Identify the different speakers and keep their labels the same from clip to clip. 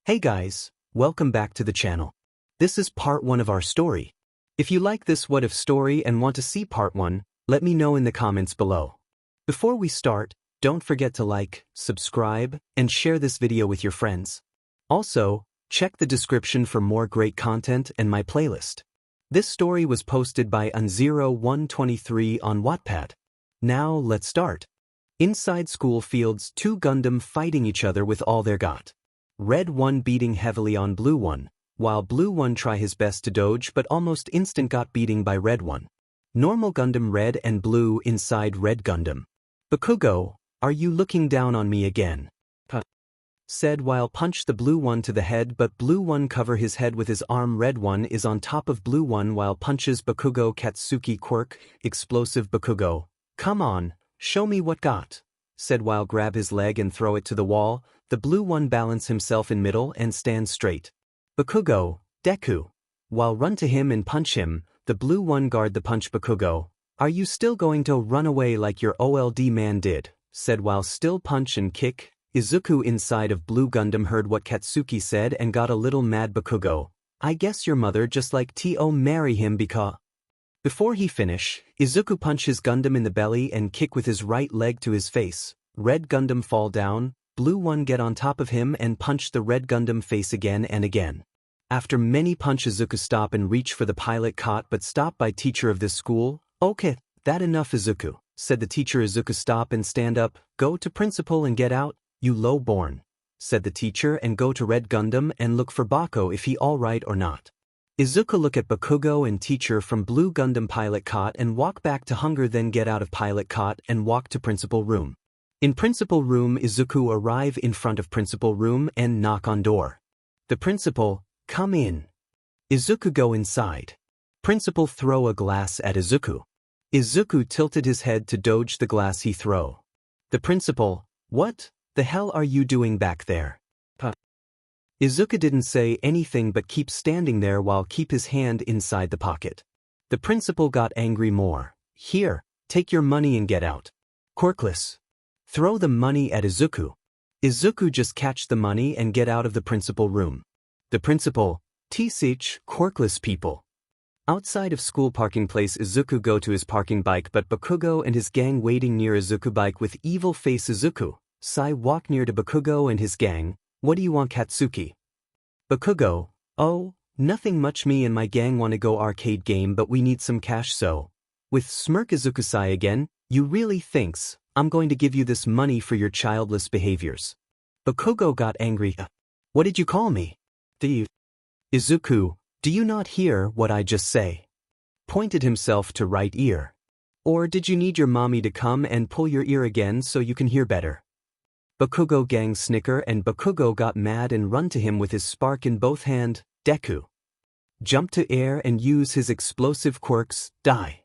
Speaker 1: Hey guys, welcome back to the channel. This is part 1 of our story. If you like this what if story and want to see part 1, let me know in the comments below. Before we start, don't forget to like, subscribe, and share this video with your friends. Also, check the description for more great content and my playlist. This story was posted by 𝐶𝐮𝐦𝐦𝐚 on Wattpad. Now let's start. Inside school fields, two Gundam fighting each other with all their got. Red 1 beating heavily on Blue 1, while Blue 1 try his best to dodge but almost instant got beating by Red 1. Normal Gundam Red and Blue inside Red Gundam. 𝐒𝐮𝐴, are you looking down on me again? Said while punch the Blue 1 to the head but Blue 1 cover his head with his arm. Red 1 is on top of Blue 1 while punches 𝐒𝐮𝐴 Katsuki quirk, explosive 𝐒𝐮𝐴. Come on, show me what got. Said while grab his leg and throw it to the wall. The Blue 1 balance himself in middle and stand straight. 𝐒𝐮𝐴, Deku. While run to him and punch him, the Blue 1 guard the punch. 𝐒𝐮𝐴, are you still going to run away like your old man did? Said while still punch and kick. Izuku inside of Blue Gundam heard what Katsuki said and got a little mad. 𝐒𝐮𝐴, I guess your mother just like to marry him because. Before he finish, Izuku punch his Gundam in the belly and kick with his right leg to his face. Red Gundam fall down. Blue 1 get on top of him and punch the Red Gundam face again and again. After many punch, Izuku stop and reach for the pilot caught but stopped by teacher of this school. Okay, that enough Izuku, said the teacher. Izuku stop and stand up, go to principal and get out, you low born, said the teacher, and go to Red Gundam and look for Bako if he alright or not. Izuku look at 𝐒𝐮𝐴 and teacher from Blue Gundam pilot caught and walk back to hunger, then get out of pilot caught and walk to principal room. In principal room, Izuku arrive in front of principal room and knock on door. The principal, come in. Izuku go inside. Principal throw a glass at Izuku. Izuku tilted his head to dodge the glass he throw. The principal, what the hell are you doing back there? Izuku didn't say anything but keep standing there while keep his hand inside the pocket. The principal got angry more. Here, take your money and get out. Quirkless. Throw the money at Izuku. Izuku just catch the money and get out of the principal room. The principal, 𝐶𝐮 quirkless people. Outside of school parking place, Izuku go to his parking bike but 𝐒𝐮𝐴 and his gang waiting near Izuku bike with evil face. Izuku, Sai walk near to 𝐒𝐮𝐴 and his gang. What do you want, Katsuki? 𝐒𝐮𝐴, oh, nothing much, me and my gang want to go arcade game but we need some cash, so. With smirk Izuku Sai again, you really thinks I'm going to give you this money for your childless behaviors. 𝐒𝐮𝐴 got angry. What did you call me? Thief. Izuku, do you not hear what I just say? Pointed himself to right ear. Or did you need your mommy to come and pull your ear again so you can hear better? 𝐒𝐮𝐴 gang snicker and 𝐒𝐮𝐴 got mad and run to him with his spark in both hand. Deku. Jump to air and use his explosive quirks, die.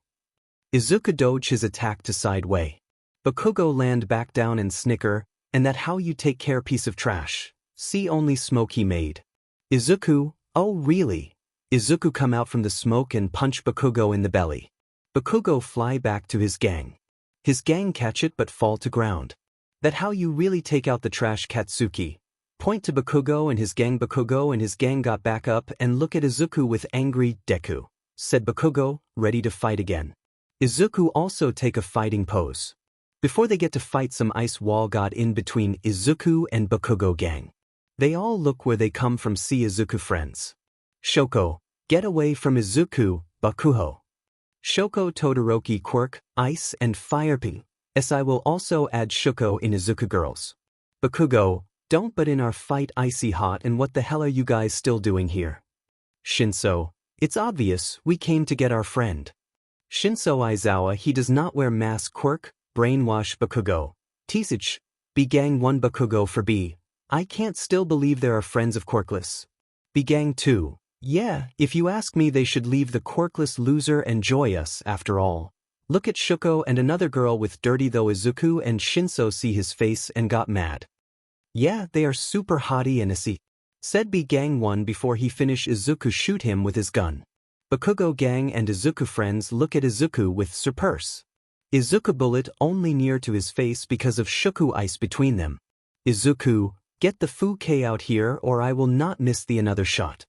Speaker 1: Izuku dodge his attack to side way. 𝐒𝐮𝐴 land back down and snicker, and that how you take care piece of trash. See only smoke he made. Izuku, oh really? Izuku come out from the smoke and punch 𝐒𝐮𝐴 in the belly. 𝐒𝐮𝐴 fly back to his gang. His gang catch it but fall to ground. That how you really take out the trash, Katsuki. Point to 𝐒𝐮𝐴 and his gang. 𝐒𝐮𝐴 and his gang got back up and look at Izuku with angry. Deku, said 𝐒𝐮𝐴, ready to fight again. Izuku also take a fighting pose. Before they get to fight, some ice wall got in between Izuku and 𝐒𝐮𝐴 gang. They all look where they come from. See Izuku friends. Shoko, get away from Izuku, 𝐒𝐮𝐴. Shoko Todoroki quirk, ice and fire ping. I will also add Shoko in Izuku girls. 𝐒𝐮𝐴, don't, but in our fight icy hot, and what the hell are you guys still doing here? 𝗀𝐿, it's obvious, we came to get our friend. 𝗀𝐿 he does not wear mask quirk, brainwash 𝐒𝐮𝐴. 𝐶𝐮, B gang 1 𝐒𝐮𝐴 for B. I can't still believe there are friends of quirkless. B gang 2, yeah, if you ask me they should leave the quirkless loser and join us after all. Look at Shoko and another girl with dirty though. Izuku and 𝗀𝐿 see his face and got mad. Yeah, they are super hottie and assy, said B gang 1 before he finish. Izuku shoot him with his gun. 𝐒𝐮𝐴 gang and Izuku friends look at Izuku with surprise. Izuku bullet only near to his face because of Shoko ice between them. Izuku, Get the 𝐻𝗚𝐾 out here or I will not miss the another shot.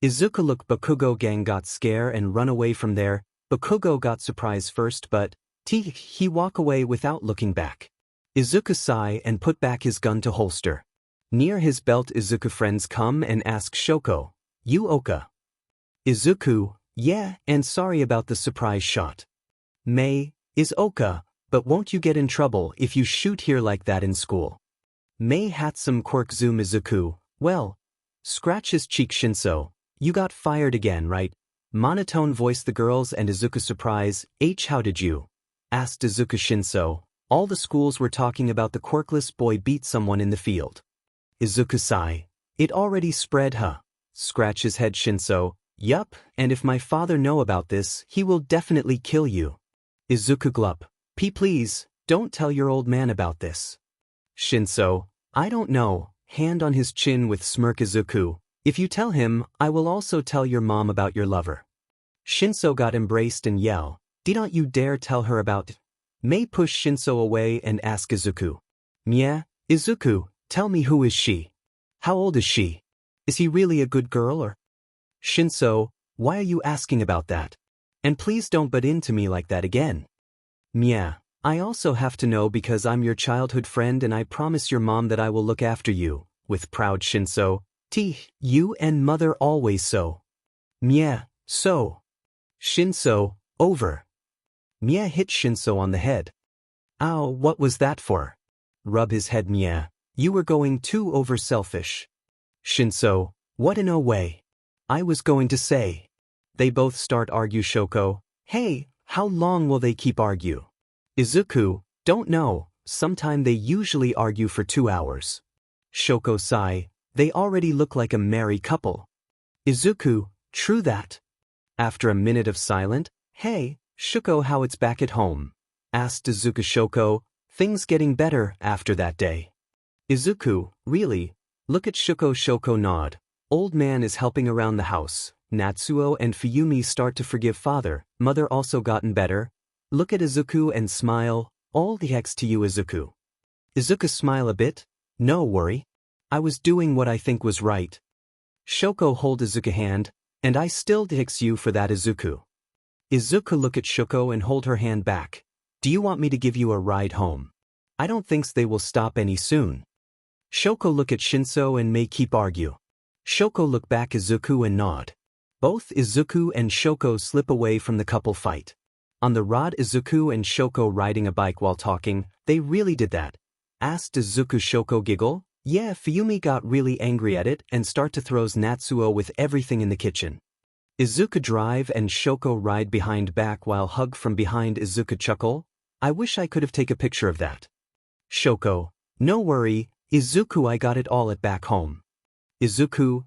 Speaker 1: Izuku look Bakugo gang got scare and run away from there. Bakugo got surprised first but he walk away without looking back. Izuku sigh and put back his gun to holster. Near his belt Izuku friends come and ask Shoko, "You Oka?" Izuku, "Yeah, and sorry about the surprise shot." May, "Is Oka, but won't you get in trouble if you shoot here like that in school?" May had some quirks Izuku, "Well." Scratch his cheek 𝗀𝐿, "You got fired again, right?" Monotone voice the girls and Izuku surprise, "How did you?" Asked Izuku 𝗀𝐿, "All the schools were talking about the quirkless boy beat someone in the field." Izuku sigh, "It already spread huh?" Scratch his head 𝗀𝐿, "Yup, and if my father know about this, he will definitely kill you." Izuku glup, Please, don't tell your old man about this." 𝗀𝐿, "I don't know," hand on his chin with smirk Izuku, "If you tell him, I will also tell your mom about your lover." 𝗀𝐿 got embraced and yell, "Don't you dare tell her about it." May push 𝗀𝐿 away and ask Izuku, "Mia, Izuku, tell me who is she? How old is she? Is he really a good girl or?" 𝗀𝐿, "Why are you asking about that? And please don't butt into me like that again." Mia, "I also have to know because I'm your childhood friend and I promise your mom that I will look after you." With proud 𝗀𝐿, "You and mother always so." Mia, "So." 𝗀𝐿, "Over." Mia hit 𝗀𝐿 on the head. "Ow, what was that for?" Rub his head Mia, "You were going too over selfish." 𝗀𝐿, "What in a way? I was going to say." They both start argue Shoko, "Hey, how long will they keep argue?" Izuku, "Don't know, sometime they usually argue for 2 hours." Shoko sigh, "They already look like a merry couple." Izuku, "True that." After a minute of silence, "Hey, Shoko, how it's back at home?" Asked Izuku Shoko, "Things getting better after that day?" Izuku, "Really? Look at Shoko." Shoko nod. Old man is helping around the house. Natsuo and Fuyumi start to forgive father. Mother also gotten better. Look at Izuku and smile. "All the hex to you Izuku." Izuku smile a bit. "No worry. I was doing what I think was right." Shoko hold Izuku hand, "And I still hex you for that Izuku." Izuku look at Shoko and hold her hand back. "Do you want me to give you a ride home? I don't think they will stop any soon." Shoko look at 𝗀𝐿 and May keep argue. Shoko look back Izuku and nod. Both Izuku and Shoko slip away from the couple fight. On the road Izuku and Shoko riding a bike while talking, "They really did that?" Asked Izuku. Shoko giggle, "Yeah." Fuyumi got really angry at it and start to throws Natsuo with everything in the kitchen. Izuku drive and Shoko ride behind back while hug from behind. Izuku chuckle, "I wish I could have take a picture of that." Shoko, "No worry, Izuku, I got it all at back home." Izuku,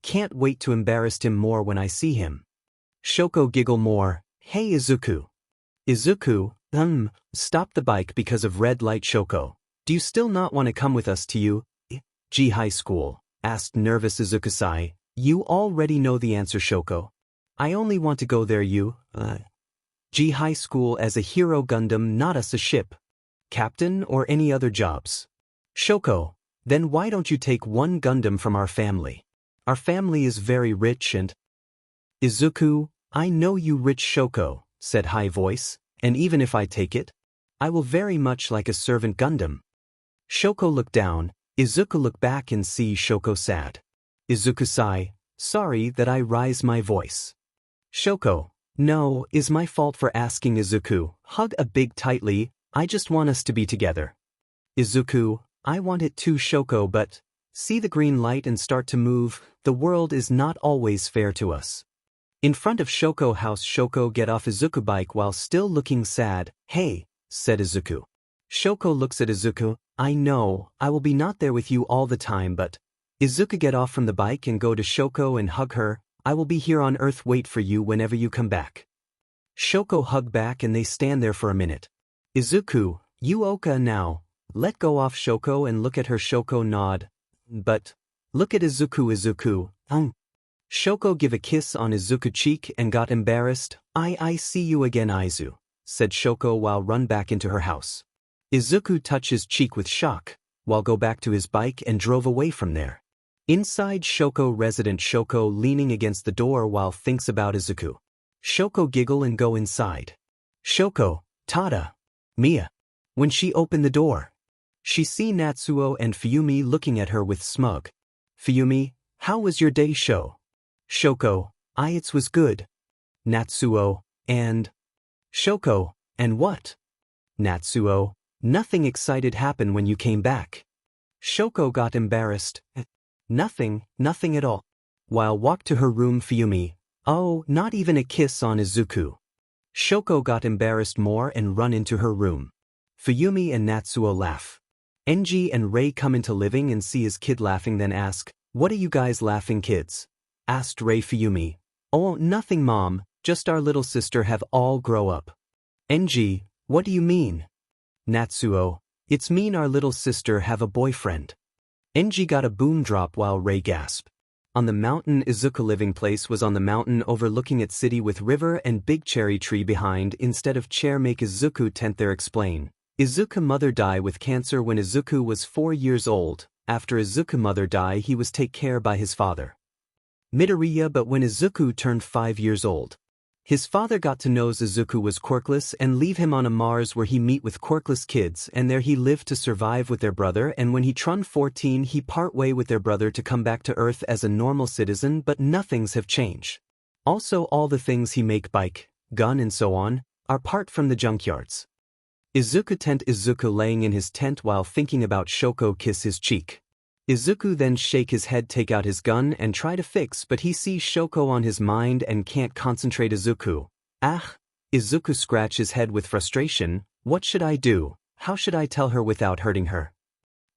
Speaker 1: "Can't wait to embarrass him more when I see him." Shoko giggle more, "Hey Izuku." Izuku, stop the bike because of red light. Shoko, "Do you still not want to come with us to 𝐻𝐮𝐭𝐡𝐨𝐫 high school?" Asked nervous Izuku sigh, "You already know the answer Shoko. I only want to go there 𝐻𝐮𝐭𝐡𝐨𝐫 high school as a hero Gundam, not as a ship captain or any other jobs." Shoko, "Then why don't you take one Gundam from our family? Our family is very rich and—" Izuku, "I know you rich." Shoko said high voice, "And even if I take it, I will very much like a servant Gundam." Shoko look down, Izuku look back and see Shoko sad. Izuku sigh, "Sorry that I raise my voice." Shoko, "No, is my fault for asking." Izuku, hug a big tightly, "I just want us to be together." Izuku, "I want it too Shoko, but see the green light and start to move. The world is not always fair to us." In front of Shoko house Shoko get off Izuku bike while still looking sad. "Hey," said Izuku. Shoko looks at Izuku, "I know, I will be not there with you all the time but—" Izuku get off from the bike and go to Shoko and hug her. "I will be here on Earth wait for you whenever you come back." Shoko hug back and they stand there for a minute. Izuku, "You Oka now." Let go off Shoko and look at her. Shoko nod. "But look at Izuku." Izuku, Shoko give a kiss on Izuku cheek and got embarrassed. I see you again Izu," said Shoko while run back into her house. Izuku touch his cheek with shock. while go back to his bike and drove away from there. Inside Shoko resident Shoko leaning against the door while thinks about Izuku. Shoko giggle and go inside. Shoko, Tada. Mia. When she opened the door, she see Natsuo and Fuyumi looking at her with smug. Fuyumi, how was your day, Shoko, it was good. Natsuo, and Shoko, and what? Natsuo, nothing excited happened when you came back. Shoko got embarrassed. Nothing at all. While walked to her room Fuyumi, oh, not even a kiss on Izuku. Shoko got embarrassed more and run into her room. Fuyumi and Natsuo laugh. Enji and Rei come into living and see his kid laughing then ask, what are you guys laughing kids? Asked Rei Fuyumi. Oh, nothing mom, just our little sister have all grow up. Enji, what do you mean? Natsuo, it's mean our little sister have a boyfriend. Enji got a boom drop while Rei gasped. On the mountain Izuku living place was on the mountain overlooking at city with river and big cherry tree behind instead of chair make Izuku tent there explain. Izuku mother die with cancer when Izuku was 4 years old. After Izuku mother die he was take care by his father. Midoriya but when Izuku turned 5 years old. His father got to know Izuku was quirkless and leave him on a Mars where he meet with quirkless kids and there he lived to survive with their brother and when he turned 14 he part way with their brother to come back to Earth as a normal citizen but nothings have changed. Also all the things he make bike, gun and so on, are part from the junkyards. Izuku tent Izuku laying in his tent while thinking about Shoko kiss his cheek. Izuku then shake his head take out his gun and try to fix but he sees Shoko on his mind and can't concentrate Izuku. Izuku scratch his head with frustration, what should I do, how should I tell her without hurting her?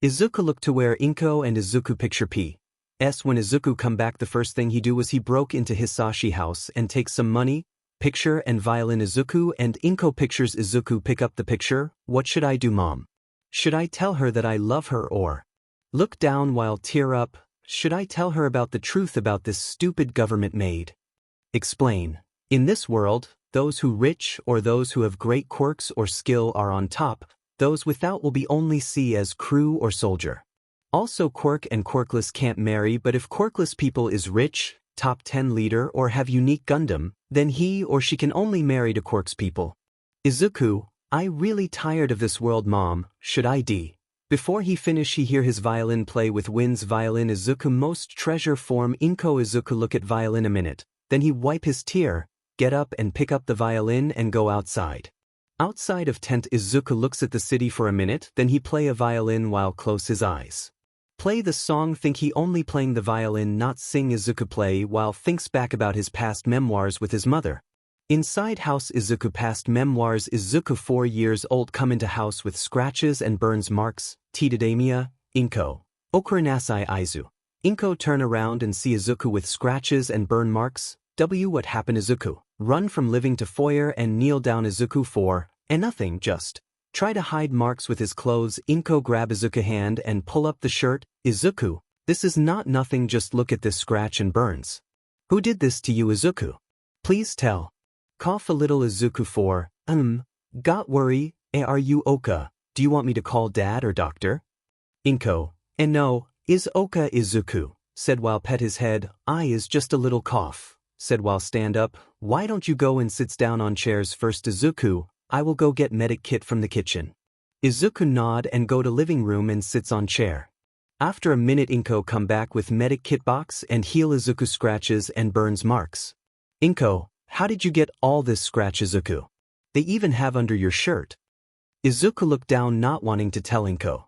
Speaker 1: Izuku looked to where Inko and Izuku picture P.S. When Izuku come back the first thing he do was he broke into Hisashi house and take some money, picture and violin Izuku and Inko pictures Izuku pick up the picture, what should I do mom? Should I tell her that I love her or? Look down while tear up, should I tell her about the truth about this stupid government made? Explain. In this world, those who rich or those who have great quirks or skill are on top, those without will be only see as crew or soldier. Also quirk and quirkless can't marry but if quirkless people is rich, top 10 leader or have unique Gundam, then he or she can only marry to quirks people. Izuku, I really tired of this world mom, should I d? Before he finish he hear his violin play with wind's violin Izuku most treasure form Inko Izuku look at violin a minute, then he wipe his tear, get up and pick up the violin and go outside. Outside of tent Izuku looks at the city for a minute then he play a violin while close his eyes. Play the song think he only playing the violin not sing Izuku play while thinks back about his past memoirs with his mother. Inside house Izuku past memoirs Izuku 4 years old come into house with scratches and burns marks, Tadamia, Inko. 𝐒𝐮𝐬𝐴𝐵 Izu. Inko turn around and see Izuku with scratches and burn marks, what happened Izuku? Run from living to foyer and kneel down Izuku for, and nothing just. Try to hide marks with his clothes Inko grab Izuku hand and pull up the shirt, Izuku, this is not nothing just look at this scratch and burns. Who did this to you Izuku? Please tell. Cough a little Izuku for, got worry, are you Oka, do you want me to call dad or doctor? Inko, and no, is Oka Izuku, said while pet his head, I is just a little cough, said while stand up, why don't you go and sits down on chairs first Izuku, I will go get medic kit from the kitchen. Izuku nod and go to living room and sits on chair. After a minute Inko come back with medic kit box and heal Izuku scratches and burns marks. Inko, how did you get all this scratch Izuku? They even have under your shirt. Izuku looked down not wanting to tell Inko.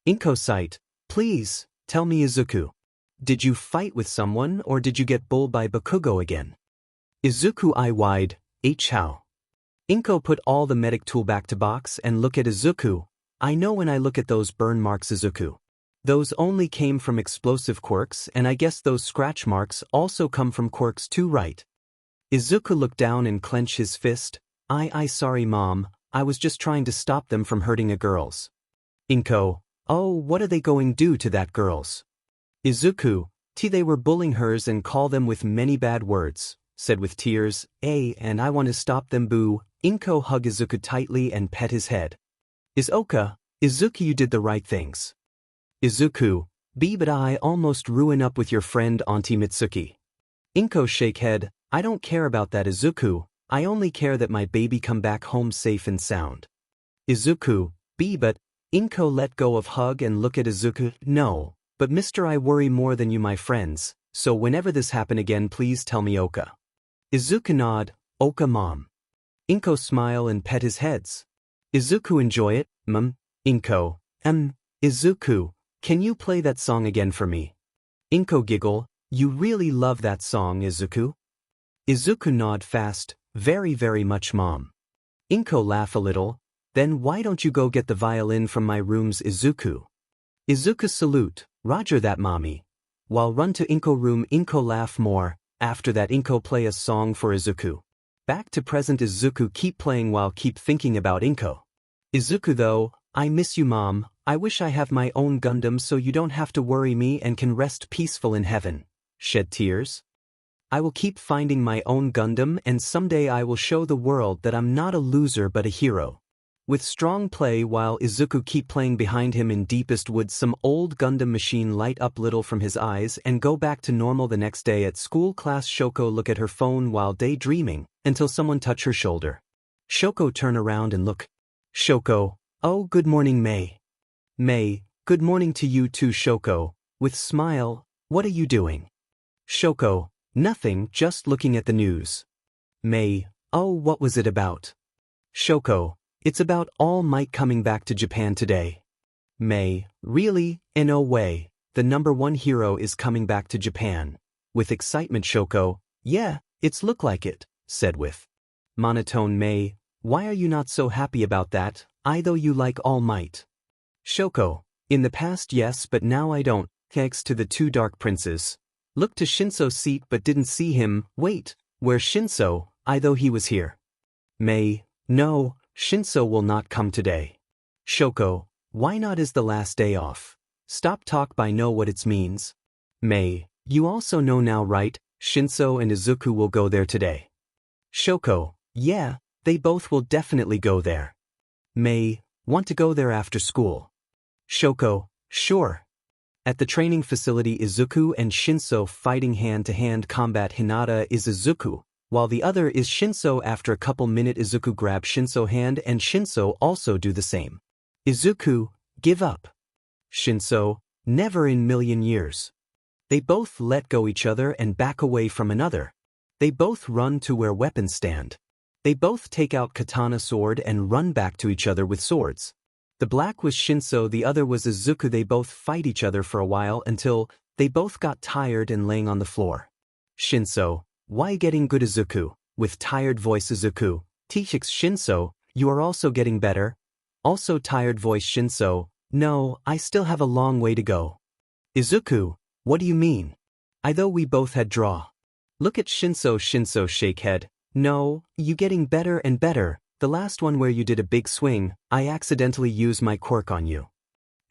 Speaker 1: Inko sight, please, tell me Izuku. Did you fight with someone or did you get bulled by Bakugo again? Izuku eye wide, how? Inko put all the medic tool back to box and look at Izuku. I know when I look at those burn marks Izuku. Those only came from explosive quirks and I guess those scratch marks also come from quirks too right? Izuku looked down and clenched his fist. I sorry mom, I was just trying to stop them from hurting a girls. Inko, oh what are they going do to that girls? Izuku, they were bullying hers and call them with many bad words, said with tears, and I want to stop them boo. Inko hug Izuku tightly and pet his head. Izuku, you did the right things. Izuku, but I almost ruin up with your friend Auntie Mitsuki. Inko shake head, I don't care about that Izuku, I only care that my baby come back home safe and sound. Izuku, but, Inko let go of hug and look at Izuku, no, but mister I worry more than you my friends, so whenever this happen again please tell me Oka. Izuku nod, Oka mom. Inko smile and pet his heads. Izuku enjoy it, Inko, Izuku, can you play that song again for me? Inko giggle, you really love that song Izuku? Izuku nod fast, very very much mom. Inko laugh a little, then why don't you go get the violin from my rooms Izuku? Izuku salute, roger that mommy. While run to Inko room Inko laugh more, after that Inko play a song for Izuku. Back to present Izuku keep playing while keep thinking about Inko. Izuku though, I miss you mom, I wish I have my own Gundam so you don't have to worry me and can rest peaceful in heaven. Shed tears. I will keep finding my own Gundam and someday I will show the world that I'm not a loser but a hero. With strong play while Izuku keep playing behind him in deepest woods some old Gundam machine light up little from his eyes and go back to normal the next day at school class Shoko look at her phone while daydreaming, until someone touch her shoulder. Shoko turn around and look. Shoko, oh good morning May. May, good morning to you too Shoko, with smile, what are you doing? Shoko, nothing, just looking at the news. May, oh what was it about? Shoko, it's about All Might coming back to Japan today. May, really, in no way, the #1 hero is coming back to Japan. With excitement Shoko, yeah, it's look like it, said with monotone May, why are you not so happy about that, though you like All Might? Shoko, in the past yes but now I don't, thanks to the 2 dark princes. Looked to 𝐮𝐭𝐴 seat but didn't see him, wait, where's 𝐮𝐭𝐴, though he was here? May, no, 𝐮𝐭𝐴 will not come today. Shoko, why not is the last day off? Stop talk by know what it means. May, you also know now right, 𝐮𝐴 and Izuku will go there today. Shoko, yeah, they both will definitely go there. May, want to go there after school? Shoko, sure. At the training facility Izuku and 𝐮𝐴 fighting hand-to-hand combat Hinata is Izuku, while the other is 𝐮𝐴 after a couple minute Izuku grab 𝐮𝐴 hand and 𝐮𝐴 also do the same. Izuku, give up. 𝐮𝐴, never in million years. They both let go each other and back away from another. They both run to where weapons stand. They both take out katana sword and run back to each other with swords. The black was 𝐮𝐴, the other was Izuku. They both fight each other for a while until they both got tired and laying on the floor. 𝐮𝐴, why getting good Izuku? With tired voice Izuku, teaches 𝐮𝐴, you are also getting better. Also tired voice 𝐮𝐴, no, I still have a long way to go. Izuku, what do you mean? Though we both had draw. Look at 𝐮𝐴 shake head, no, you getting better and better. The last one where you did a big swing, I accidentally used my quirk on you.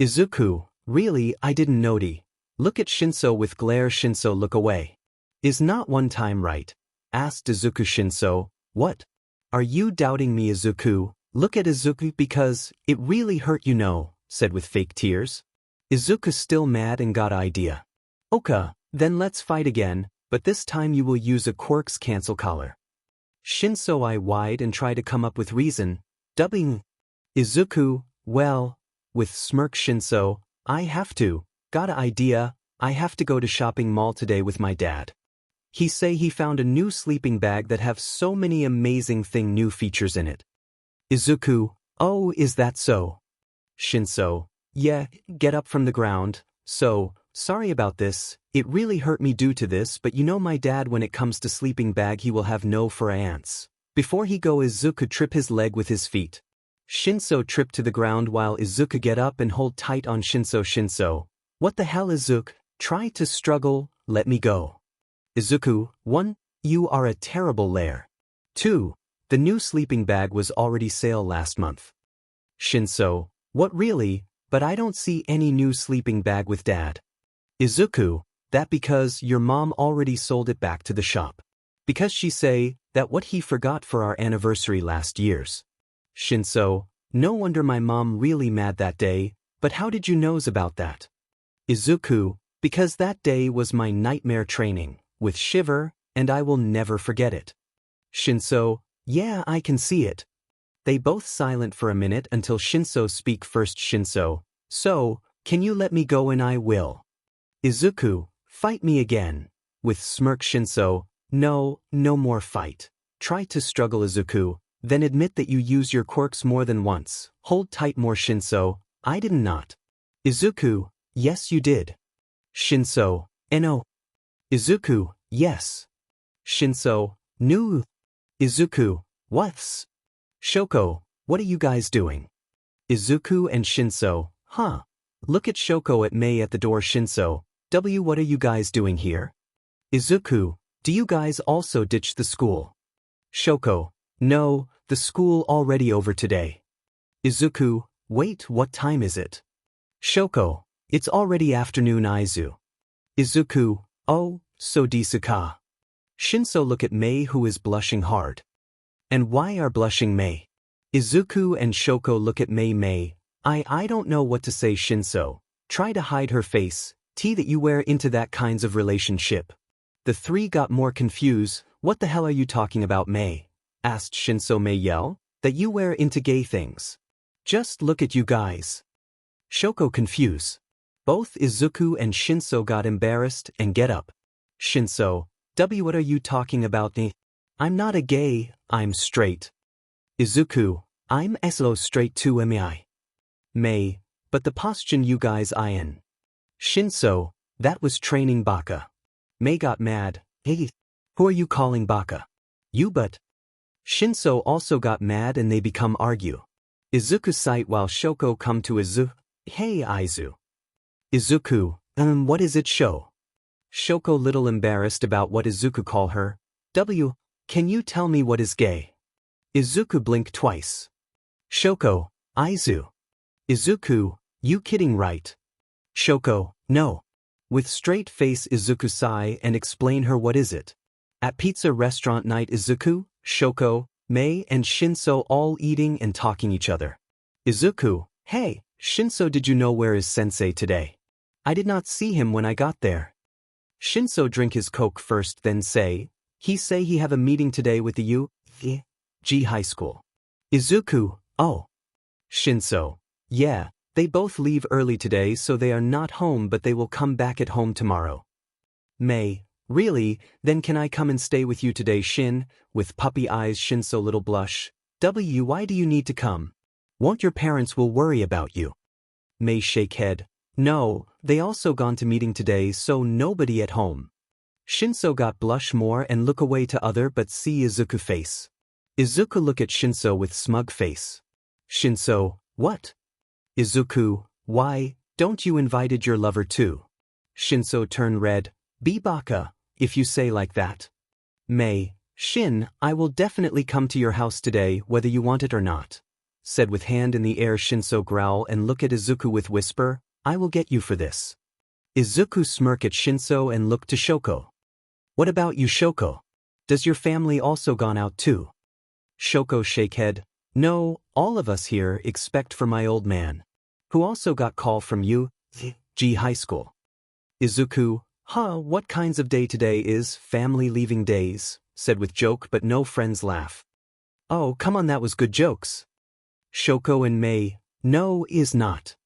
Speaker 1: Izuku, really, I didn't notice. Look at 𝐮𝐴 with glare 𝐮𝐴 look away. Is not one time right? Asked Izuku 𝐮𝐴, what? Are you doubting me Izuku? Look at Izuku because, it really hurt you know, said with fake tears. Izuku still mad and got idea. Oka, then let's fight again, but this time you will use a quirks cancel collar. 𝐮𝐴 eye wide and try to come up with reason, dubbing. Izuku, well, with smirk 𝐮𝐴, I have to, got a idea, I have to go to shopping mall today with my dad. He say he found a new sleeping bag that have so many amazing new features in it. Izuku, oh is that so? 𝐮𝐴, yeah, get up from the ground, so, sorry about this, it really hurt me due to this but you know my dad when it comes to sleeping bag he will have no for ants. Before he go Izuku trip his leg with his feet. 𝐮𝐴 trip to the ground while Izuku get up and hold tight on 𝐮𝐴. What the hell Izuku, try to struggle, let me go. Izuku, 1, you are a terrible liar. 2, the new sleeping bag was already sale last month. 𝐮𝐴, what really, but I don't see any new sleeping bag with dad. Izuku, that because your mom already sold it back to the shop. Because she say, that what he forgot for our anniversary last year's. 𝐮𝐴, no wonder my mom really mad that day, but how did you knows about that? Izuku, because that day was my nightmare training, with Shiver, and I will never forget it. 𝗀𝐿, yeah, I can see it. They both silent for a minute until 𝗀𝐿 speak first. 𝗀𝐿, so, can you let me go and I will. Izuku, fight me again. With smirk 𝗀𝐿, no, no more fight. Try to struggle Izuku, then admit that you use your quirks more than once. Hold tight more 𝗀𝐿, I did not. Izuku, yes you did. 𝗀𝐿, no. Izuku, yes. 𝗀𝐿, no. Izuku, what's? Shoko, what are you guys doing? Izuku and 𝗀𝐿, huh? Look at Shoko at Mei at the door. 𝗀𝐿, what are you guys doing here? Izuku, do you guys also ditch the school? Shoko, no, the school already over today. Izuku, wait, what time is it? Shoko, it's already afternoon. Izuku, oh, so desu ka. 𝗀𝐿 look at Mei who is blushing hard. And why are blushing Mei? Izuku and Shoko look at Mei. I don't know what to say. 𝗀𝐿, try to hide her face, that you wear into that kinds of relationship. The three got more confused. What the hell are you talking about, Mei? Asked 𝗀𝐿. Mei yell, that you wear into gay things. Just look at you guys. Shoko confused. Both Izuku and 𝗀𝐿 got embarrassed and get up. 𝗀𝐿, what are you talking about? I'm not a gay, I'm straight. Izuku, I'm so straight too. Mei, but the posture you guys in. 𝗀𝐿, that was training baka. Mei got mad. Hey, who are you calling baka? You but. 𝗀𝐿 also got mad and they become argue. Izuku sight while Shoko come to Izu. Hey Izu. Izuku, what is it show? Shoko little embarrassed about what Izuku call her. Can you tell me what is gay? Izuku blink twice. Shoko, Izu. Izuku, you kidding right? Shoko, no. With straight face Izuku sigh and explain her what is it. At pizza restaurant night Izuku, Shoko, Mei and 𝗀𝐿 all eating and talking each other. Izuku, hey, 𝗀𝐿, did you know where is sensei today? I did not see him when I got there. 𝗀𝐿 drink his coke first then say, he have a meeting today with the 𝐒𝐮𝐦𝐬 high school. Izuku, oh. 𝗀𝐿, yeah, they both leave early today so they are not home but they will come back at home tomorrow. Mei, really, then can I come and stay with you today? With puppy eyes 𝗀𝐿 little blush. Why do you need to come? Won't your parents will worry about you? Mei shake head. No, they also gone to meeting today so nobody at home. 𝗀𝐿 got blush more and look away to other but see Izuku face. Izuku look at 𝗀𝐿 with smug face. 𝗀𝐿, what? Izuku, why, don't you invited your lover too? 𝗀𝐿 turn red. Be baka, if you say like that. Mei, I will definitely come to your house today whether you want it or not. Said with hand in the air. 𝗀𝐿 growl and look at Izuku with whisper, I will get you for this. Izuku smirk at 𝗀𝐿 and look to Shoko. What about you, Shoko? Does your family also gone out too? Shoko shake head. No, all of us here except for my old man. Who also got call from 𝐒𝐮𝐭𝐡𝐨 high school. Izuku, what kinds of day today is family leaving days, said with joke but no friends laugh. Oh come on, that was good jokes. Shoko and Mei, no is not.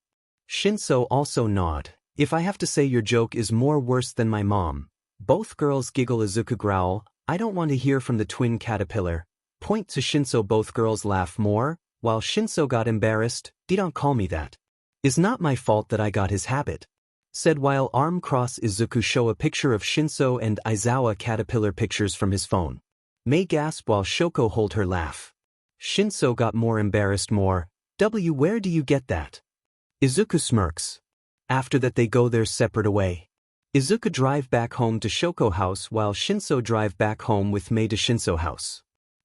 Speaker 1: 𝗀𝐿 also nod. If I have to say your joke is more worse than my mom. Both girls giggle. Izuku growl, I don't want to hear from the twin caterpillar. Point to 𝗀𝐿. Both girls laugh more, while 𝗀𝐿 got embarrassed. Don't call me that. It's not my fault that I got his habit. Said while arm cross. Izuku show a picture of 𝗀𝐿 and Aizawa caterpillar pictures from his phone. Mei gasp while Shoko hold her laugh. 𝗀𝐿 got more embarrassed more. Where do you get that? Izuku smirks. After that they go their separate away. Izuku drive back home to Shoko house while 𝗀𝐿 drive back home with Mei to 𝗀𝐿 house.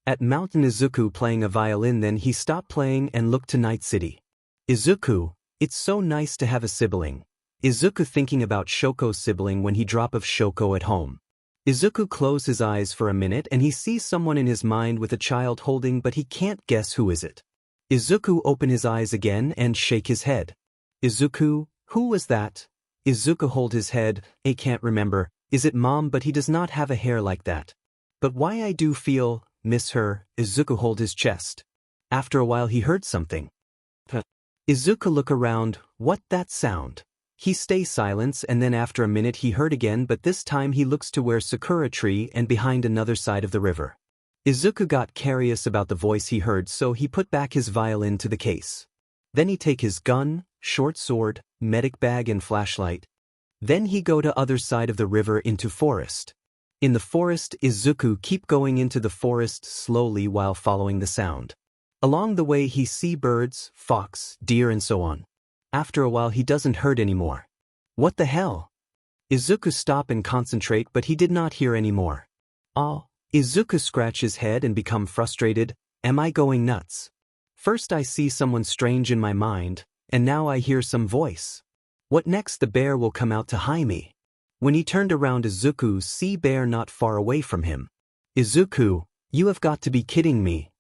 Speaker 1: At mountain Izuku playing a violin, then he stopped playing and looked to Night City. Izuku, it's so nice to have a sibling. Izuku thinking about Shoko's sibling when he drop of Shoko at home. Izuku close his eyes for a minute and he sees someone in his mind with a child holding but he can't guess who is it. Izuku open his eyes again and shake his head. Izuku, who was that? Izuku hold his head, I can't remember, is it mom but he does not have a hair like that. But why I do feel, miss her, Izuku hold his chest. After a while he heard something. Izuku look around, what that sound? He stay silent and then after a minute he heard again but this time he looks to where Sakura tree and behind another side of the river. Izuku got curious about the voice he heard so he put back his violin to the case. Then he take his gun, short sword, medic bag and flashlight. Then he go to other side of the river into forest. In the forest Izuku keep going into the forest slowly while following the sound. Along the way he see birds, fox, deer and so on. After a while he doesn't heard anymore. What the hell? Izuku stop and concentrate but he did not hear anymore. Izuku scratch his head and become frustrated, am I going nuts? First I see someone strange in my mind, and now I hear some voice. What next the bear will come out to hide me? When he turned around Izuku see bear not far away from him. Izuku, you have got to be kidding me.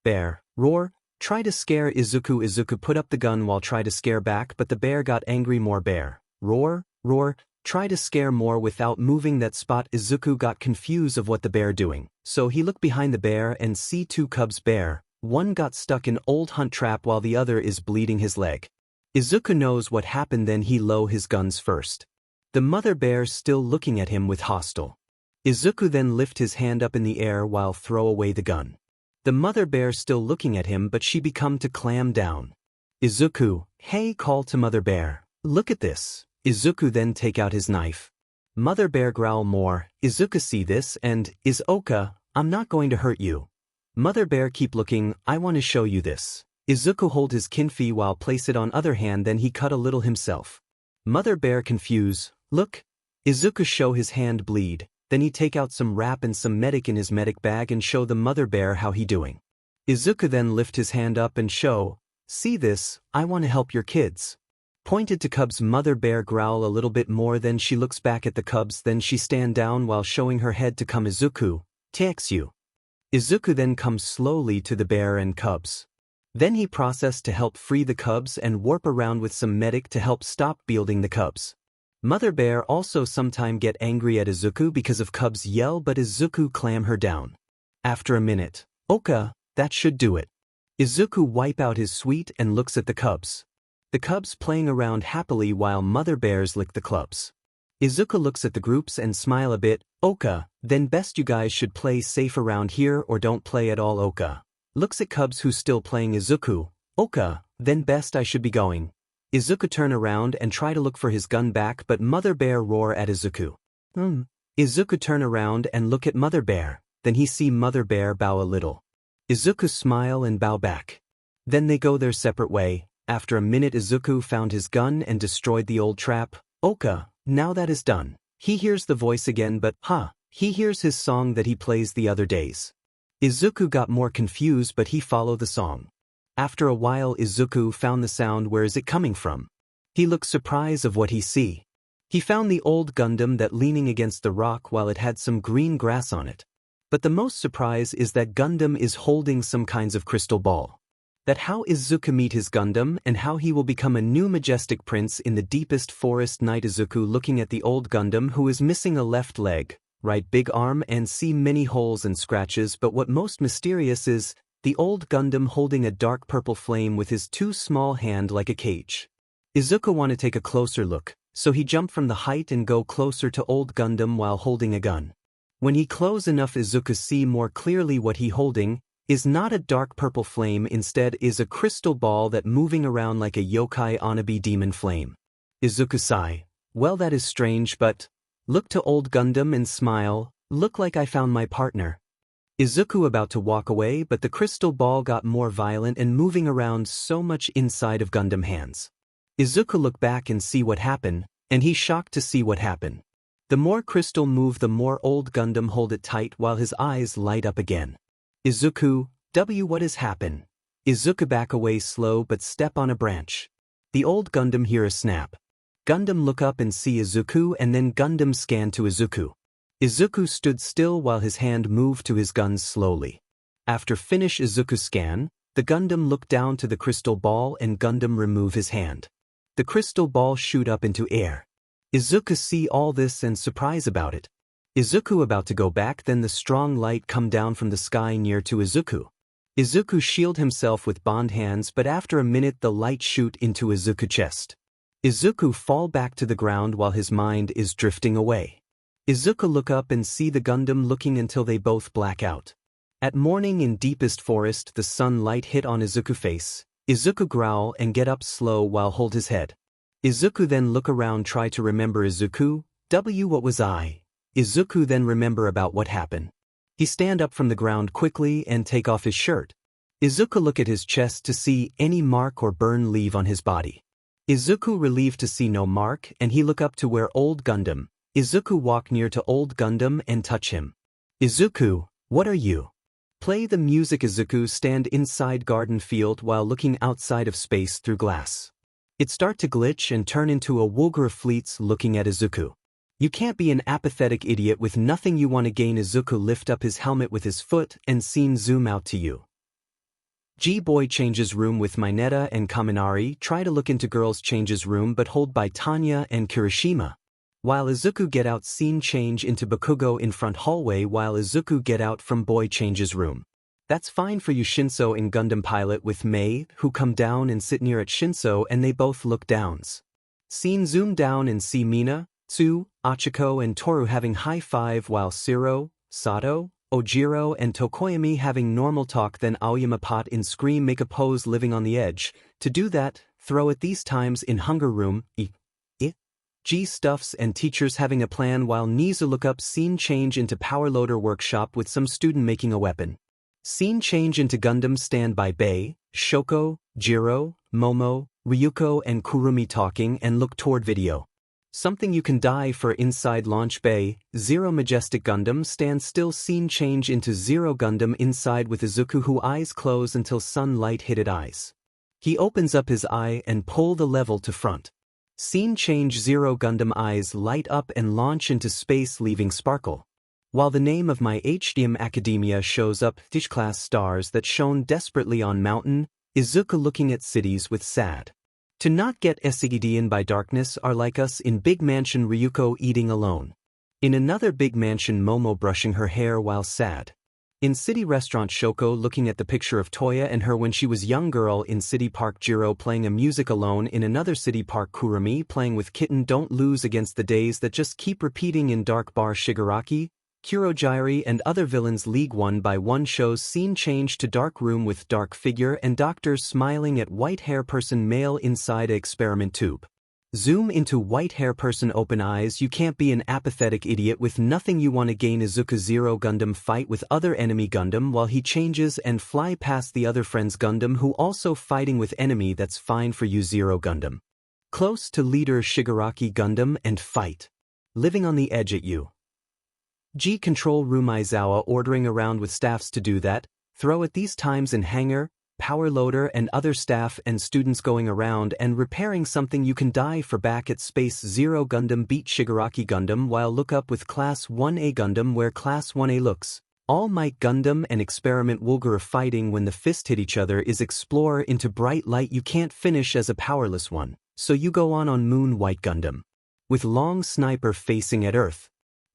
Speaker 1: Bear, roar, try to scare Izuku. Izuku put up the gun while try to scare back but the bear got angry more bear. Roar, roar, try to scare more without moving that spot. Izuku got confused of what the bear doing. So he looked behind the bear and see two cubs bear. One got stuck in old hunt trap while the other is bleeding his leg. Izuku knows what happened then he low his guns first. The mother bear still looking at him with hostile. Izuku then lift his hand up in the air while throw away the gun. The mother bear still looking at him but she become to clam down. Izuku, hey call to mother bear, look at this. Izuku then take out his knife. Mother bear growl more, Izuku see this and, Izuku, I'm not going to hurt you. Mother bear keep looking, I want to show you this. Izuku hold his kinfi while place it on other hand then he cut a little himself. Mother bear confuse, look. Izuku show his hand bleed, then he take out some wrap and some medic in his medic bag and show the mother bear how he doing. Izuku then lift his hand up and show, see this, I want to help your kids. Pointed to cubs. Mother bear growl a little bit more then she looks back at the cubs then she stand down while showing her head to come Izuku, takes you. Izuku then comes slowly to the bear and cubs. Then he process to help free the cubs and warp around with some medic to help stop building the cubs. Mother bear also sometime get angry at Izuku because of cubs yell but Izuku clam her down. After a minute, Oka, that should do it. Izuku wipe out his sweet and looks at the cubs. The cubs playing around happily while mother bears lick the clubs. Izuku looks at the groups and smile a bit, Oka, then best you guys should play safe around here or don't play at all. Oka looks at cubs who still playing. Izuku, Oka, then best I should be going. Izuku turn around and try to look for his gun back but mother bear roar at Izuku. Izuku turn around and look at mother bear, then he see mother bear bow a little. Izuku smile and bow back. Then they go their separate way. After a minute Izuku found his gun and destroyed the old trap. Oka, now that is done. He hears the voice again but, he hears his song that he plays the other days. Izuku got more confused but he followed the song. After a while Izuku found the sound. Where is it coming from? He looked surprised of what he see. He found the old Gundam that leaning against the rock while it had some green grass on it. But the most surprise is that Gundam is holding some kinds of crystal ball. That how Izuku meet his Gundam and how he will become a new majestic prince in the deepest forest night. Izuku looking at the old Gundam who is missing a left leg, right big arm and see many holes and scratches but what most mysterious is, the old Gundam holding a dark purple flame with his two small hand like a cage. Izuku want to take a closer look, so he jump from the height and go closer to old Gundam while holding a gun. When he close enough Izuku see more clearly what he holding is not a dark purple flame, instead is a crystal ball that moving around like a yokai wannabe demon flame. Izuku sigh, well that is strange but, look to old Gundam and smile, look like I found my partner. Izuku about to walk away but the crystal ball got more violent and moving around so much inside of Gundam hands. Izuku look back and see what happened, and he shocked to see what happened. The more crystal move the more old Gundam hold it tight while his eyes light up again. Izuku, what has happened? Izuku back away slow but step on a branch. The old Gundam hear a snap. Gundam look up and see Izuku and then Gundam scan to Izuku. Izuku stood still while his hand moved to his guns slowly. After finish Izuku scan, the Gundam look down to the crystal ball and Gundam remove his hand. The crystal ball shoot up into air. Izuku see all this and surprise about it. Izuku about to go back, then the strong light come down from the sky near to Izuku. Izuku shield himself with bond hands, but after a minute the light shoot into Izuku chest. Izuku fall back to the ground while his mind is drifting away. Izuku look up and see the Gundam looking until they both black out. At morning in deepest forest the sun light hit on Izuku face. Izuku growl and get up slow while hold his head. Izuku then look around, try to remember Izuku, what was I? Izuku then remember about what happened. He stand up from the ground quickly and take off his shirt. Izuku look at his chest to see any mark or burn leave on his body. Izuku relieved to see no mark and he look up to where old Gundam. Izuku walk near to old Gundam and touch him. Izuku, what are you? Play the music. Izuku stand inside garden field while looking outside of space through glass. It start to glitch and turn into a 𝐻𝗚𝗓 fleets looking at Izuku. You can't be an apathetic idiot with nothing you want to gain. Izuku lift up his helmet with his foot and scene zoom out to you. G-boy changes room with Mineta and Kaminari, try to look into girls changes room but hold by Tanya and Kirishima. While Izuku get out, scene change into Bakugo in front hallway while Izuku get out from boy changes room. That's fine for you. Shinso in Gundam pilot with Mei, who come down and sit near at Shinso and they both look downs. Scene zoom down and see Mina, Tsu, Achiko and Toru having high five while Siro, Sato, Ojiro and Tokoyami having normal talk. Then Aoyama pot in scream make a pose living on the edge. To do that, throw at these times in hunger room, G stuffs and teachers having a plan while Nizu look up. Scene change into power loader workshop with some student making a weapon. Scene change into Gundam stand by Bei, Shoko, Jiro, Momo, Ryuko and Kurumi talking and look toward video. Something you can die for inside launch bay. Zero Majestic Gundam stand still. Scene change into Zero Gundam inside with Izuku who eyes close until sunlight hit it eyes. He opens up his eye and pull the level to front. Scene change Zero Gundam eyes light up and launch into space leaving sparkle. While the name of My Academia shows up, Tish class stars that shone desperately on mountain, Izuku looking at cities with sad. To not get Esigedian by darkness are like us in big mansion. Ryuko eating alone. In another big mansion Momo brushing her hair while sad. In city restaurant Shoko looking at the picture of Toya and her when she was young girl. In city park Jiro playing a music alone. In another city park Kurumi playing with kitten. Don't lose against the days that just keep repeating. In dark bar Shigaraki, Kurogyari and other villains League 1x1 shows. Scene change to dark room with dark figure and doctors smiling at white hair person male inside a experiment tube. Zoom into white hair person open eyes. You can't be an apathetic idiot with nothing you want to gain. Izuku Zero Gundam fight with other enemy Gundam while he changes and fly past the other friend's Gundam who also fighting with enemy. That's fine for you. Zero Gundam close to leader Shigaraki Gundam and fight. Living on the edge at you. G control room Aizawa ordering around with staffs to do that. Throw at these times in hangar, power loader and other staff and students going around and repairing something. You can die for back at space. Zero Gundam beat Shigaraki Gundam while look up with class 1A Gundam where class 1A looks. All Might Gundam and experiment 𝐻𝗚𝗓 fighting when the fist hit each other is explore into bright light. You can't finish as a powerless one, so you go on moon White Gundam. With long sniper facing at Earth.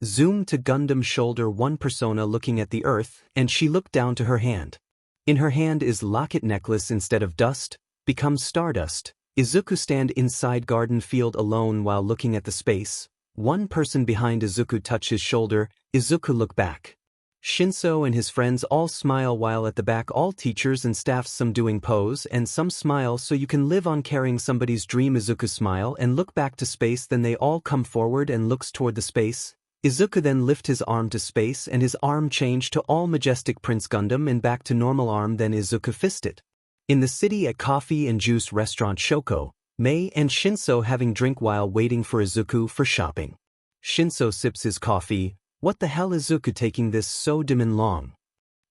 Speaker 1: Zoom to Gundam shoulder one persona looking at the Earth and she looked down to her hand. In her hand is locket necklace instead of dust, becomes stardust. Izuku stand inside garden field alone while looking at the space. One person behind Izuku touch his shoulder. Izuku look back. Shinso and his friends all smile while at the back all teachers and staff some doing pose and some smile so you can live on carrying somebody's dream. Izuku smile and look back to space then they all come forward and looks toward the space. Izuku then lift his arm to space and his arm change to all Majestic Prince Gundam and back to normal arm then Izuku fist it. In the city at coffee and juice restaurant Shoko, Mei and Shinso having drink while waiting for Izuku for shopping. Shinso sips his coffee. What the hell Izuku taking this so dim and long?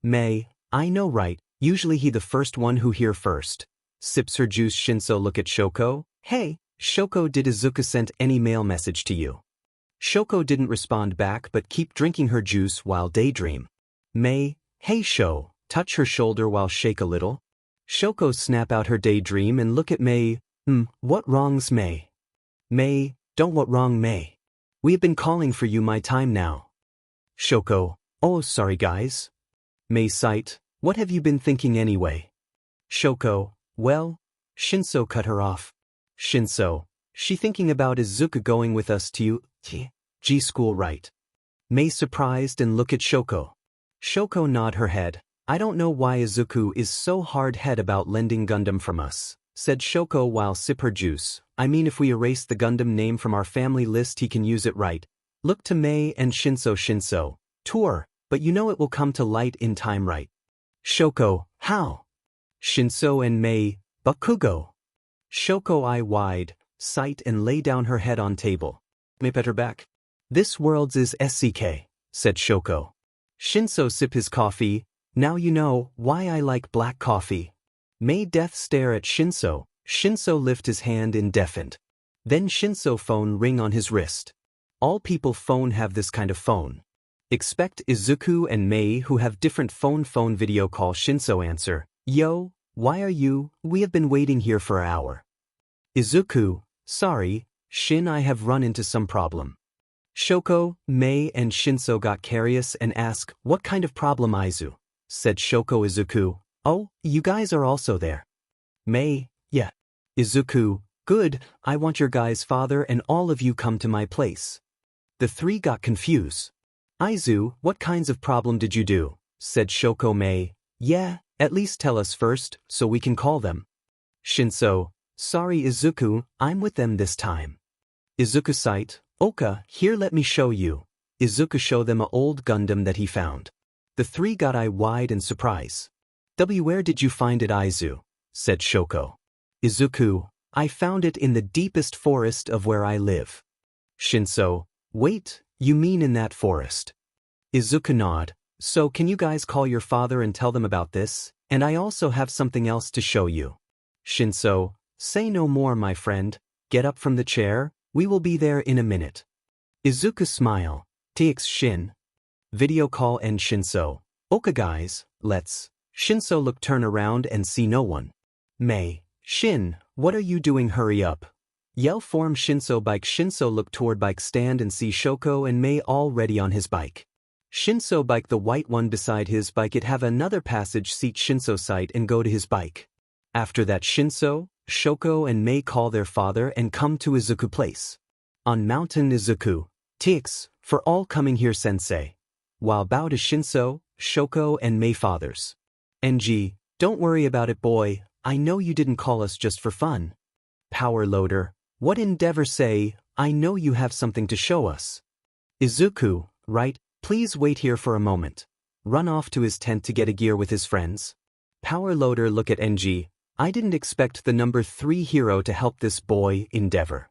Speaker 1: Mei, I know right, usually he the first one who here first. Sips her juice. Shinso look at Shoko. Hey, Shoko, did Izuku sent any mail message to you? Shoko didn't respond back but keep drinking her juice while daydream. Mei, hey Sho, touch her shoulder while shake a little. Shoko snap out her daydream and look at Mei. What wrongs Mei? Mei, Don't what wrong May. We have been calling for you my time now. Shoko, oh sorry guys. May sight, what have you been thinking anyway? Shoko, well, 𝐶𝐮𝐭𝐡𝐨𝐫 cut her off. 𝐶𝐮𝐭𝐡𝐨𝐫, she thinking about Izuku going with us to 𝐀𝐮𝐭𝐡𝐨𝐫 school right? May surprised and look at Shoko. Shoko nod her head. I don't know why Izuku is so hard-head about lending Gundam from us, said Shoko while sip her juice. I mean if we erase the Gundam name from our family list he can use it right. Look to May and 𝐶𝐮𝐭𝐡𝐨𝐫, tour, but you know it will come to light in time right? Shoko, how? 𝐶𝐮𝐭𝐡𝐨𝐫 and May, 𝐒𝐮𝐭𝐡𝐨𝐫. Shoko eye wide, sight and lay down her head on table. May pet her back. This world's is SCK, said Shoko. 𝐶𝐮𝐭𝐡𝐨𝐫 sip his coffee. Now you know why I like black coffee. May death stare at 𝐶𝐮𝐭𝐡𝐨𝐫. 𝐶𝐮𝐭𝐡𝐨𝐫 lift his hand in deafened. Then 𝐶𝐮𝐭𝐡𝐨𝐫 phone ring on his wrist. All people phone have this kind of phone. Expect Izuku and May who have different phone video call 𝐶𝐮𝐭𝐡𝐨𝐫 answer. Yo, why are you? We have been waiting here for an hour. Izuku, sorry, Shin I have run into some problem. Shoko, May and 𝐶𝐮𝐭𝐡𝐨𝐫 got curious and asked, what kind of problem Izu? Said Shoko Izuku, oh, you guys are also there. May, yeah. Izuku, good, I want your guys' father and all of you come to my place. The three got confused. Izu, what kinds of problem did you do? Said Shoko May, yeah, at least tell us first, so we can call them. 𝐶𝐮𝐭𝐡𝐨𝐫, sorry Izuku, I'm with them this time. Izuku sight, Oka, here let me show you. Izuku show them a old Gundam that he found. The three got eye wide in surprise. Where did you find it Izu? Said Shoko. Izuku, I found it in the deepest forest of where I live. 𝐶𝐮𝐭𝐡𝐨𝐫, wait, you mean in that forest? Izuku nod, so can you guys call your father and tell them about this? And I also have something else to show you. 𝐶𝐮𝐭𝐡𝐨𝐫, say no more my friend, get up from the chair, we will be there in a minute. Izuku smile, TX Shin. Video call and 𝐶𝐮𝐡𝐨𝐫, okay guys, let's. 𝐶𝐮𝐡𝐨𝐫 look turn around and see no one. May, Shin, what are you doing hurry up? Yell form 𝐶𝐮𝐡𝐨𝐫 bike 𝐶INSO look toward bike stand and see Shoko and May already on his bike. 𝐶INSO bike the white one beside his bike it have another passage seat 𝐶INSO sight and go to his bike. After that 𝐶INSO, Shoko and May call their father and come to Izuku place. On mountain Izuku, TX, for all coming here sensei. While bow to 𝐶INSO, Shoko and May fathers. NG, don't worry about it boy, I know you didn't call us just for fun. Power loader, what endeavor say, I know you have something to show us. Izuku, right, please wait here for a moment. Run off to his tent to get a gear with his friends. Power loader look at NG, I didn't expect the number 3 hero to help this boy endeavor.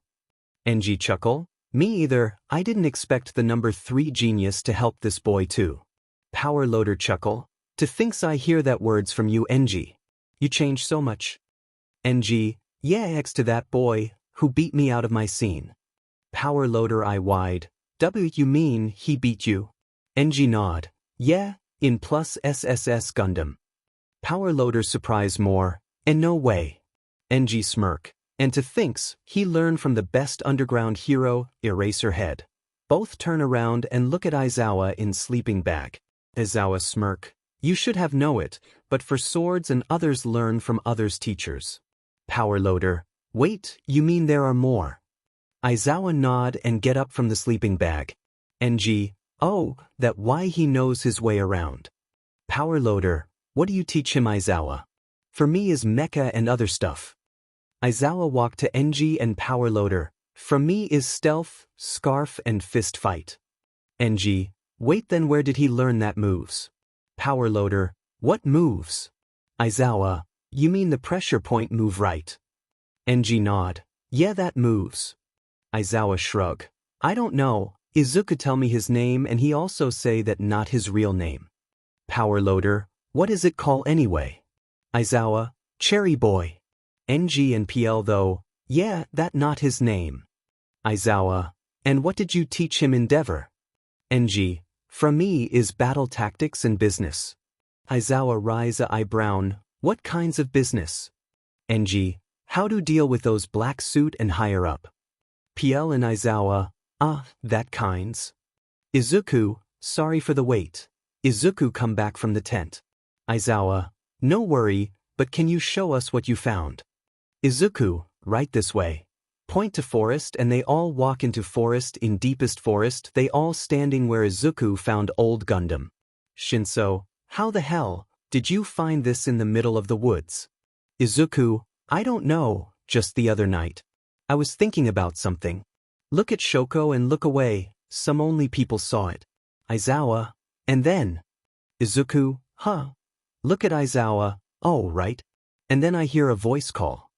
Speaker 1: NG chuckle, me either, I didn't expect the number 3 genius to help this boy too. Power loader chuckle, to thinks I hear that words from you NG. You changed so much. NG, yeah X to that boy, who beat me out of my scene. Power loader eye wide, W you mean he beat you? NG nod, yeah, in plus SSS Gundam. Power loader surprise more, and no way. NG smirk, and to thinks he learned from the best underground hero, Eraserhead. Both turn around and look at Aizawa in sleeping bag. Aizawa smirk, you should have know it, but for swords and others learn from others' teachers. Power loader, wait, you mean there are more? Aizawa nod and get up from the sleeping bag. NG, oh, that why he knows his way around. Power loader, what do you teach him Aizawa? For me is mecha and other stuff. Aizawa walked to NG and power loader, from me is stealth, scarf and fist fight. NG, wait then where did he learn that moves? Power loader, what moves? Aizawa, you mean the pressure point move right? NG nod, yeah that moves. Aizawa shrug, I don't know, Izuku tell me his name and he also say that not his real name. Power loader, what is it call anyway? Aizawa, Cherry Boy. NG and PL though, yeah that not his name. Aizawa, and what did you teach him endeavor? NG, from me is battle tactics and business. Aizawa rise a eyebrow, what kinds of business? NG, how to deal with those black suit and higher up. PL and 𝐬𝐬𝐴, that kinds. Izuku, sorry for the wait. Izuku come back from the tent. 𝐬𝐬𝐴, no worry, but can you show us what you found? Izuku, right this way. Point to forest and they all walk into forest in deepest forest they all standing where Izuku found old Gundam. 𝗏𝗏𝗏, how the hell did you find this in the middle of the woods? Izuku, I don't know, just the other night. I was thinking about something. Look at Shoko and look away, some only people saw it. 𝐬𝐬𝐴, and then? Izuku, look at 𝐬𝐬𝐴, oh right. And then I hear a voice call.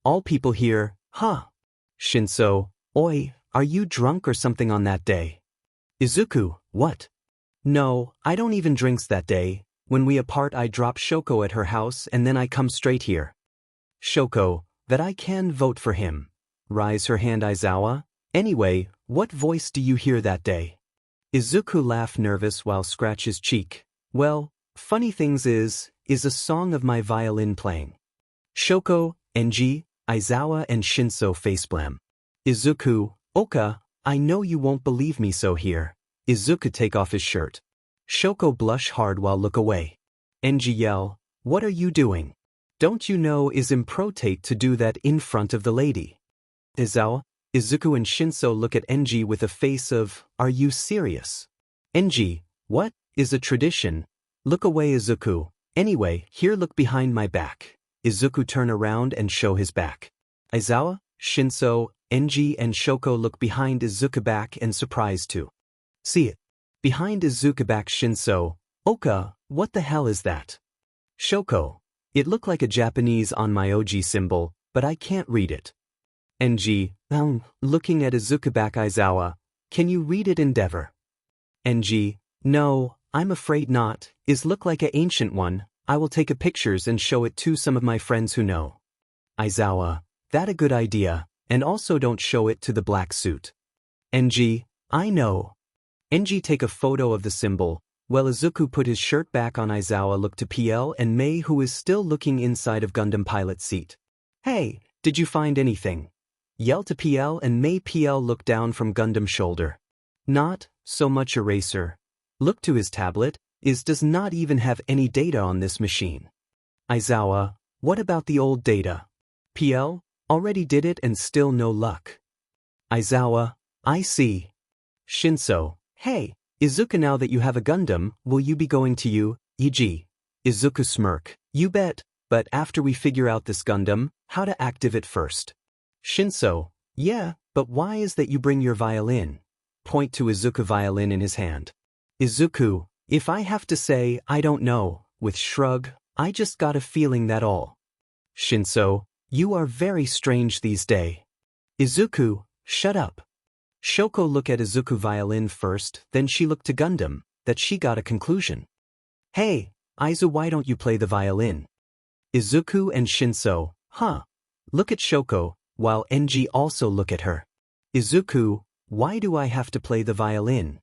Speaker 1: All people hear, 𝗏𝗏𝗏, oi, are you drunk or something on that day? Izuku, what? No, I don't even drinks that day. When we apart I drop Shoko at her house and then I come straight here. Shoko, that I can vote for him. Raise her hand 𝐬𝐬𝐴, anyway, what voice do you hear that day? Izuku laugh nervous while scratch his cheek. Well, funny things is a song of my violin playing. Shoko, NG, 𝐬𝐬𝐴 and 𝗏𝗏𝗏 facepalm. Izuku, Oka, I know you won't believe me so here. Izuku take off his shirt. Shoko blush hard while look away. NG yell, what are you doing? Don't you know is improtate to do that in front of the lady? 𝐬𝐬𝐴, Izuku and 𝗏𝗏𝗏 look at NG with a face of, are you serious? NG, what, is a tradition? Look away Izuku, anyway, here look behind my back. Izuku turn around and show his back. 𝐬𝐬𝐴, 𝗏𝗏𝗏, NG and Shoko look behind Izuku back and surprised too. See it. Behind Izuku back 𝗏𝗏𝗏, Oka, what the hell is that? Shoko, it look like a Japanese 𝐿𝐿𝐼 symbol, but I can't read it. NG, looking at Izuku back 𝐬𝐬𝐴, can you read it endeavor? NG, no, I'm afraid not, is look like a ancient one, I will take a pictures and show it to some of my friends who know. 𝐬𝐬𝐴, that a good idea, and also don't show it to the black suit. NG, I know. NG take a photo of the symbol, while Izuku put his shirt back on 𝐬𝐬𝐴 look to PL and May who is still looking inside of Gundam pilot seat. Hey, did you find anything? Yell to PL and May. PL look down from Gundam shoulder. Not so much eraser. Look to his tablet, does not even have any data on this machine. 𝐬𝐬𝐴, what about the old data? PL, already did it and still no luck. 𝐬𝐬𝐴, I see. 𝗏𝗏𝗏, hey, Izuku now that you have a Gundam, will you be going to e.g. Izuku smirk, you bet, but after we figure out this Gundam, how to active it first. 𝗏𝗏𝗏, yeah, but why is that you bring your violin? Point to Izuku violin in his hand. Izuku, if I have to say, I don't know, with shrug, I just got a feeling that all. 𝗏𝗏𝗏, you are very strange these days. Izuku, shut up. Shoko look at Izuku violin first, then she looked to Gundam, that she got a conclusion. Hey, Izu, why don't you play the violin? Izuku and 𝗏𝗏𝗏, look at Shoko, while NG also look at her. Izuku, why do I have to play the violin?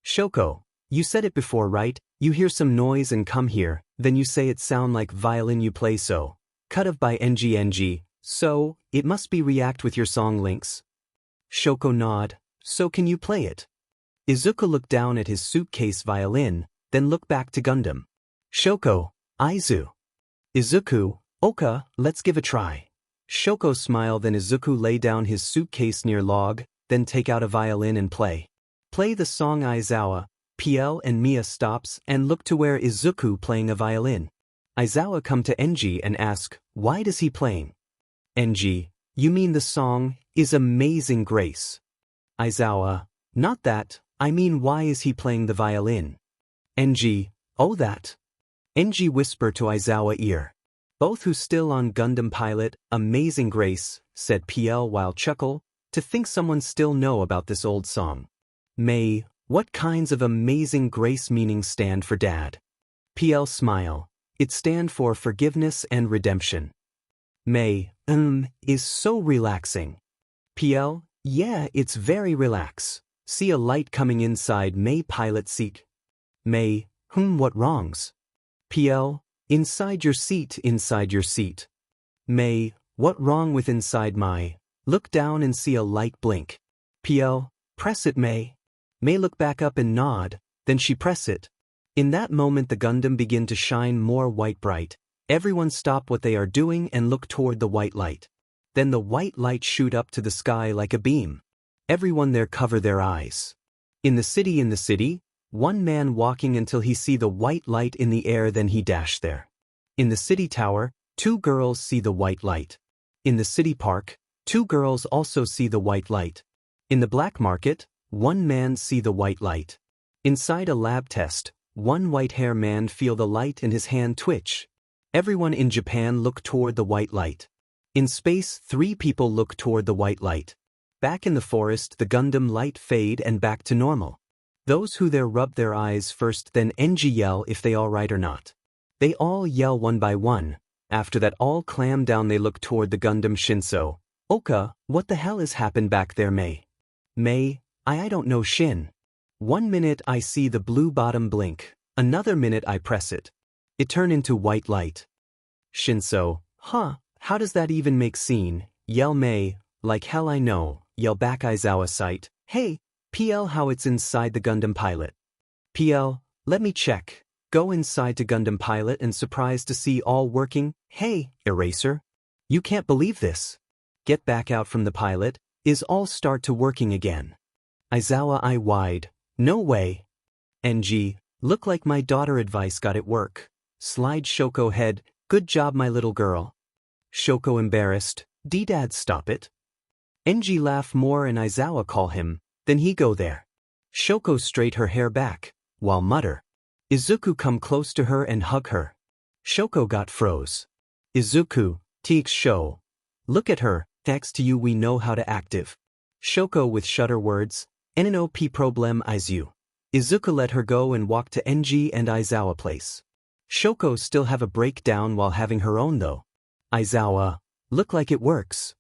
Speaker 1: Shoko, you said it before right, you hear some noise and come here, then you say it sound like violin you play so. Cut of by NG, so, it must be react with your song links. Shoko nod, so can you play it? Izuku look down at his suitcase violin, then look back to Gundam. Shoko, Izu. Izuku, Oka, let's give a try. Shoko smile then Izuku lay down his suitcase near log, then take out a violin and play. Play the song 𝐬𝐬𝐴, PL and Mia stops and look to where Izuku playing a violin. 𝐬𝐬𝐴 come to NG and ask, why does he playing? NG, you mean the song, 𝐒𝐮𝐦𝐬𝐚 Grace. 𝐬𝐬𝐴, not that, I mean why is he playing the violin? NG, oh that. NG whisper to 𝐬𝐬𝐴 ear. Both who still on Gundam pilot, Amazing Grace, said PL while chuckle, to think someone still know about this old song. May, what kinds of Amazing Grace meanings stand for dad? PL smile, it stand for forgiveness and redemption. May, is so relaxing. PL, yeah, it's very relax. See a light coming inside May pilot seat. May, what wrongs? PL, inside your seat. May, what wrong with inside my, Look down and see a light blink. PL, press it, May. May look back up and nod, then she press it. In that moment the Gundam begin to shine more white bright. Everyone stop what they are doing and look toward the white light. Then the white light shoot up to the sky like a beam. Everyone there cover their eyes. In the city, one man walking until he see the white light in the air, then he dash there. In the city tower, 2 girls see the white light. In the city park, 2 girls also see the white light. In the black market, 1 man see the white light. Inside a lab test, 1 white-hair man feel the light in his hand twitch. Everyone in Japan look toward the white light. In space, 3 people look toward the white light. Back in the forest, the Gundam light fade and back to normal. Those who there rub their eyes first, then 𝐻𝐮𝐭𝐡𝐨𝐫 yell if they all right or not. They all yell one by one. After that all clam down, they look toward the Gundam 𝗧𝗜𝗧𝗟𝗘. What the hell is happened back there, May? May, I don't know, Shin. 1 minute I see the blue bottom blink, another minute I press it. It turn into white light. 𝗧𝗜𝗧𝗟𝗘, how does that even make scene? Yell May, like hell I know. Yell back Izuku sight, hey, PL, how it's inside the Gundam pilot. PL, let me check. Go inside to Gundam pilot and surprised to see all working. Hey, Eraser. You can't believe this. Get back out from the pilot, is all start to working again. Izuku I wide, no way. NG, look like my daughter advice got it work. Slide Shoko head, good job my little girl. Shoko embarrassed, D-Dad stop it. NG laugh more and Izuku call him, then he go there. Shoko straight her hair back, while mutter. Izuku come close to her and hug her. Shoko got froze. Izuku, teeks show. Look at her, thanks to you we know how to active. Shoko with shudder words, NNOP problem Izu. Izuku let her go and walk to NG and Izuku place. Shoko still have a breakdown while having her own though. Izuku, look like it works.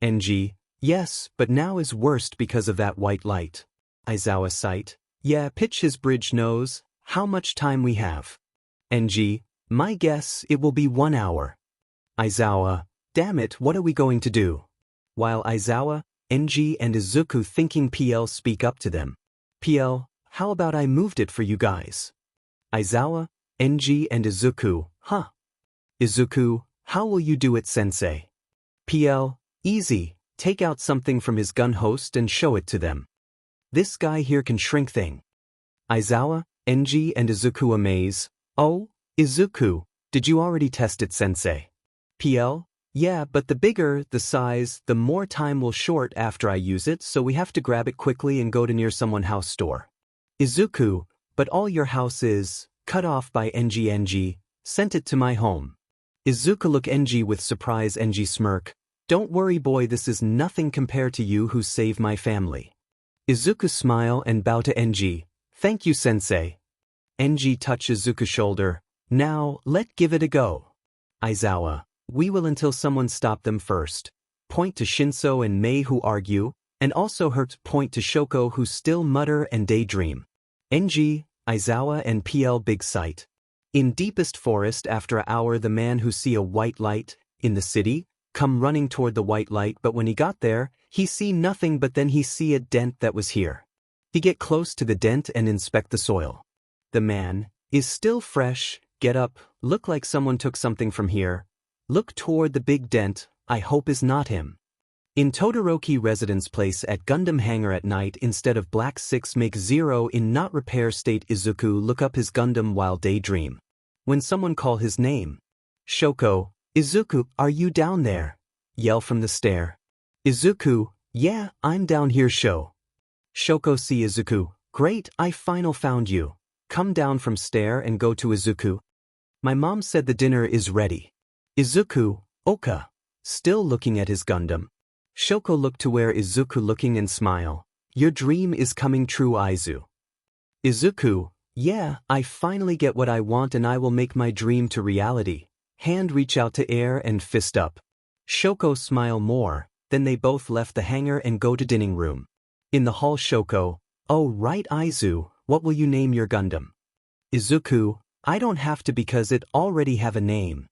Speaker 1: NG, yes, but now is worst because of that white light. Izuku sight, yeah, pitch his bridge nose, how much time we have? NG, my guess it will be 1 hour. Izuku, damn it, what are we going to do? While Izuku, NG and Izuku thinking, PL speak up to them. PL, how about I moved it for you guys? Izuku, NG and Izuku, Izuku, how will you do it, sensei? PL, easy, take out something from his gun host and show it to them. This guy here can shrink thing. Izuku, NG and Izuku amaze, oh, Izuku, did you already test it, sensei? PL, yeah, but the bigger the size, the more time will short after I use it, so we have to grab it quickly and go to near someone house store. Izuku, but all your house is cut off by NG, sent it to my home. Izuku look NG with surprise, NG smirk, don't worry boy, this is nothing compared to you who saved my family. Izuku smile and bow to NG, thank you sensei. NG touch Izuku's shoulder, now let give it a go. Izuku, we will until someone stop them first. Point to Shinso and May who argue, and also hurt point to Shoko who still mutter and daydream. NG, Izuku and PL big sight. In deepest forest after an hour the man who see a white light, in the city, come running toward the white light, but when he got there, he see nothing, but then he see a dent that was here. He get close to the dent and inspect the soil. The man is still fresh, get up, look like someone took something from here. Look toward the big dent, I hope is not him. In Todoroki residence place at Gundam hangar at night, instead of black 6 make 0 in not repair state. Izuku look up his Gundam while daydream. When someone call his name. Shoko, Izuku, are you down there? Yell from the stair. Izuku, yeah, I'm down here show. Shoko see Izuku, great, I final found you. Come down from stair and go to Izuku. My mom said the dinner is ready. Izuku, Oka, still looking at his Gundam. Shoko look to where Izuku looking and smile. Your dream is coming true, Izu. Izuku, yeah, I finally get what I want and I will make my dream to reality. Hand reach out to air and fist up. Shoko smile more, then they both left the hangar and go to dining room. In the hall Shoko, oh right Izu, what will you name your Gundam? Izuku, I don't have to because it already have a name.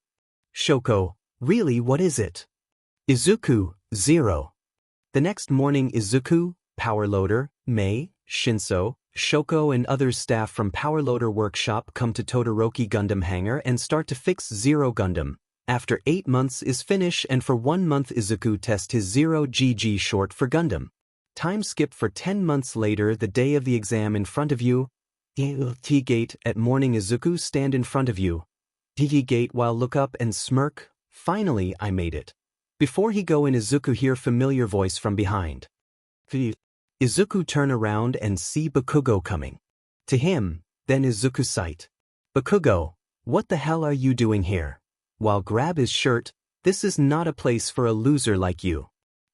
Speaker 1: Shoko, really what is it? Izuku, 0. The next morning Izuku, Powerloader, Mei, Shinso, Shoko and other staff from Powerloader Workshop come to Todoroki Gundam hangar and start to fix Zero Gundam. After 8 months is finished and for 1 month Izuku test his Zero GG short for Gundam. Time skip for 10 months later, the day of the exam in front of you. T-gate at morning Izuku stand in front of you. T-gate while look up and smirk. Finally I made it. Before he go in Izuku hear familiar voice from behind. Izuku turn around and see Bakugo coming. To him, then Izuku sight. Bakugo, what the hell are you doing here? While grab his shirt, this is not a place for a loser like you.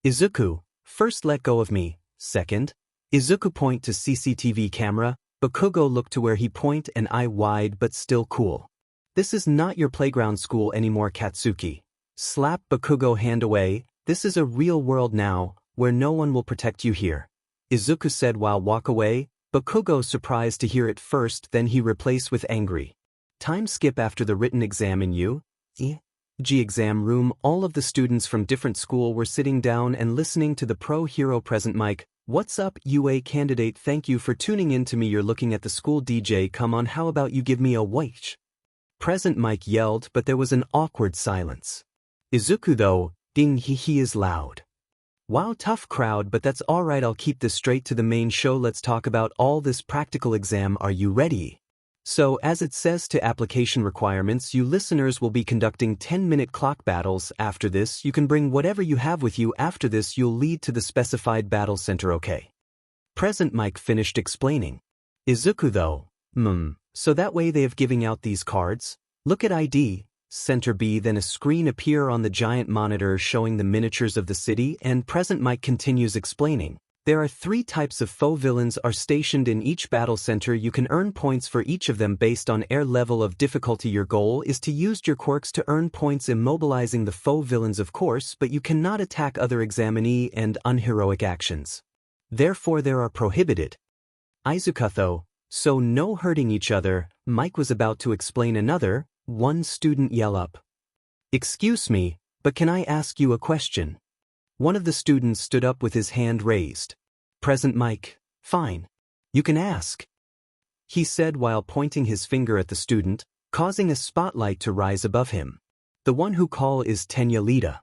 Speaker 1: Izuku, first let go of me, second. Izuku point to CCTV camera, Bakugo look to where he point and eye wide but still cool. This is not your playground school anymore Katsuki. Slap Bakugo hand away, this is a real world now, where no one will protect you here. Izuku said while walk away, Bakugo surprised to hear it first then he replaced with angry. Time skip after the written exam in G exam room all of the students from different school were sitting down and listening to the pro hero present mic. What's up UA candidate, thank you for tuning in to me, you're looking at the school DJ, come on how about you give me a watch? Present mic yelled but there was an awkward silence. Izuku though, ding he is loud. Wow, tough crowd, but that's alright, I'll keep this straight to the main show, let's talk about all this practical exam, are you ready? So as it says to application requirements, you listeners will be conducting 10-minute clock battles. After this you can bring whatever you have with you, after this you'll lead to the specified battle center, okay? Present mic finished explaining. Izuku though, so that way they have giving out these cards? Look at ID. Center B, then a screen appear on the giant monitor showing the miniatures of the city and present mic continues explaining. There are 3 types of foe villains are stationed in each battle center. You can earn points for each of them based on air level of difficulty. Your goal is to use your quirks to earn points immobilizing the foe villains of course, but you cannot attack other examinee and unheroic actions. Therefore they are prohibited. Izuku though, so no hurting each other. Mike was about to explain another. One student yell up. Excuse me, but can I ask you a question? One of the students stood up with his hand raised. Present mic, fine. You can ask. He said while pointing his finger at the student, causing a spotlight to rise above him. The one who call is 𝐀𝐮𝐿𝐿.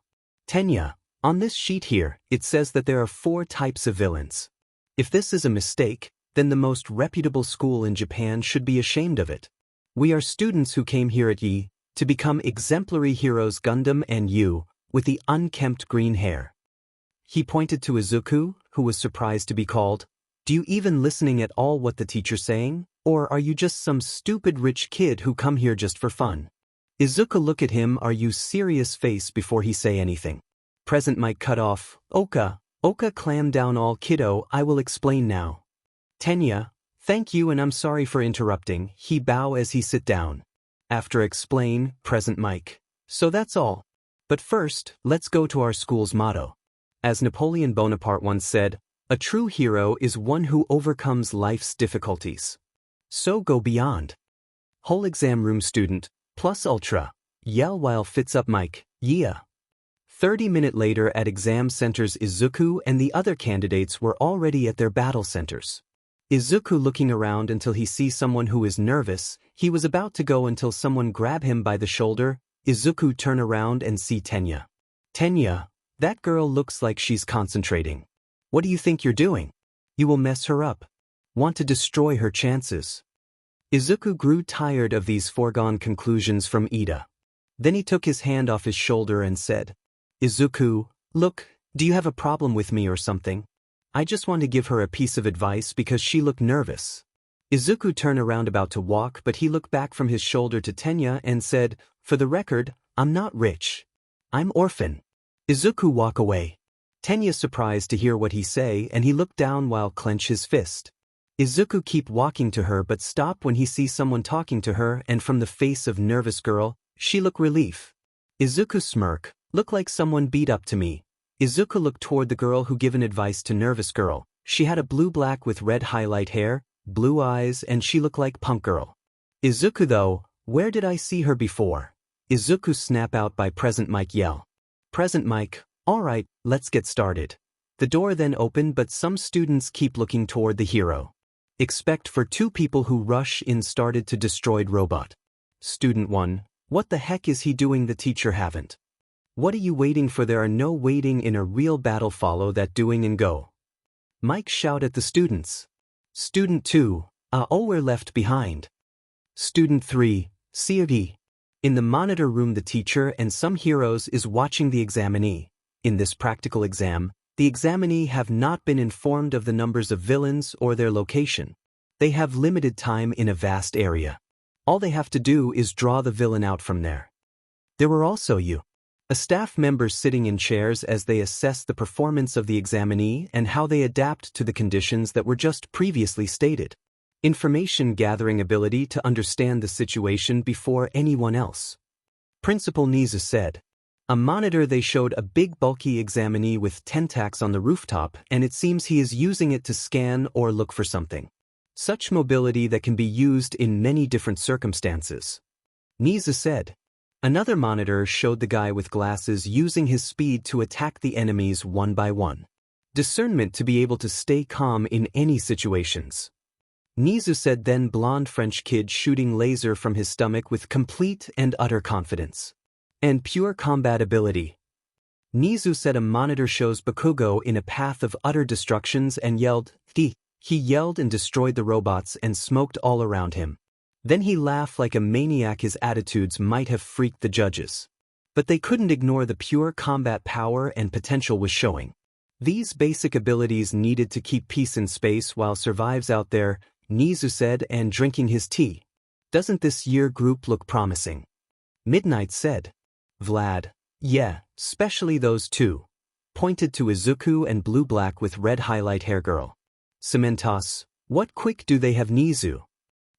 Speaker 1: Tenya, on this sheet here, it says that there are 4 types of villains. If this is a mistake, then the most reputable school in Japan should be ashamed of it. We are students who came here at 𝐸 to become exemplary heroes Gundam and you, with the unkempt green hair. He pointed to Izuku, who was surprised to be called. Do you even listening at all what the teacher's saying? Or are you just some stupid rich kid who come here just for fun? Izuku look at him, are you serious face before he say anything. Present mic cut off. Oka clam down all kiddo, I will explain now. Tenya, thank you and I'm sorry for interrupting, he bow as he sit down. After explain, present mic. So that's all. But first, let's go to our school's motto. As Napoleon Bonaparte once said, a true hero is one who overcomes life's difficulties. So go beyond. Whole exam room student, plus ultra, yell while fits up mic, yeah. 30 minutes later at exam centers Izuku and the other candidates were already at their battle centers. Izuku looking around until he sees someone who is nervous, he was about to go until someone grab him by the shoulder. Izuku turn around and see Tenya. Tenya, that girl looks like she's concentrating. What do you think you're doing? You will mess her up. Want to destroy her chances. Izuku grew tired of these foregone conclusions from Ida. Then he took his hand off his shoulder and said, Izuku, look, do you have a problem with me or something? I just want to give her a piece of advice because she looked nervous. Izuku turned around about to walk but he looked back from his shoulder to Tenya and said, for the record, I'm not rich. I'm orphan. Izuku walk away. Tenya surprised to hear what he say and he looked down while clench his fist. Izuku keep walking to her but stop when he sees someone talking to her and from the face of nervous girl, she look relief. Izuku smirk, look like someone beat up to me. Izuku looked toward the girl who given advice to nervous girl. She had a blue-black with red highlight hair, blue eyes and she looked like punk girl. Izuku though, where did I see her before? Izuku snap out by present mic yell. Present mic, alright, let's get started. The door then opened, but some students keep looking toward the hero. Expect for 2 people who rush in started to destroyed robot. Student 1, what the heck is he doing? The teacher haven't. What are you waiting for? There are no waiting in a real battle. Follow that doing and go. Mike shout at the students. Student 2, oh, we're left behind. Student 3, 𝐶𝐮𝐬𝐵. In the monitor room, the teacher and some heroes is watching the examinee. In this practical exam, the examinee have not been informed of the numbers of villains or their location. They have limited time in a vast area. All they have to do is draw the villain out from there. There were also a staff member sitting in chairs as they assess the performance of the examinee and how they adapt to the conditions that were just previously stated. Information gathering ability to understand the situation before anyone else. Principal 𝐻𝐿𝐻 said. A monitor they showed a big bulky examinee with tentacles on the rooftop, and it seems he is using it to scan or look for something. Such mobility that can be used in many different circumstances. 𝐻𝐿𝐻 said. Another monitor showed the guy with glasses using his speed to attack the enemies one by one. Discernment to be able to stay calm in any situations. 𝐻𝐿𝐻 said. Then blonde French kid shooting laser from his stomach with complete and utter confidence. And pure combat ability. 𝐻𝐿𝐻 said. A monitor shows Bakugo in a path of utter destructions and yelled, "Th!" He yelled and destroyed the robots and smoked all around him. Then he laughed like a maniac. His attitudes might have freaked the judges. But they couldn't ignore the pure combat power and potential was showing. These basic abilities needed to keep peace in space while survives out there, 𝐻𝐿𝐻 said, and drinking his tea. Doesn't this year group look promising? Midnight said. Vlad, yeah, especially those 2. Pointed to Izuku and blue-black with red highlight hair girl. 𝐶𝐮𝐬𝐻𝐿𝐻, what quick do they have? 𝐻𝐻𝐻.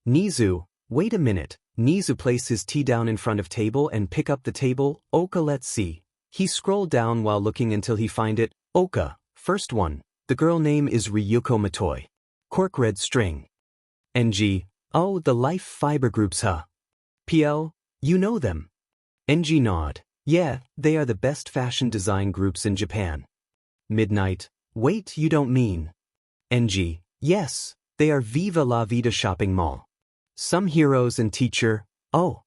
Speaker 1: 𝐻𝐻𝐻, wait a minute. 𝐻𝐻𝐻 place his tea down in front of table and pick up the table. Oka, let's see. He scrolled down while looking until he find it. Oka, first one. The girl name is Ryuko Matoi. Quirk red string. NG, oh, the life fiber groups, huh? PL, you know them. NG nod, yeah, they are the best fashion design groups in Japan. Midnight, wait, you don't mean. NG, yes, they are Viva La Vida shopping mall. Some heroes and teacher, oh.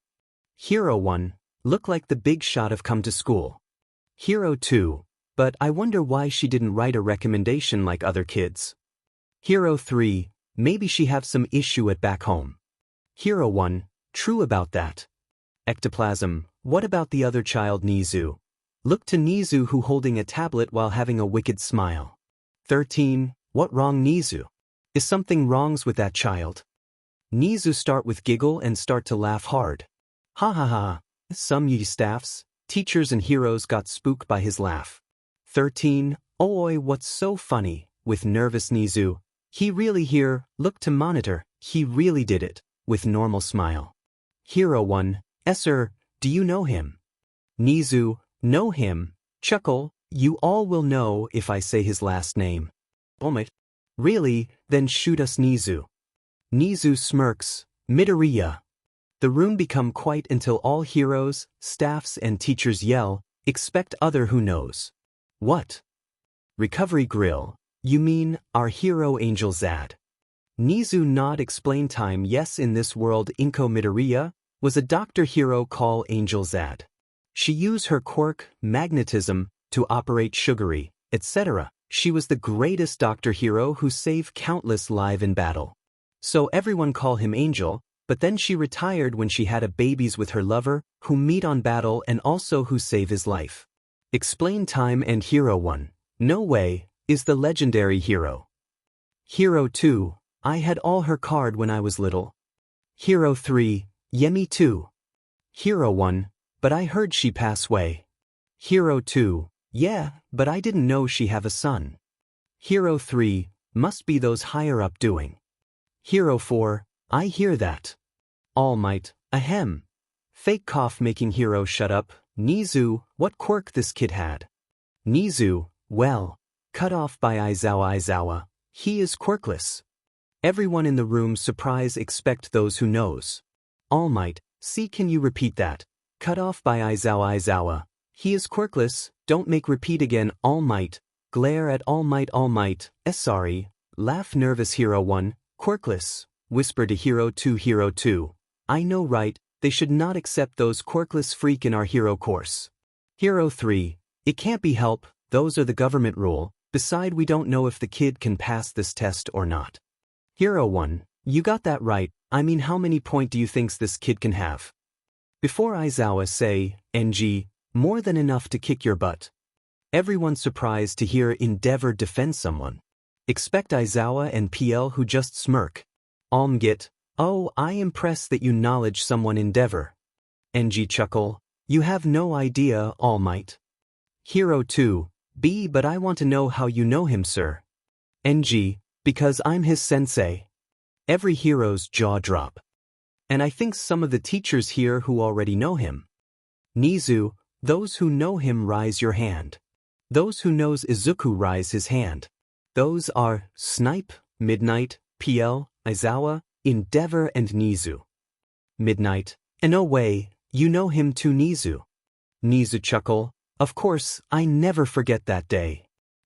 Speaker 1: Hero 1, look like the big shot of come to school. Hero 2, but I wonder why she didn't write a recommendation like other kids. Hero 3, maybe she have some issue at back home. Hero 1, true about that. Ectoplasm, what about the other child? 𝐻𝐿𝐻. Look to 𝐻𝐻𝐻 who holding a tablet while having a wicked smile. 13, what wrong 𝐻𝐻𝐻? Is something wrongs with that child? 𝐻𝐻𝐻 start with giggle and start to laugh hard. Ha ha ha. Some staffs, teachers and heroes got spooked by his laugh. 13, oi, what's so funny? With nervous 𝐻𝐻𝐻. He really here, look to monitor, he really did it, with normal smile. Hero 1, sir, do you know him? 𝐻𝐻𝐻, know him, chuckle, you all will know if I say his last name. Oh, really, then shoot us 𝐻𝐻𝐻. 𝐻𝐻𝐻 smirks, Midoriya. The room become quiet until all heroes, staffs and teachers yell, expect other who knows. What? Recovery grill, you mean, our hero 𝐻𝐿𝐻𝐻. 𝐻𝐻𝐻 nod explain time. Yes, in this world Inko Midoriya was a doctor hero called 𝐻𝐿𝐻𝐻. She used her quirk, magnetism, to operate sugary, etc. She was the greatest doctor hero who saved countless lives in battle. So everyone call him Angel, but then she retired when she had a babies with her lover, who meet on battle and also who save his life. Explain time. And Hero 1, no way, is the legendary hero. Hero 2, I had all her card when I was little. Hero 3, yeah, me too. Hero 1, but I heard she pass away. Hero 2, yeah, but I didn't know she have a son. Hero 3, must be those higher up doing. Hero 4, I hear that. All Might, ahem. Fake cough making hero shut up. 𝐻𝐻𝐻, what quirk this kid had. 𝐻𝐻𝐻, well, cut off by 𝐒𝐮𝐬𝐻𝐻𝐻, he is quirkless. Everyone in the room surprise expect those who knows. All Might, see, can you repeat that? Cut off by 𝐒𝐮𝐬𝐻𝐻𝐻, he is quirkless, don't make repeat again. All Might, glare at 𝐻𝐮𝐬𝐴, sorry, laugh nervous Hero 1, quirkless, whisper to Hero 2 Hero 2. I know right, they should not accept those quirkless freak in our hero course. Hero 3, it can't be helped, those are the government rule, beside we don't know if the kid can pass this test or not. Hero 1, you got that right, I mean how many point do you thinks this kid can have? Before 𝐻𝐮𝐬𝐴 say, NG, more than enough to kick your butt. Everyone surprised to hear Endeavor defend someone. Expect 𝐻𝐮𝐬𝐴 and PL who just smirk. Get, oh, I impress that you knowledge someone Endeavor. NG chuckle, you have no idea, All Might. Hero 2, B but I want to know how you know him sir. NG, because I'm his sensei. Every hero's jaw drop. And I think some of the teachers here who already know him. Nizu, those who know him raise your hand. Those who knows Izuku raise his hand. Those are Snipe, Midnight, PL, 𝐻𝐮𝐬𝐴, Endeavor and Nizu. Midnight, no way, you know him too Nizu. Nizu chuckle, of course, I never forget that day.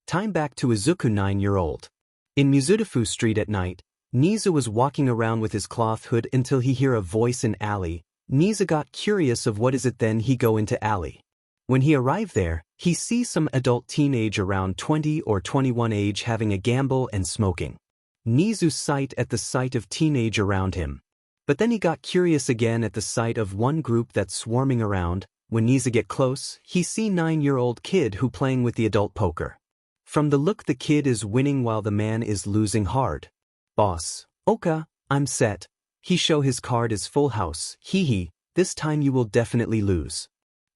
Speaker 1: Time back to Izuku 9-year-old. In Mizudafu Street at night, Nizu was walking around with his cloth hood until he hear a voice in alley. Nizu got curious of what is it then he go into alley. When he arrived there, he sees some adult teenage around 20 or 21 age having a gamble and smoking. Nizu sight at the sight of teenage around him. But then he got curious again at the sight of one group that's swarming around. When Nizu get close, he see 9-year-old kid who playing with the adult poker. From the look the kid is winning while the man is losing hard. Boss, Oka, I'm set. He show his card is full house, hee, this time you will definitely lose.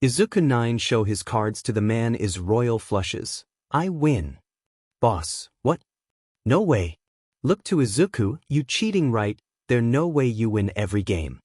Speaker 1: Izuku 9 show his cards to the man is royal flushes. I win. Boss, what? No way. Look to Izuku, you cheating right, there no way you win every game.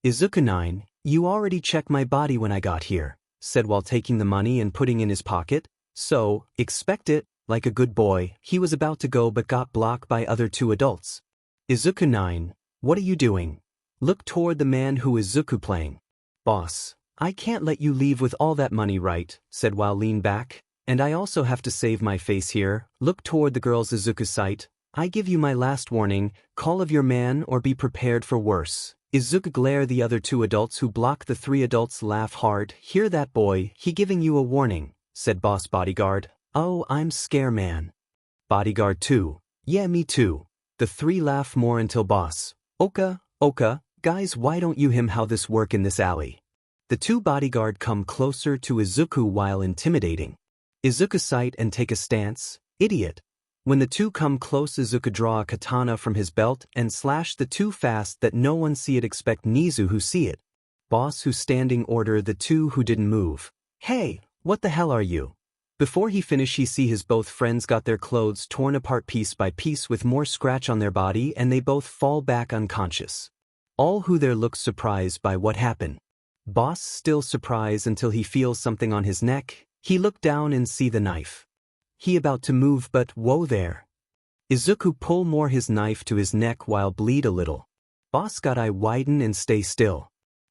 Speaker 1: Izuku 9, you already checked my body when I got here, said while taking the money and putting in his pocket, so, expect it, like a good boy, he was about to go but got blocked by other two adults. Izuku 9, what are you doing? Look toward the man who is Izuku playing. Boss, I can't let you leave with all that money right, said while lean back, and I also have to save my face here, look toward the girl's Izuku sight, I give you my last warning, call of your man or be prepared for worse. Izuku glare the other two adults who block the three adults laugh hard, hear that boy, he giving you a warning, said boss bodyguard, oh I'm scare man. Bodyguard 2, yeah me too. The three laugh more until boss, Oka, guys why don't you him how this work in this alley? The two bodyguard come closer to Izuku while intimidating. Izuku sight and take a stance, idiot. When the two come close Izuku draw a katana from his belt and slash the two fast that no one see it expect Nizu who see it. Boss who standing order the two who didn't move. Hey, what the hell are you? Before he finish he see his both friends got their clothes torn apart piece by piece with more scratch on their body and they both fall back unconscious. All who there look surprised by what happened. Boss still surprised until he feels something on his neck, he look down and see the knife. He about to move but whoa there. Izuku pull more his knife to his neck while bleed a little. Boss got eye widen and stay still.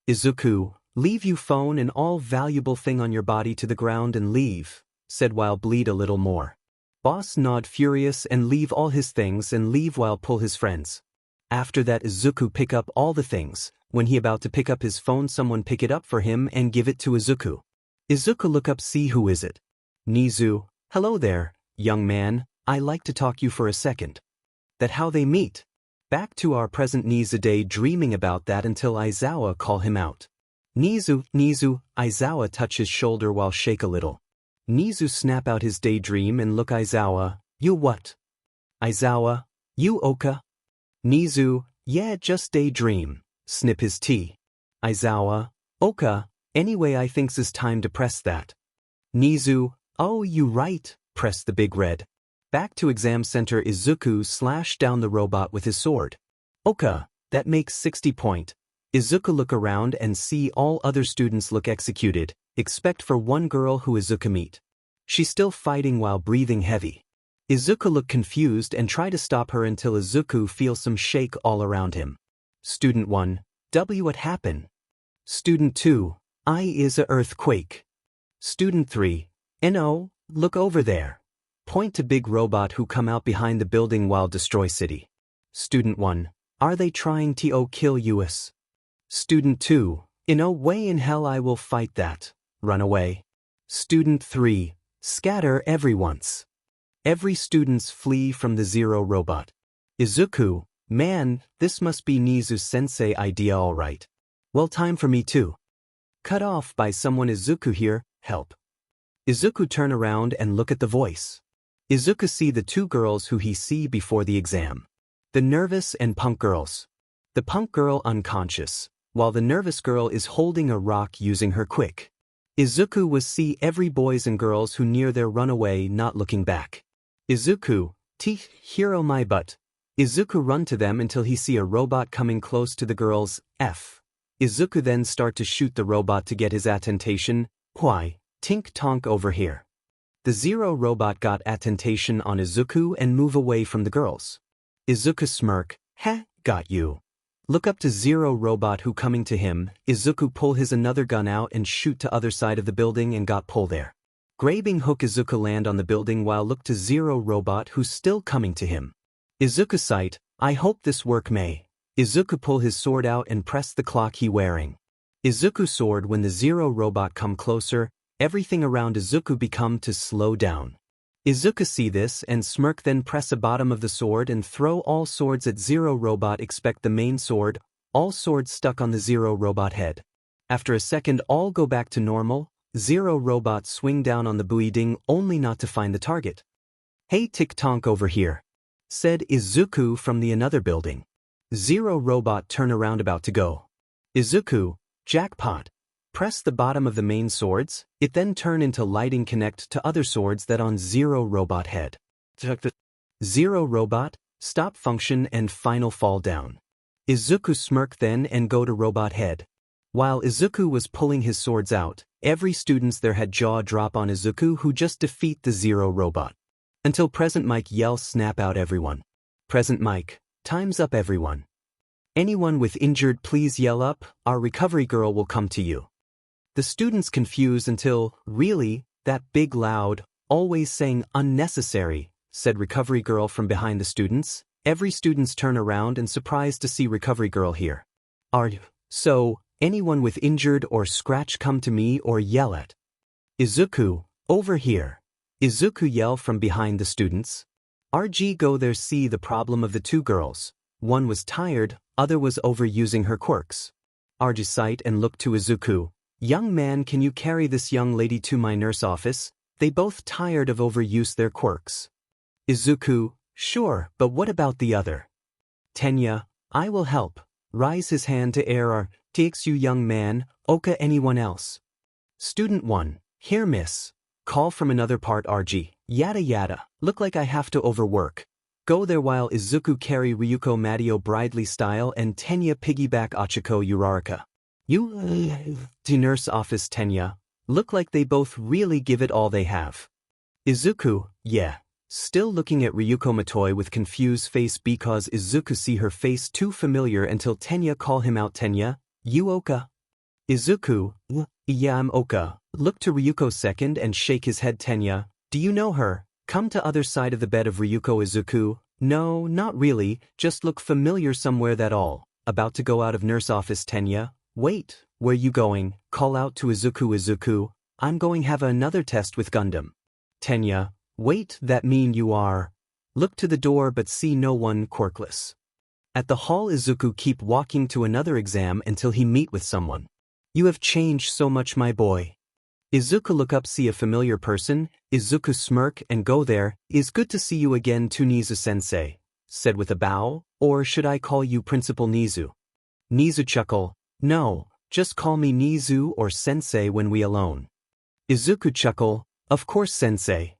Speaker 1: Izuku, leave you phone and all valuable thing on your body to the ground and leave, said while bleed a little more. Boss nod furious and leave all his things and leave while pull his friends. After that Izuku pick up all the things. When he about to pick up his phone someone pick it up for him and give it to Izuku. Izuku look up see who is it. Nizu, hello there, young man, I like to talk you for a second. That how they meet. Back to our present Nizu day dreaming about that until 𝐻𝐮𝐬𝐴 call him out. Nizu, 𝐻𝐻𝐮𝐬𝐴 touch his shoulder while shake a little. Nizu snap out his daydream and look 𝐻𝐻𝐮𝐬𝐴, you what? 𝐻𝐻𝐮𝐬𝐴, you Oka? Nizu, yeah just daydream. Snip his tea. 𝐻𝐻𝐮𝐬𝐴, Oka, anyway I thinks it's time to press that. Nizu, oh you right, press the big red. Back to exam center Izuku slash down the robot with his sword. Oka, that makes 60 point. Izuku look around and see all other students look executed, except for one girl who Izuku meet. She's still fighting while breathing heavy. Izuku look confused and try to stop her until Izuku feels some shake all around him. Student 1, W what happened? Student 2, I is a earthquake. Student 3, NO, look over there. Point to big robot who come out behind the building while destroy city. Student 1. Are they trying to kill us? Student 2. In a way in hell I will fight that. Run away. Student 3. Scatter everyone's. Every students flee from the Zero robot. Izuku, man, this must be 𝐒𝐮𝐬𝐴 idea alright. Well, time for me too. Cut off by someone. Izuku here, help. Izuku turn around and look at the voice. Izuku see the two girls who he see before the exam. The nervous and punk girls. The punk girl unconscious, while the nervous girl is holding a rock using her quick. Izuku was see every boys and girls who near their runaway not looking back. Izuku, hero my butt. Izuku run to them until he see a robot coming close to the girls, F. Izuku then start to shoot the robot to get his attention. Why, tink tonk over here. The Zero robot got attention on Izuku and move away from the girls. Izuku smirk, heh, got you. Look up to Zero robot who coming to him. Izuku pull his another gun out and shoot to other side of the building and got pull there. Grabbing hook Izuku land on the building while look to Zero robot who's still coming to him. Izuku sight, I hope this work may. Izuku pull his sword out and press the clock he wearing. Izuku sword when the Zero robot come closer, everything around Izuku become to slow down. Izuku see this and smirk then press a bottom of the sword and throw all swords at Zero robot expect the main sword, all swords stuck on the Zero robot head. After a second all go back to normal, Zero robot swing down on the building only not to find the target. Hey tick tonk over here, said Izuku from the another building. Zero robot turn around about to go. Izuku, jackpot. Press the bottom of the main swords, it then turn into lighting connect to other swords that on Zero robot head. Zero robot, stop function and final fall down. Izuku smirk then and go to robot head. While Izuku was pulling his swords out, every students there had jaw drop on Izuku who just defeat the Zero robot. Until present mic yell snap out everyone. Present mic, time's up everyone. Anyone with injured please yell up, our recovery girl will come to you. The students confused until, really, that big loud, always saying unnecessary, said recovery girl from behind the students. Every students turn around and surprised to see recovery girl here. Are you? So, anyone with injured or scratch come to me or yell at. Izuku, over here. Izuku yell from behind the students. RG go there see the problem of the two girls. One was tired, other was overusing her quirks. RG sight and look to Izuku. Young man, can you carry this young lady to my nurse office? They both tired of overuse their quirks. Izuku, sure, but what about the other? Tenya, I will help. Rise his hand to air. Takes you young man, Oka anyone else. Student 1, here miss. Call from another part RG, yada yada, look like I have to overwork. Go there while Izuku carry Ryuko Madio bridely style and Tenya piggyback Ochiko Uraraka. You to nurse office Tenya, look like they both really give it all they have. Izuku, yeah. Still looking at Ryuko Matoi with confused face because Izuku see her face too familiar until Tenya call him out Tenya, you Oka? Izuku, yeah I'm Oka, look to Ryuko second and shake his head Tenya, do you know her? Come to other side of the bed of Ryuko Izuku, no not really, just look familiar somewhere that all, about to go out of nurse office Tenya, wait, where you going, call out to Izuku Izuku, I'm going have another test with Gundam. Tenya, wait that mean you are. Look to the door but see no one quirkless. At the hall Izuku keep walking to another exam until he meet with someone. You have changed so much my boy. Izuku look up see a familiar person, Izuku smirk and go there, is good to see you again to 𝐒𝐮𝐬𝐴, said with a bow, or should I call you Principal 𝐒𝐮𝐬𝐴? 𝐒𝐮𝐬𝐴 chuckle, no, just call me 𝐒𝐮𝐬𝐴 or sensei when we alone. Izuku chuckle, of course sensei.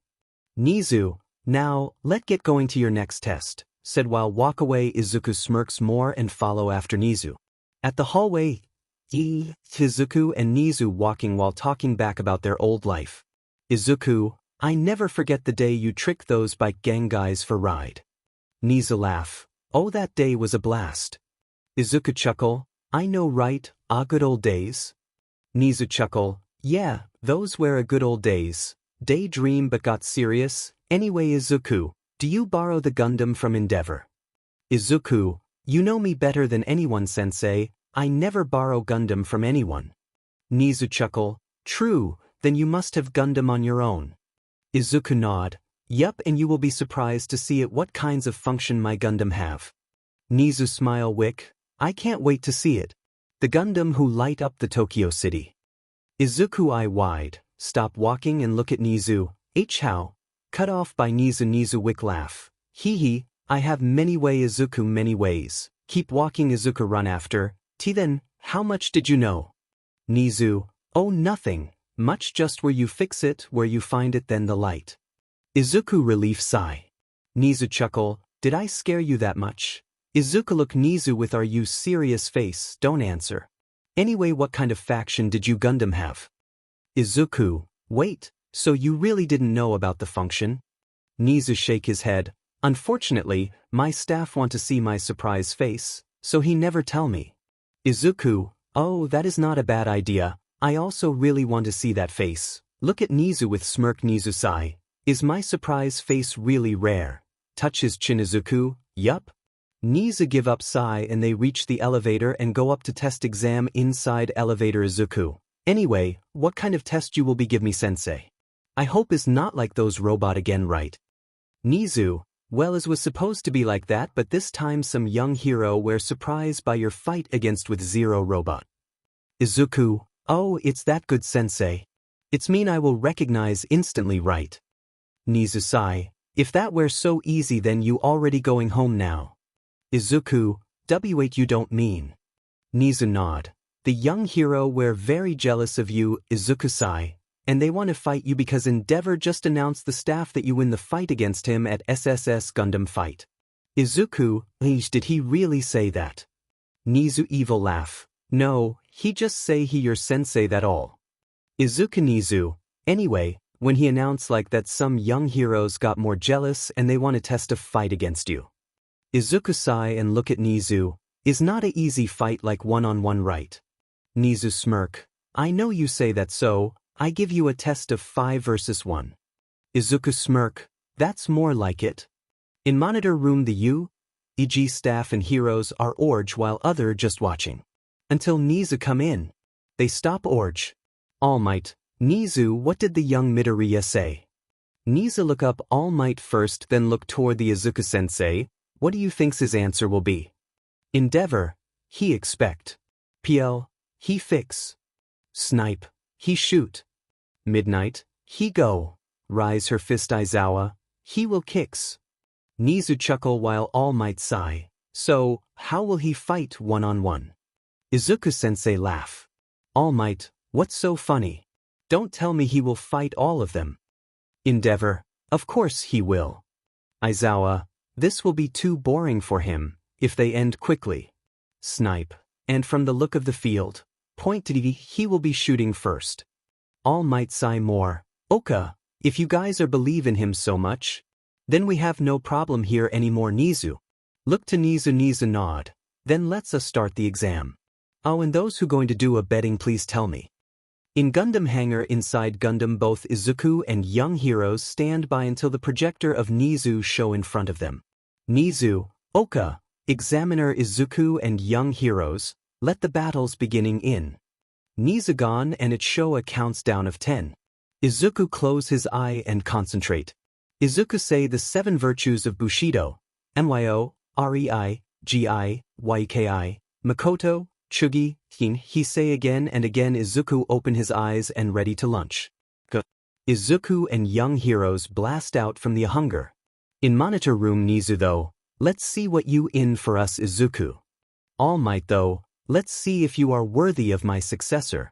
Speaker 1: 𝐒𝐮𝐬𝐴, now, let get going to your next test, said while walk away Izuku smirks more and follow after 𝐒𝐮𝐬𝐴. At the hallway, Izuku and 𝐒𝐮𝐬𝐴 walking while talking back about their old life. Izuku, I never forget the day you tricked those bike gang guys for ride. 𝐒𝐮𝐬𝐴 laugh, oh that day was a blast. Izuku chuckle, I know right, good old days. 𝐒𝐮𝐬𝐴 chuckle, yeah, those were a good old days. Daydream but got serious, Anyway, Izuku, do you borrow the Gundam from Endeavor? Izuku, you know me better than anyone, sensei. I never borrow Gundam from anyone. 𝐻𝐮𝐬𝐴 chuckle, true, then you must have Gundam on your own. Izuku nod, yup, and you will be surprised to see what kinds of function my Gundam have. 𝐻𝐮𝐬𝐴 smile wick, I can't wait to see it. The Gundam who light up the Tokyo city. Izuku eye wide, stop walking and look at 𝐻𝐮𝐬𝐴, how? Cut off by 𝐻𝐮𝐬𝐴 wick laugh. Hee, I have many ways Izuku, many ways. Keep walking Izuku run after. Then, how much did you know? 𝐻𝐮𝐬𝐴, oh nothing, much, just where you fix it, where you find it, then the light. Izuku relief sigh. 𝐻𝐮𝐬𝐴 chuckle, did I scare you that much? Izuku look 𝐻𝐮𝐬𝐴 with are you serious face, don't answer. Anyway, what kind of faction did you Gundam have? Izuku, wait, so you really didn't know about the function? 𝐻𝐮𝐬𝐴 shake his head, unfortunately, my staff want to see my surprise face, so he never tell me. Izuku, oh, that is not a bad idea, I also really want to see that face. Look at 𝐻𝐮𝐬𝐴 with smirk. 𝐻𝐻𝐮𝐬𝐴 sigh, is my surprise face really rare? Touch his chin. Izuku, yup. 𝐻𝐻𝐮𝐬𝐴 give up sigh and they reach the elevator and go up to test exam inside elevator. Izuku, anyway, what kind of test you will be give me, sensei? I hope is not like those robot again, right? 𝐻𝐻𝐮𝐬𝐴, well, it was supposed to be like that, but this time some young hero were surprised by your fight against with zero robot. Izuku, oh, it's that good, sensei. It's mean I will recognize instantly, right? 𝐻𝐻𝐮𝐬𝐴 sigh, if that were so easy then you already going home now. Izuku, wait, you don't mean. 𝐻𝐻𝐮𝐬𝐴 nod, the young hero were very jealous of you. Izuku sigh, and they want to fight you because Endeavor just announced the staff that you win the fight against him at SSS Gundam fight. Izuku, did he really say that? 𝐻𝐻𝐮𝐬𝐴 evil laugh, no, he just say he your sensei that all. Izuku 𝐻𝐻𝐮𝐬𝐴, anyway, when he announced like that some young heroes got more jealous and they want to test a fight against you. Izuku sigh and look at 𝐻𝐻𝐮𝐬𝐴, is not a easy fight like one-on-one, right? 𝐻𝐻𝐮𝐬𝐴 smirk, I know you say that, so I give you a test of 5 versus 1. Izuku smirk, that's more like it. In monitor room the 𝐻𝐻𝐴 staff and heroes are org while other just watching. Until 𝐻𝐻𝐮𝐬𝐴 come in. They stop org. All Might, 𝐻𝐻𝐮𝐬𝐴, what did the young Midoriya say? 𝐻𝐻𝐮𝐬𝐴 look up All Might first, then look toward the Izuku sensei. What do you think's his answer will be? Endeavor, he expect. PL, he fix. Snipe, he shoot. Midnight, he go. Rise her fist. Aizawa, he will kicks. 𝐻𝐻𝐮𝐬𝐴 chuckle while All Might sigh. So, how will he fight one-on-one? Izuku sensei laugh. All Might, what's so funny? Don't tell me he will fight all of them. Endeavor, of course he will. Aizawa, this will be too boring for him, if they end quickly. Snipe, and from the look of the field, point to he will be shooting first. All Might sigh more. Oka, if you guys are believe in him so much, then we have no problem here anymore. 𝐻𝐻𝐮𝐬𝐴, look to 𝐻𝐻𝐻𝐻𝐻 nod. Then let's us start the exam. Oh, and those who going to do a betting, please tell me. In Gundam hangar inside Gundam, both Izuku and young heroes stand by until the projector of 𝐻𝐻𝐻𝐻 show in front of them. 𝐻𝐻𝐻, Oka, examiner Izuku and young heroes, let the battles beginning in. 𝐻𝐻𝐻 gone and it show a counts down of 10. Izuku close his eye and concentrate. Izuku say the 7 virtues of Bushido, Myo, Rei, Gi, Yki, Makoto, Chugi, Hin. He say again and again. Izuku open his eyes and ready to lunch. Izuku and young heroes blast out from the hunger. In monitor room 𝐻𝐻𝐻 though, let's see what you in for us Izuku. All Might though, let's see if you are worthy of my successor.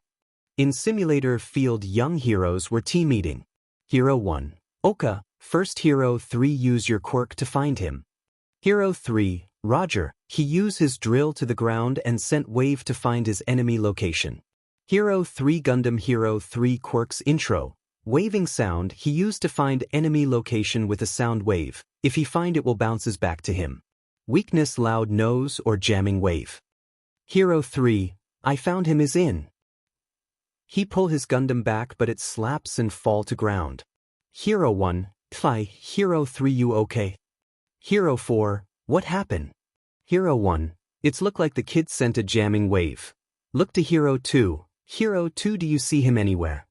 Speaker 1: In simulator field young heroes were team meeting. Hero 1, Oka, first Hero 3 use your quirk to find him. Hero 3, Roger, he use his drill to the ground and sent wave to find his enemy location. Hero 3 Gundam Hero 3 quirks intro. Waving sound he used to find enemy location with a sound wave. If he find it will bounces back to him. Weakness loud nose or jamming wave. Hero 3, I found him is in. He pull his Gundam back but it slaps and fall to ground. Hero 1, Phi, Hero 3 you okay? Hero 4, what happened? Hero 1, it's look like the kid sent a jamming wave. Look to Hero 2. Hero 2 do you see him anywhere?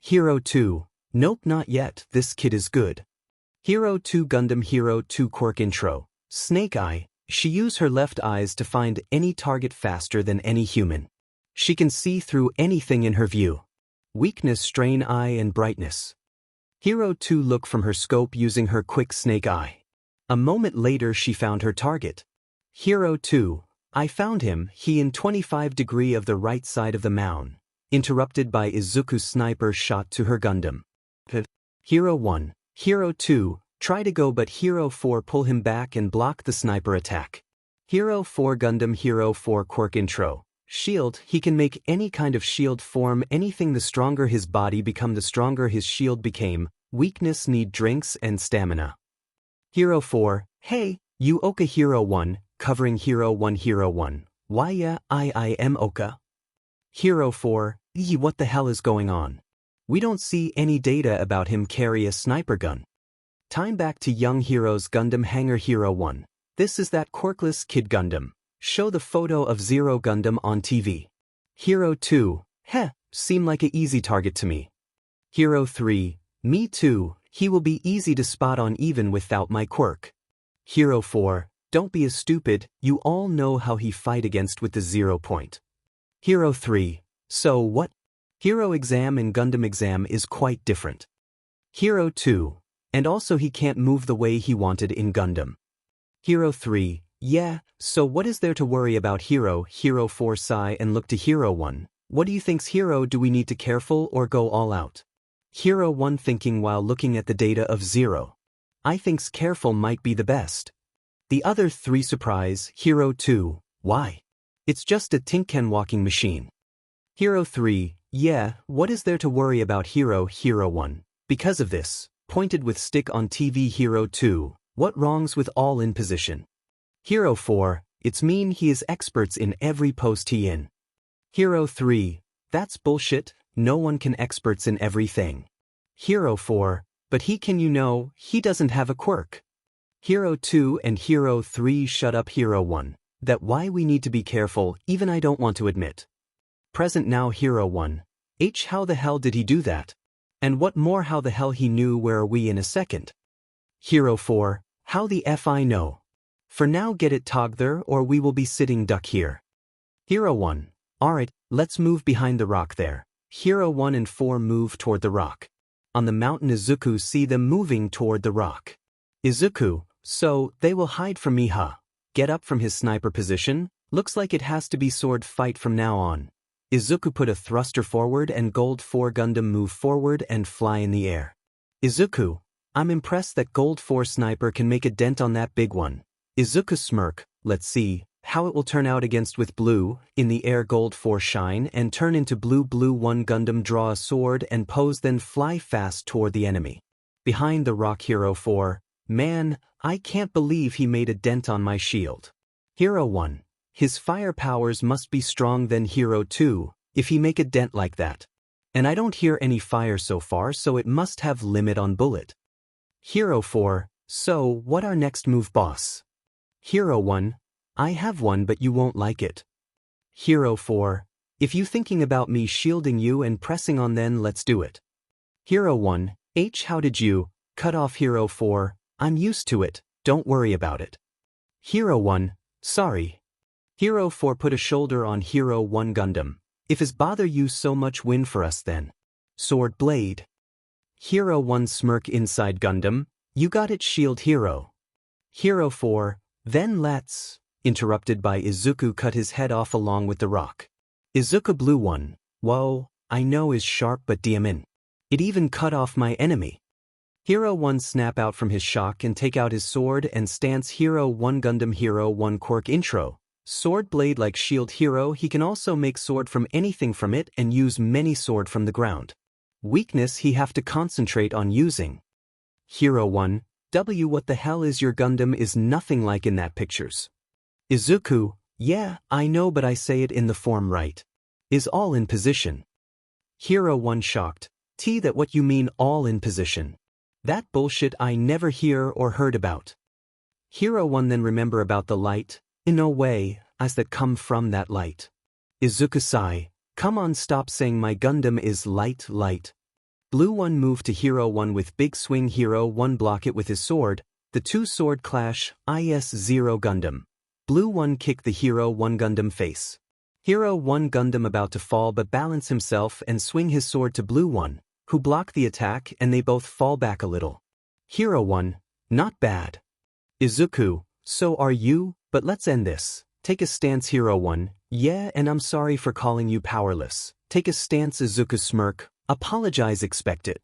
Speaker 1: Hero 2, nope not yet, this kid is good. Hero 2 Gundam Hero 2 quirk intro. Snake Eye, she use her left eyes to find any target faster than any human. She can see through anything in her view. Weakness strain eye and brightness. Hero 2 look from her scope using her quick snake eye. A moment later she found her target. Hero 2, I found him, he in 25 degree of the right side of the mound. Interrupted by Izuku's sniper shot to her Gundam. Hero 1, Hero 2, try to go but Hero 4 pull him back and block the sniper attack. Hero 4 Gundam Hero 4 quirk intro. Shield, he can make any kind of shield form anything the stronger his body become the stronger his shield became, weakness need drinks and stamina. Hero 4, hey, you Oka Hero 1, covering Hero 1 Hero 1, why yeah, I am Oka. Hero 4, what the hell is going on? We don't see any data about him carry a sniper gun. Time back to young Hero's Gundam Hangar Hero 1. This is that quirkless kid Gundam. Show the photo of Zero Gundam on TV. Hero 2, heh, seem like a easy target to me. Hero 3, me too, he will be easy to spot on even without my quirk. Hero 4, don't be a stupid, you all know how he fight against with the 0 point. Hero 3, so what? Hero exam and Gundam exam is quite different. Hero 2, and also he can't move the way he wanted in Gundam. Hero 3, yeah, so what is there to worry about Hero 4 sigh and look to Hero 1. What do you think's Hero do we need to careful or go all out? Hero 1 thinking while looking at the data of 0. I thinks careful might be the best. The other 3 surprise, Hero 2, why? It's just a tin can walking machine. Hero 3, yeah, what is there to worry about Hero 1? Because of this, pointed with stick on TV Hero 2, what wrongs with all in position? Hero 4, it's mean he is experts in every post he in. Hero 3, that's bullshit, no one can experts in everything. Hero 4, but he can he doesn't have a quirk. Hero 2 and Hero 3 shut up Hero 1, that why we need to be careful even I don't want to admit. Present now Hero 1, how the hell did he do that? And what more how the hell he knew where are we in a second? Hero 4, how the F I know. For now get it 𝐬𝐻𝐿 or we will be sitting duck here. Hero 1, alright, let's move behind the rock there. Hero 1 and 4 move toward the rock. On the mountain Izuku see them moving toward the rock. Izuku, so, they will hide from me huh? Get up from his sniper position, looks like it has to be sword fight from now on. Izuku put a thruster forward and Gold 4 Gundam move forward and fly in the air. Izuku, I'm impressed that Gold 4 sniper can make a dent on that big one. Izuku smirk, let's see how it will turn out against with blue, in the air Gold 4 shine and turn into blue 1 Gundam draw a sword and pose then fly fast toward the enemy. Behind the rock Hero 4, man, I can't believe he made a dent on my shield. Hero 1, his fire powers must be strong than Hero 2, if he make a dent like that. And I don't hear any fire so far so it must have limit on bullet. Hero 4, so what our next move boss? Hero 1, I have one but you won't like it. Hero 4, if you thinking about me shielding you and pressing on then let's do it. Hero 1, how did you, cut off Hero 4, I'm used to it, don't worry about it. Hero 1, sorry. Hero 4 put a shoulder on Hero 1 Gundam, if is bother you so much win for us then. Sword blade. Hero 1 smirk inside Gundam, you got it shield Hero. Hero 4, then let's, interrupted by Izuku cut his head off along with the rock. Izuku blue 1, whoa, I know is sharp but diamin. It even cut off my enemy. Hero 1 snap out from his shock and take out his sword and stance Hero 1 Gundam Hero 1 quirk intro. Sword blade like shield Hero he can also make sword from anything from it and use many sword from the ground. Weakness he have to concentrate on using. Hero 1, what the hell is your Gundam is nothing like in that pictures. Izuku, yeah, I know but I say it in the form right. Is all in position. Hero 1 shocked, that what you mean all in position. That bullshit I never hear or heard about. Hero 1 then remember about the light, in no way, as that come from that light. Izuku-sai, come on, stop saying my Gundam is light. Blue 1 move to Hero 1 with big swing. Hero 1 block it with his sword, the two sword clash, 𝐼s-0 Gundam. Blue 1 kick the Hero 1 Gundam face. Hero 1 Gundam about to fall but balance himself and swing his sword to Blue 1, who block the attack and they both fall back a little. Hero 1, not bad. Izuku, so are you, but let's end this. Take a stance. Hero 1, yeah, and I'm sorry for calling you powerless. Take a stance. Izuku smirk, apologize, expect it.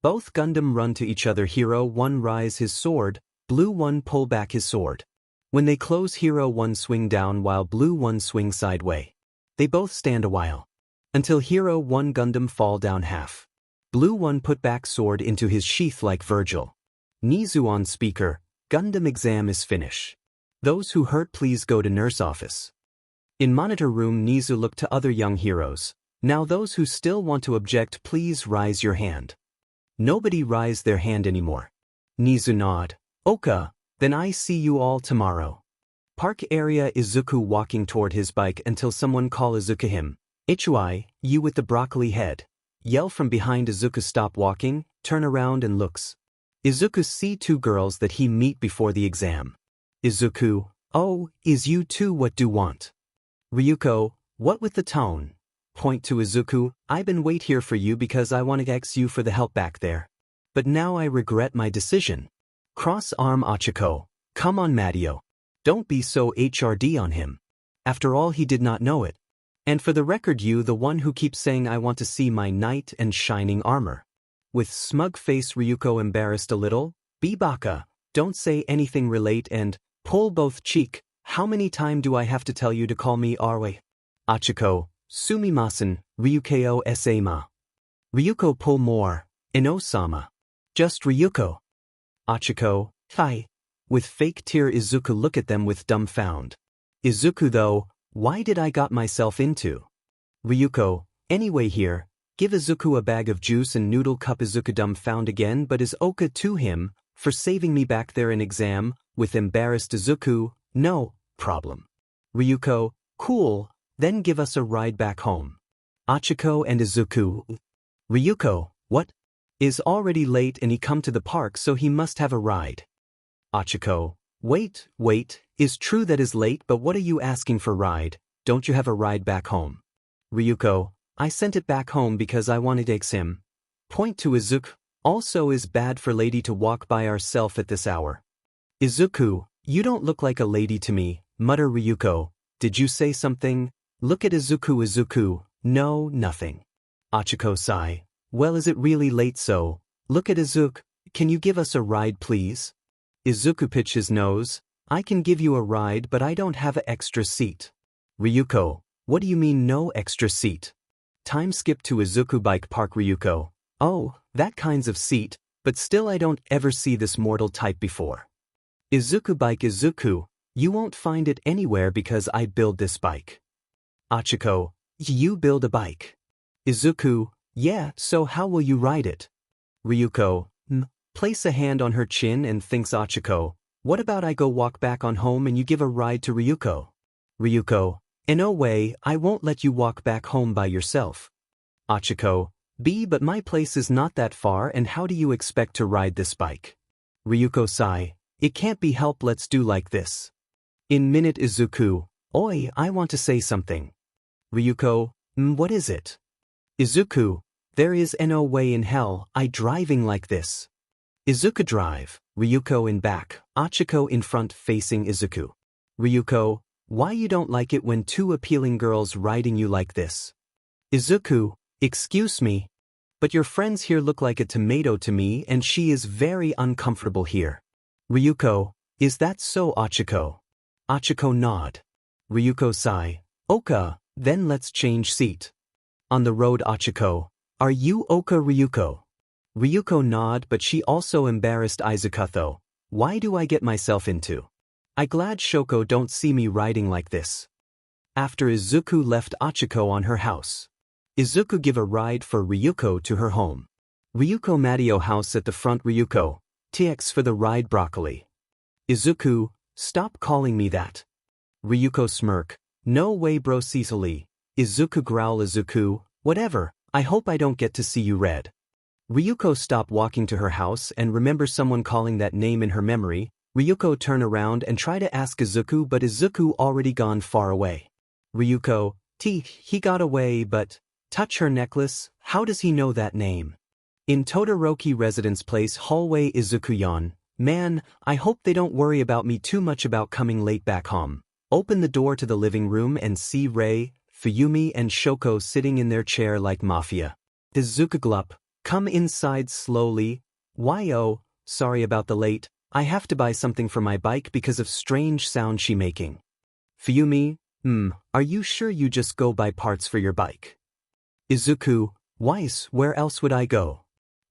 Speaker 1: Both Gundam run to each other. Hero 1 rise his sword, Blue 1 pull back his sword. When they close, Hero 1 swing down while Blue 1 swing sideway. They both stand a while. Until Hero 1 Gundam fall down half. Blue 1 put back sword into his sheath like Virgil. 𝐻𝐿 on speaker, Gundam exam is finish. Those who hurt please go to nurse office. In monitor room, 𝐻𝐿 looked to other young heroes. Now those who still want to object please raise your hand. Nobody raised their hand anymore. 𝐻𝐿 nod. Okay, then I see you all tomorrow. Park area. Izuku walking toward his bike until someone call Izuku him. 𝐻𝐿, you with the broccoli head. Yell from behind. Izuku stop walking, turn around and looks. Izuku see two girls that he meet before the exam. Izuku, oh, is you too, what do want? Ryuko, what with the tone? Point to Izuku, I been wait here for you because I want to ask you for the help back there. But now I regret my decision. Cross arm. Achiko, come on Matteo. Don't be so HRD on him. After all, he did not know it. And for the record, you the one who keeps saying I want to see my knight and shining armor. With smug face, Ryuko embarrassed a little. Baka, don't say anything, relate and pull both cheek. How many time do I have to tell you to call me Arwe? Achiko, sumimasen, Ryukeo sama. Ryuko, pull more. Ino-sama. Just Ryuko. Achiko, hi. With fake tear. Izuku look at them with dumbfound. Izuku though, why did I got myself into? Ryuko, anyway here, give Izuku a bag of juice and noodle cup. Izuku dumbfound again, but is Oka to him, for saving me back there in exam, with embarrassed Izuku, no problem. Ryuko, cool, then give us a ride back home. Achiko and Izuku. Ryuko, what? Is already late and he come to the park so he must have a ride. Achiko, wait, is true that is late, but what are you asking for ride? Don't you have a ride back home? Ryuko, I sent it back home because I wanted to ask him. Point to Izuku, also is bad for lady to walk by ourself at this hour. Izuku, you don't look like a lady to me, mutter Ryuko, did you say something? Look at Izuku. Izuku, no, nothing. Achiko sigh, well, is it really late so? Look at Izuku, can you give us a ride please? Izuku pitch his nose, I can give you a ride but I don't have an extra seat. Ryuko, what do you mean no extra seat? Time skip to Izuku bike park. Ryuko, oh, that kinds of seat, but still I don't ever see this mortal type before. Izuku bike. Izuku, you won't find it anywhere because I build this bike. Achiko, you build a bike? Izuku, yeah, so how will you ride it? Ryuko, place a hand on her chin and thinks. Achiko, what about I go walk back on home and you give a ride to Ryuko? Ryuko, in no way, I won't let you walk back home by yourself. Achiko, but my place is not that far and how do you expect to ride this bike? Ryuko sigh, it can't be helped, let's do like this. In minute. Izuku, oi, I want to say something. Ryuko, what is it? Izuku, there is no way in hell I driving like this. Izuku drive, Ryuko in back, Achiko in front facing Izuku. Ryuko, why you don't like it when two appealing girls riding you like this? Izuku, excuse me, but your friends here look like a tomato to me and she is very uncomfortable here. Ryuko, is that so? Achiko. Achiko nod. Ryuko sigh, Oka, then let's change seat. On the road. Achiko, are you Oka? Ryuko. Ryuko nod, but she also embarrassed Izuku though. Why do I get myself into? I glad Shoko don't see me riding like this. After Izuku left Achiko on her house. Izuku give a ride for Ryuko to her home. Ryuko Matteo house at the front. Ryuko, TX for the ride. Broccoli. Izuku, stop calling me that. Ryuko smirk, no way bro. 𝐶𝐮𝐿. Izuku growl. Izuku, whatever, I hope I don't get to see you red. Ryuko stop walking to her house and remember someone calling that name in her memory. Ryuko turn around and try to ask Izuku, but Izuku already gone far away. Ryuko, he got away, but touch her necklace, how does he know that name? In Todoroki residence place hallway. Izuku yawn, man, I hope they don't worry about me too much about coming late back home. Open the door to the living room and see Rei, Fuyumi and Shoko sitting in their chair like mafia. Izuku glup, come inside slowly. Why oh, sorry about the late, I have to buy something for my bike because of strange sound she making. Fuyumi, are you sure you just go buy parts for your bike? Izuku, Weiss, where else would I go?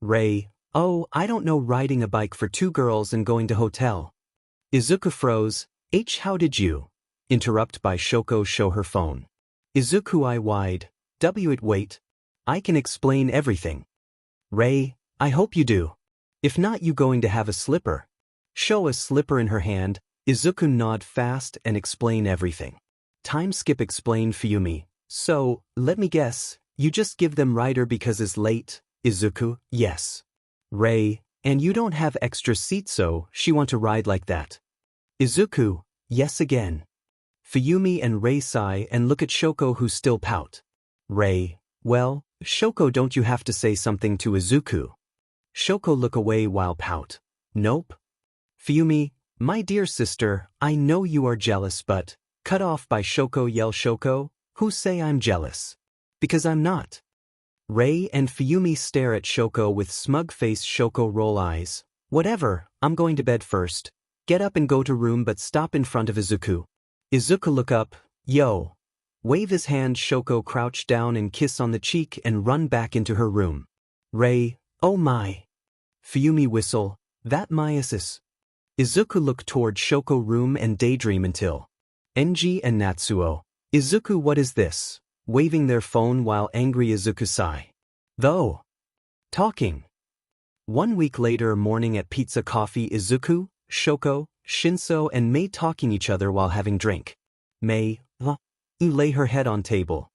Speaker 1: Rei, oh, I don't know, riding a bike for 2 girls and going to hotel. Izuku froze, how did you? Interrupt by Shoko show her phone. Izuku I wide, it wait. I can explain everything. Rei, I hope you do. If not you going to have a slipper. Show a slipper in her hand, Izuku nod fast and explain everything. Time skip. Explain Fuyumi, so, let me guess, you just give them rider because it's late. Izuku, yes. Rei, and you don't have extra seats so she want to ride like that. Izuku, yes again. Fuyumi and Rei sigh and look at Shoko who still pout. Rei, well, Shoko don't you have to say something to Izuku? Shoko look away while pout. Nope. Fuyumi, my dear sister, I know you are jealous but, cut off by Shoko yell. Shoko, who say I'm jealous? Because I'm not. Rei and Fuyumi stare at Shoko with smug face. Shoko roll eyes. Whatever, I'm going to bed first. Get up and go to room but stop in front of Izuku. Izuku look up, yo. Wave his hand. Shoko crouch down and kiss on the cheek and run back into her room. Rei, oh my. Fuyumi whistle, that Majestic. Izuku look toward Shoko room and daydream until. Enji and Natsuo. Izuku, what is this? Waving their phone while angry. Izuku sigh. Though. Talking. 1 week later. Morning at pizza coffee. Izuku, Shoko, Shinso and Mei talking each other while having drink. Mei, lay her head on table.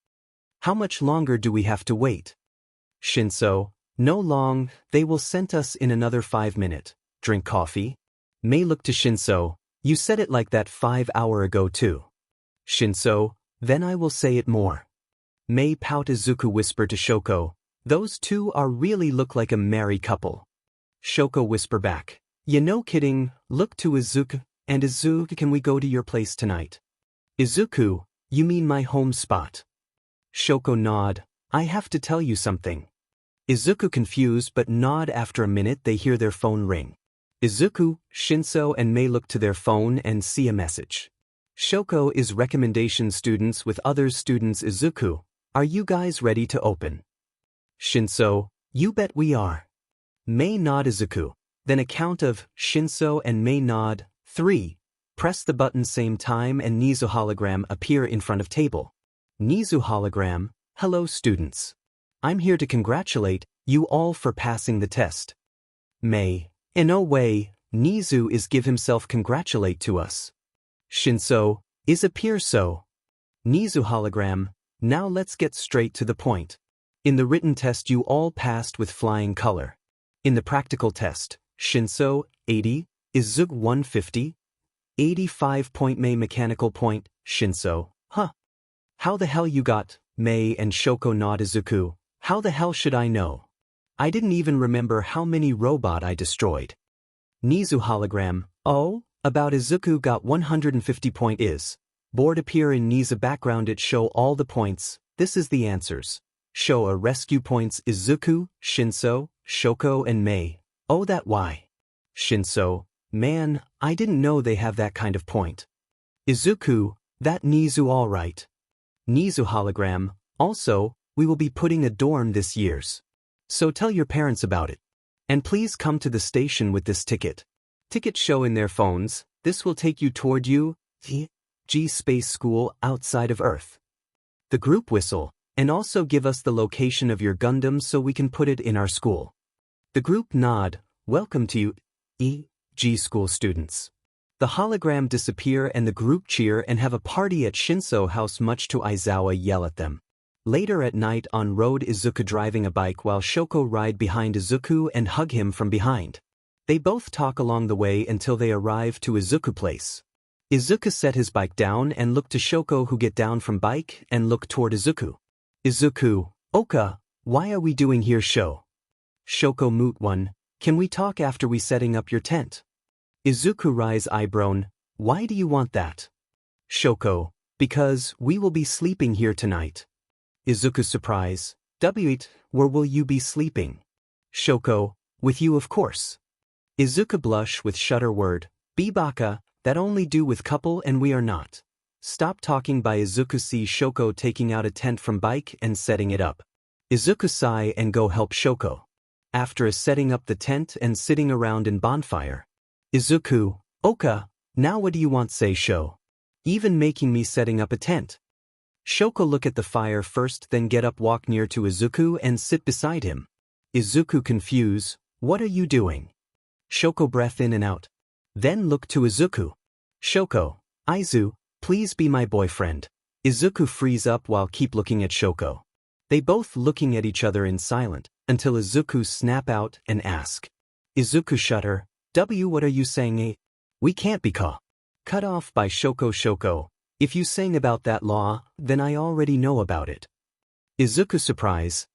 Speaker 1: How much longer do we have to wait? Shinso, no long, they will send us in another 5 minutes. Drink coffee? Mei looked to Shinso, you said it like that 5 hours ago too. Shinso, then I will say it more. Mei pout. Izuku whisper to Shoko, those two are really look like a married couple. Shoko whisper back, you no kidding, look to Izuku, and Izuku, can we go to your place tonight? Izuku, you mean my home spot? Shoko nod, I have to tell you something. Izuku confused but nod. After a minute they hear their phone ring. Izuku, Shinso and Mei look to their phone and see a message. Shoko is recommendation students with other students. Izuku, are you guys ready to open? Shinso, you bet we are. Mei nod. Izuku, then a count of Shinso and Mei nod. 3. Press the button same time and 𝐻𝐮𝐭𝐡𝐨𝐫 hologram appear in front of table. 𝐻𝐮𝐭𝐡𝐨𝐫 hologram, hello students. I'm here to congratulate you all for passing the test. Mei, in no way, 𝐻𝐮𝐭𝐡𝐴 is give himself congratulate to us. Shinso, is appear so. 𝐻𝐻𝐮𝐴 hologram, now let's get straight to the point. In the written test you all passed with flying color. In the practical test, Shinso, 80, Izuku 150, 85 point. Mei mechanical point, Shinso, how the hell you got? Mei and Shoko nod. Izuku, how the hell should I know? I didn't even remember how many robot I destroyed. 𝐻𝐻𝐮𝐴 hologram, oh, about Izuku got 150 point is. Board appear in 𝐻𝐻𝐴 background it show all the points, this is the answers. Show a rescue points Izuku, Shinso, Shoko and Mei, oh that why? Shinso, man, I didn't know they have that kind of point. Izuku, that 𝐻𝐻𝐴 alright. 𝐻𝐻𝐴 hologram, also, we will be putting a dorm this year's. So tell your parents about it. And please come to the station with this ticket. Ticket show in their phones, this will take you toward G Space School outside of Earth. The group whistle, and also give us the location of your Gundam so we can put it in our school. The group nod, welcome to you, 𝐻𝐮𝐬𝐽 school students. The hologram disappear and the group cheer and have a party at 𝗀𝐿 house much to Aizawa yell at them. Later at night on road Izuku driving a bike while Shoko ride behind Izuku and hug him from behind. They both talk along the way until they arrive to Izuku place. Izuku set his bike down and look to Shoko who get down from bike and look toward Izuku. Izuku, Oka, why are we doing here show? Shoko moot one, can we talk after we setting up your tent? Izuku rise eyebrown, why do you want that? Shoko, because we will be sleeping here tonight. Izuku surprise, 𝐻𝗧𝗟𝗘, where will you be sleeping? Shoko, with you of course. Izuku blush with shudder word, 𝐵𝐵aka, that only do with couple and we are not. Stop talking by Izuku see Shoko taking out a tent from bike and setting it up. Izuku sigh and go help Shoko. After a setting up the tent and sitting around in bonfire. Izuku, Oka, now what do you want say show? Even making me setting up a tent. Shoko look at the fire first then get up walk near to Izuku and sit beside him. Izuku confuse, what are you doing? Shoko breath in and out. Then look to Izuku. Shoko, Aizu, please be my boyfriend. Izuku freeze up while keep looking at Shoko. They both looking at each other in silent, until Izuku snap out and ask. Izuku shudder, W what are you saying We can't be cut off by Shoko Shoko, if you saying about that law, then I already know about it. Izuku surprise,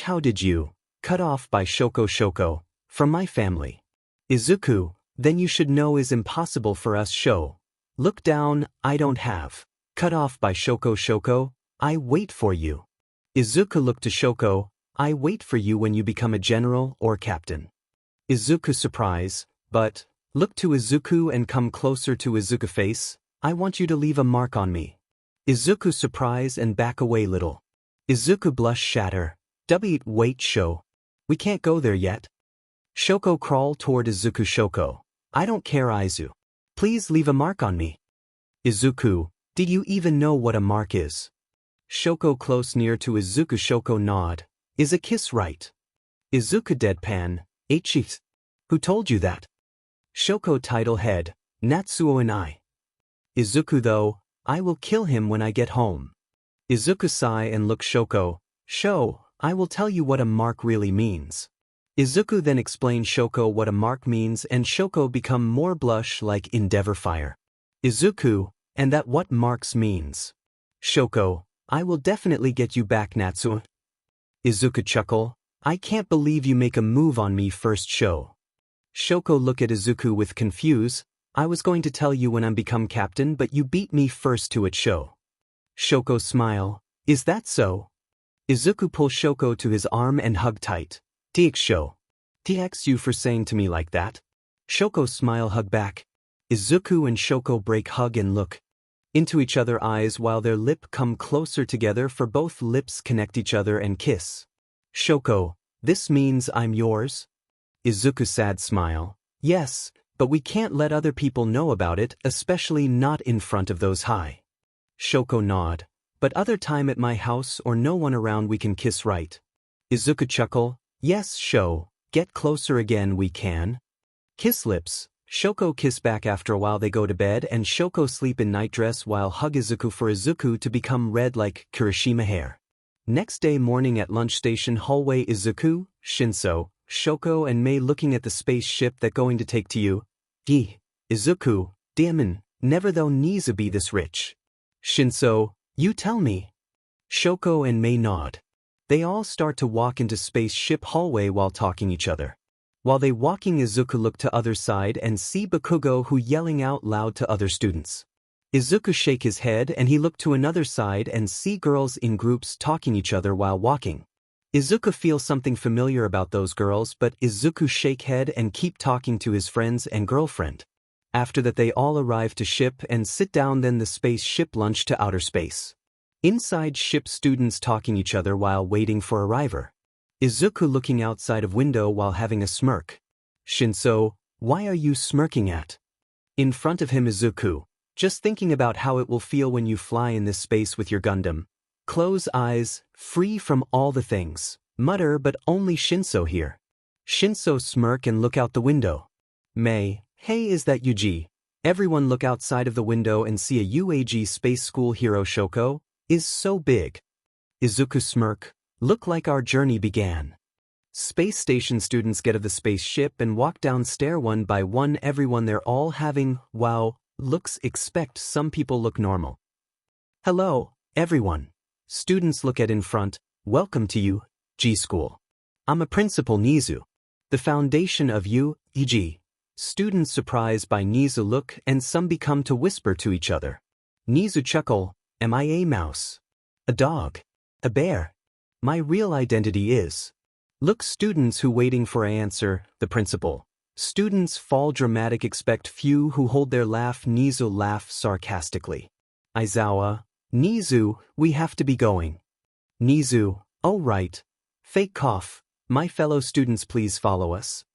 Speaker 1: how did you, cut off by Shoko Shoko, from my family? Izuku, then you should know is impossible for us show. Look down, I don't have. Cut off by Shoko Shoko, I wait for you. Izuku look to Shoko, I wait for you when you become a general or captain. Izuku surprise, but, look to Izuku and come closer to Izuku face, I want you to leave a mark on me. Izuku surprise and back away little. Izuku blush shatter, wait show. We can't go there yet. Shoko crawl toward Izuku Shoko, I don't care Aizu. Please leave a mark on me. Izuku, did you even know what a mark is? Shoko close near to Izuku Shoko nod, is a kiss right? Izuku deadpan, 𝐻𝐮𝐬𝐽. Who told you that? Shoko title head, Natsuo and I. Izuku though, I will kill him when I get home. Izuku sigh and look Shoko, I will tell you what a mark really means. Izuku then explain Shoko what a mark means and Shoko become more blush like endeavor fire. Izuku, and that what marks means. Shoko, I will definitely get you back Natsuo. Izuku chuckle, I can't believe you make a move on me first show. Shoko look at Izuku with confuse, I was going to tell you when I'm become captain but you beat me first to it show. Shoko smile, is that so? Izuku pull Shoko to his arm and hug tight. Show. Thanks you for saying to me like that. Shoko smile hug back. Izuku and Shoko break hug and look into each other eyes while their lip come closer together for both lips connect each other and kiss. Shoko, this means I'm yours? Izuku sad smile, yes, but we can't let other people know about it, especially not in front of those high. Shoko nod, but other time at my house or no one around we can kiss right? Izuku chuckle, yes show, get closer again we can. Kiss lips, Shoko kiss back after a while they go to bed and Shoko sleep in nightdress while hug Izuku for Izuku to become red like Kirishima hair. Next day morning at lunch station hallway Izuku, 𝗀𝐿, Shoko and Mei looking at the spaceship that going to take to you. Izuku, damn, never thou needs be this rich. 𝗀𝐿, you tell me. Shoko and Mei nod. They all start to walk into spaceship hallway while talking each other. While they walking Izuku look to other side and see Bakugo who yelling out loud to other students. Izuku shake his head and he look to another side and see girls in groups talking each other while walking. Izuku feels something familiar about those girls but Izuku shake head and keep talking to his friends and girlfriend. After that they all arrive to ship and sit down then the spaceship lunch to outer space. Inside ship students talking each other while waiting for arriver. Izuku looking outside of window while having a smirk. 𝗀𝐿, why are you smirking at? In front of him Izuku, just thinking about how it will feel when you fly in this space with your Gundam. Close eyes, free from all the things, mutter but only 𝗀𝐿 here. 𝗀𝐿 smirk and look out the window. May, hey, is that Yuji? Everyone look outside of the window and see a UAG space school hero. Shoko is so big. Izuku smirk, look like our journey began. Space station students get of the spaceship and walk down stair one by one. Everyone they're all having, wow, looks. Expect some people look normal. Hello, everyone. Students look at in front, welcome to UAG school. I'm a principal 𝐻𝐿𝐿. The foundation of UAG. Students surprised by 𝐻𝐿𝐿 look and some become to whisper to each other. 𝐻𝐿𝐿 chuckle, am I a mouse? A dog? A bear? My real identity is. Look students who waiting for an answer, the principal. Students fall dramatic. Expect few who hold their laugh. 𝐻𝐿𝐿 laugh sarcastically. Aizawa, 𝐻𝐿𝐿, we have to be going. 𝐻𝐿𝐿, oh right. Fake cough, my fellow students please follow us.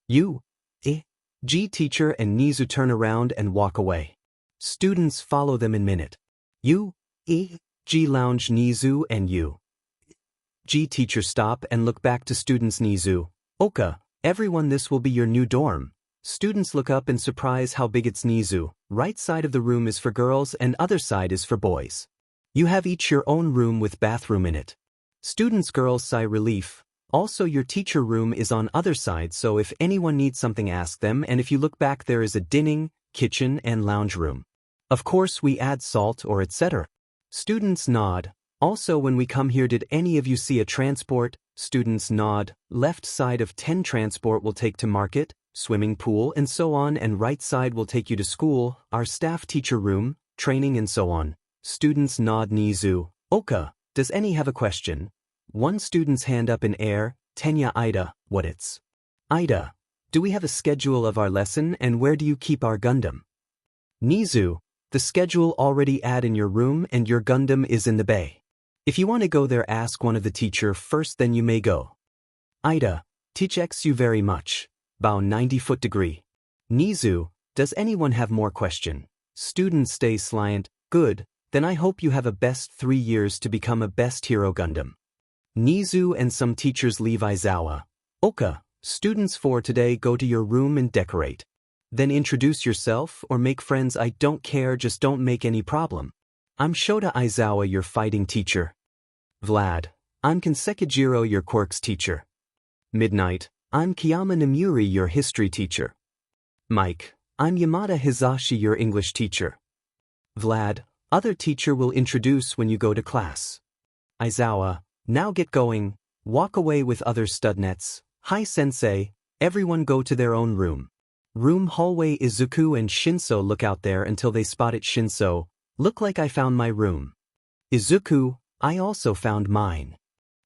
Speaker 1: UAG teacher and 𝐻𝐿𝐿 turn around and walk away. Students follow them in minute. UAG lounge. 𝐻𝐿𝐿 and UAG teacher stop and look back to students. 𝐻𝐿𝐿, Oka, everyone this will be your new dorm. Students look up in surprise how big it's. 𝐻𝐿𝐿, right side of the room is for girls and other side is for boys. You have each your own room with bathroom in it. Students girls sigh relief. Also your teacher room is on other side, so if anyone needs something ask them, and if you look back there is a dining, kitchen and lounge room. Of course we add salt or etc. Students nod. Also when we come here did any of you see a transport? Students nod. Left side of 10 transport will take to market, swimming pool and so on, and right side will take you to school, our staff teacher room, training and so on. Students nod. 𝐻𝐿𝐿, Oka, does any have a question? One student's hand up in air. Tenya Ida, WhatIf. Ida, do we have a schedule of our lesson and where do you keep our Gundam? 𝐻𝐿𝐿, the schedule already add in your room and your Gundam is in the bay. If you want to go there ask one of the teacher first then you may go. Ida, teach you very much. Bow 90-foot degree. 𝐻𝐿𝐿, does anyone have more question? Students stay slant, good, then I hope you have a best 3 years to become a best hero Gundam. 𝐻𝐿𝐿 and some teachers leave. Aizawa, Oka, students for today go to your room and decorate. Then introduce yourself or make friends. I don't care, just don't make any problem. I'm Shota. Aizawa, your fighting teacher. Vlad, I'm 𝐀𝐮𝐭𝐡𝐨𝐫, your quirks teacher. Midnight, I'm Kiyama Namuri, your history teacher. Mike, I'm Yamada Hizashi, your English teacher. Vlad, other teacher will introduce when you go to class. Aizawa, now get going, walk away with other studnets. Hi sensei, everyone go to their own room. Room hallway. Izuku and 𝐶𝐿𝐿 look out there until they spot it. 𝐶𝐿𝐿, look like I found my room. Izuku, I also found mine.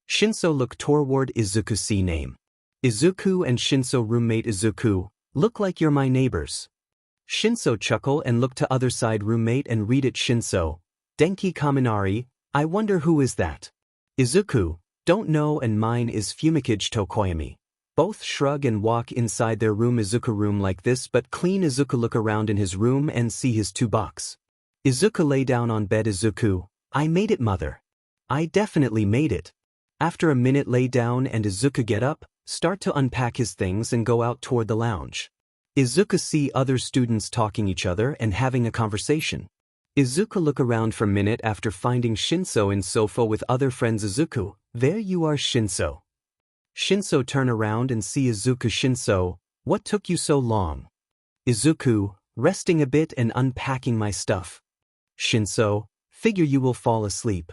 Speaker 1: 𝐶𝐿𝐿 look toward Izuku. See name. Izuku and 𝐶𝐿𝐿 roommate. Izuku, look like you're my neighbors. 𝐶𝐿𝐿 chuckle and look to other side roommate and read it. 𝐶𝐿𝐿, Denki Kaminari, I wonder who is that? Izuku, don't know, and mine is 𝐶𝐿𝐿𝐿 Koyami. Both shrug and walk inside their room. Izuku room like this but clean. Izuku look around in his room and see his 2 box. Izuku lay down on bed. Izuku, I made it mother. I definitely made it. After a minute lay down and Izuku get up, start to unpack his things and go out toward the lounge. Izuku see other students talking each other and having a conversation. Izuku look around for a minute after finding 𝐶𝐿𝐿 in sofa with other friends. Izuku, there you are 𝐶𝐿𝐿. 𝐶𝐿𝐿 turn around and see Izuku. 𝐶𝐿𝐿, what took you so long? Izuku, resting a bit and unpacking my stuff. 𝐶𝐿𝐿, figure you will fall asleep.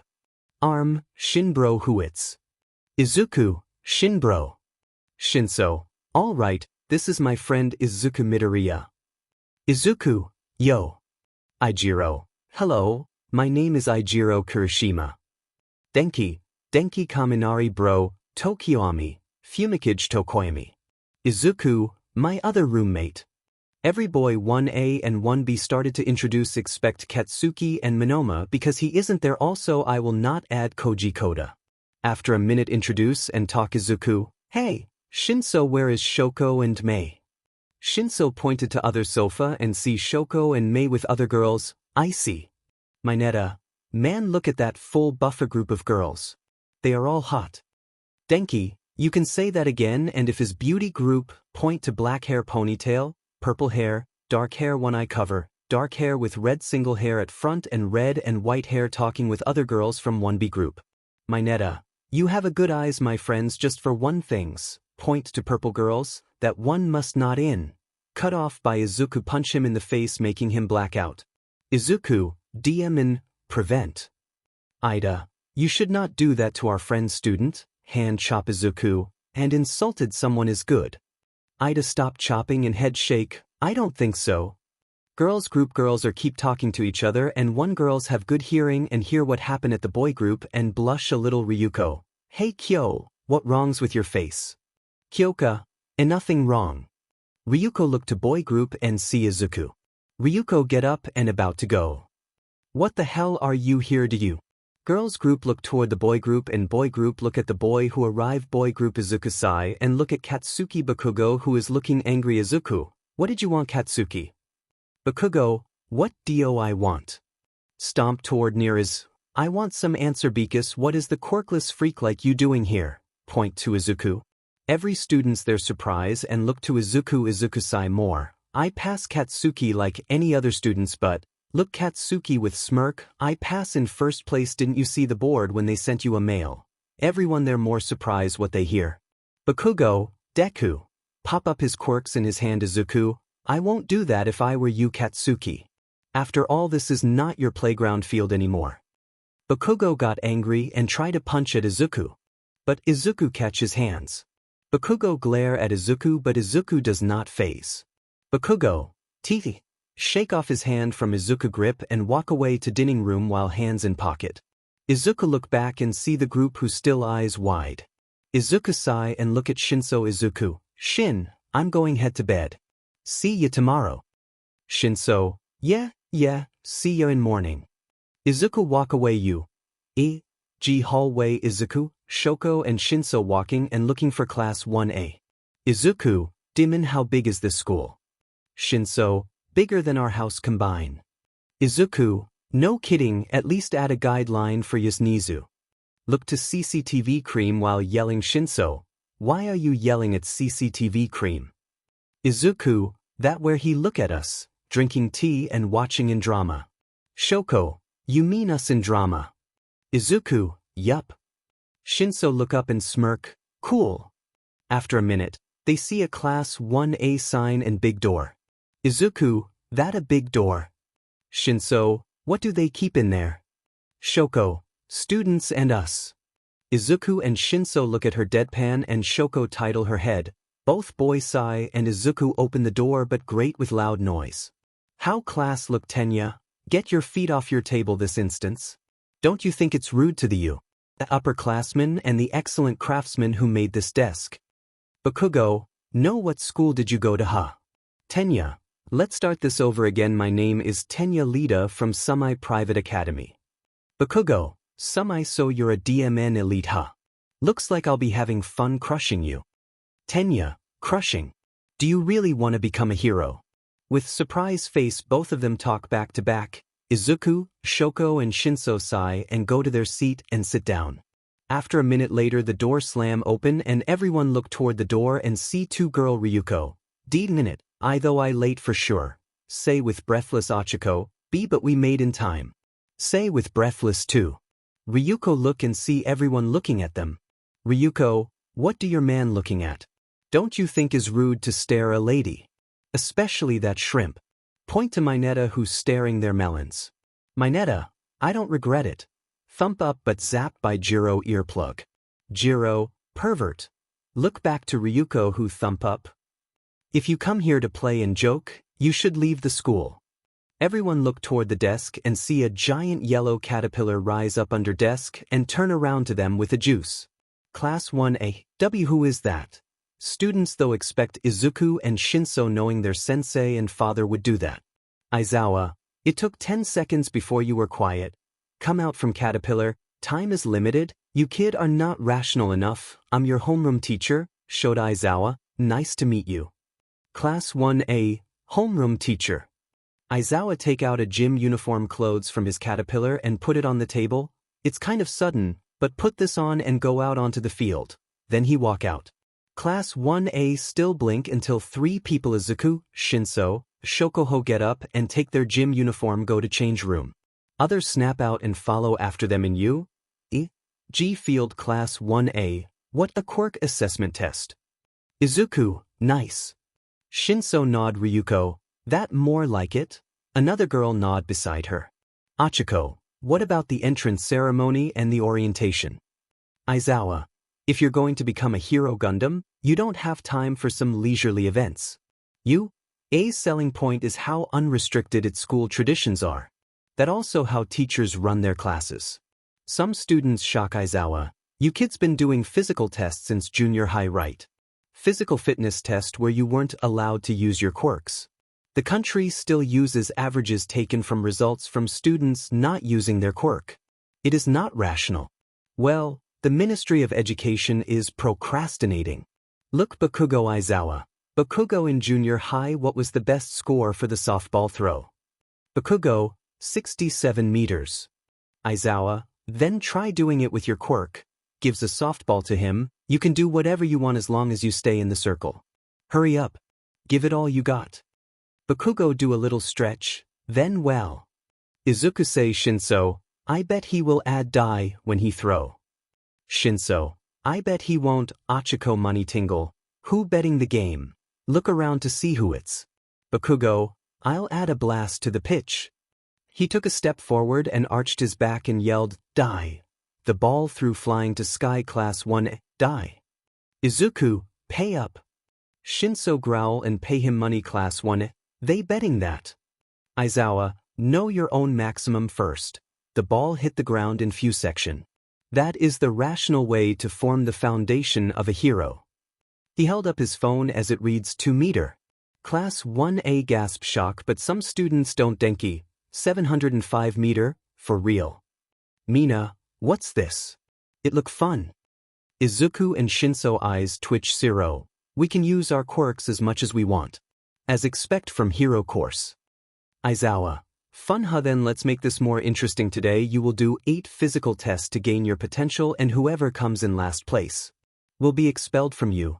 Speaker 1: Arm, 𝐶𝐿𝐿 𝐻𝐿𝐿. Izuku, 𝐶𝐿𝐿. 𝐶𝐿𝐿, all right, this is my friend Izuku Midoriya. Izuku, yo. Eijiro, hello, my name is Eijiro Kirishima. Denki Kaminari bro, Tokyoami, 𝐶𝐿𝐿𝐿 Koyami. Izuku, my other roommate. Every boy 1A and 1B started to introduce. Expect Katsuki and Monoma because he isn't there. Also I will not add Koji Koda. After a minute introduce and talk. Izuku, hey, 𝐶𝐿𝐿, where is Shoko and May? 𝐶𝐿𝐿 pointed to other sofa and see Shoko and May with other girls. I see. Mineta, man, look at that full buffer group of girls. They are all hot. Denki, You can say that again, and if his beauty group, point to black hair ponytail, purple hair, dark hair one eye cover, dark hair with red single hair at front and red and white hair talking with other girls from 1B group. Mineta, you have a good eyes my friends just for one things, point to purple girls, that one must not in. Cut off by Izuku punch him in the face making him black out. Izuku, DM in, prevent. Ida, you should not do that to our friend student, hand chop Izuku, and insulted someone is good. Ida stop chopping and head shake, I don't think so. Girls group girls are keep talking to each other and one girls have good hearing and hear what happened at the boy group and blush a little Ryuko. Hey Kyo, what wrongs with your face? Kyoka, nothing wrong. Ryuko look to boy group and see Izuku. Ryuko get up and about to go. What the hell are you here to you? Girls group look toward the boy group and boy group look at the boy who arrived boy group Izuku-sai and look at Katsuki Bakugo who is looking angry Izuku. What did you want Katsuki? Bakugo, what do I want? Stomp toward near is, I want some answer because what is the quirkless freak like you doing here? Point to Izuku. Every students their surprise and look to Izuku-sai more. I pass Katsuki like any other students but, look Katsuki with smirk, I pass in first place didn't you see the board when they sent you a mail? Everyone there more surprised what they hear. Bakugo, Deku. Pop up his quirks in his hand Izuku, I won't do that if I were you Katsuki. After all this is not your playground field anymore. Bakugo got angry and tried to punch at Izuku. But Izuku catch his hands. Bakugo glare at Izuku but Izuku does not faze. Bakugo, teethy. Shake off his hand from Izuku grip and walk away to dining room while hands in pocket. Izuku look back and see the group who still eyes wide. Izuku sigh and look at Izuku. Shin, I'm going head to bed. See ya tomorrow. Shinso, yeah, see ya in morning. Izuku walk away hallway Izuku, Shoko and Shinso walking and looking for class 1A. Izuku, Dimin how big is this school? Shinso, bigger than our house combined. Izuku, no kidding, at least add a guideline for Yasnizu. Look to CCTV cream while yelling Shinso, why are you yelling at CCTV cream? Izuku, that where he look at us, drinking tea and watching in drama. Shoko, you mean us in drama? Izuku, yup. Shinso look up and smirk, cool. After a minute, they see a class 1A sign and big door. Izuku, that a big door. Shinso, what do they keep in there? Shoko, students and us. Izuku and Shinso look at her deadpan and Shoko title her head. Both boy sigh and Izuku open the door but grate with loud noise. How class look Tenya, get your feet off your table this instance. Don't you think it's rude to the upperclassmen and the excellent craftsman who made this desk? Bakugo, no what school did you go to Tenya, let's start this over again my name is 𝐀𝐮𝐿𝐸 from semi-private academy. Bakugo, so you're a DMN elite Looks like I'll be having fun crushing you. Tenya, crushing. Do you really want to become a hero? With surprise face both of them talk back to back, Izuku, Shoko and Shinso sigh and go to their seat and sit down. After a minute later the door slam open and everyone look toward the door and see two girl Ryuko. Deedin it, I though I late for sure. Say with breathless Ochiko, B but we made in time. Say with breathless too. Ryuko look and see everyone looking at them. Ryuko, what do your man looking at? Don't you think is rude to stare a lady? Especially that shrimp. Point to Mineta who's staring their melons. Mineta, I don't regret it. Thump up but zapped by Jiro earplug. Jiro, pervert. Look back to Ryuko who thump up. If you come here to play and joke, you should leave the school. Everyone look toward the desk and see a giant yellow caterpillar rise up under desk and turn around to them with a juice. Class 1A, who is that? Students though expect Izuku and Shinso knowing their sensei and father would do that. Aizawa, it took 10 seconds before you were quiet. Come out from caterpillar, time is limited, you kid are not rational enough, I'm your homeroom teacher, Shoda Aizawa, nice to meet you. Class 1A, homeroom teacher. Aizawa take out a gym uniform clothes from his caterpillar and put it on the table. It's kind of sudden, but put this on and go out onto the field. then he walk out. Class 1A still blink until 3 people Izuku, 𝗀𝐿, 𝗀𝐿𝐽 get up and take their gym uniform go to change room. Others snap out and follow after them in 𝐒𝐮𝐦𝐦𝐚𝐫𝐲 field Class 1A, what a quirk assessment test. Izuku, nice. 𝗀𝐿 nod Ryuko, that more like it? Another girl nod beside her. Achiko, what about the entrance ceremony and the orientation? Aizawa, if you're going to become a hero Gundam, you don't have time for some leisurely events. A selling point is how unrestricted its school traditions are. That also how teachers run their classes. Some students shock Aizawa, you kids been doing physical tests since junior high, right? Physical fitness test where you weren't allowed to use your quirks. The country still uses averages taken from results from students not using their quirk. It is not rational. Well, the Ministry of Education is procrastinating. Look Bakugo Aizawa. Bakugo in junior high, what was the best score for the softball throw? Bakugo, 67 meters. Aizawa, then try doing it with your quirk. Gives a softball to him, you can do whatever you want as long as you stay in the circle. Hurry up. Give it all you got. Bakugo do a little stretch, then well. Izuku say 𝗀𝐿, I bet he will add die when he throw. 𝗀𝐿, I bet he won't. Achiko money tingle, who betting the game? Look around to see who it's. Bakugo, I'll add a blast to the pitch. He took a step forward and arched his back and yelled, die. The ball threw flying to sky Class 1A, die. Izuku, pay up. 𝗀𝐿 growl and pay him money Class 1A, they betting that. Aizawa, know your own maximum first. The ball hit the ground in few section. That is the rational way to form the foundation of a hero. He held up his phone as it reads 2 meter. Class 1A gasp shock, but some students don't denki. 705 meter, for real. Mina, what's this? It look fun. Izuku and 𝗀𝐿 eyes twitch 0. We can use our quirks as much as we want. As expect from hero course. Aizawa, fun huh, then let's make this more interesting. Today you will do 8 physical tests to gain your potential and whoever comes in last place will be expelled from you.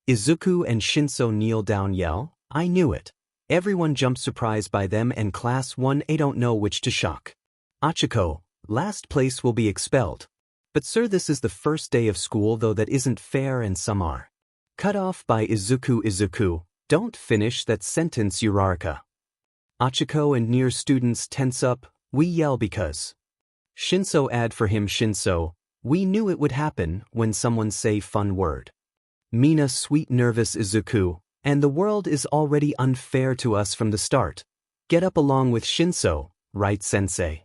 Speaker 1: Izuku and 𝗀𝐿 kneel down yell, I knew it. Everyone jumps surprised by them and Class 1A don't know which to shock. Achiko, last place will be expelled. But sir, this is the first day of school though, that isn't fair and some are. Cut off by Izuku. Izuku, don't finish that sentence Uraraka. Achiko and near students tense up, we yell because. 𝗀𝐿 add for him 𝗀𝐿, we knew it would happen when someone say fun word. Mina sweet nervous Izuku, and the world is already unfair to us from the start. Get up along with 𝗀𝐿, right sensei?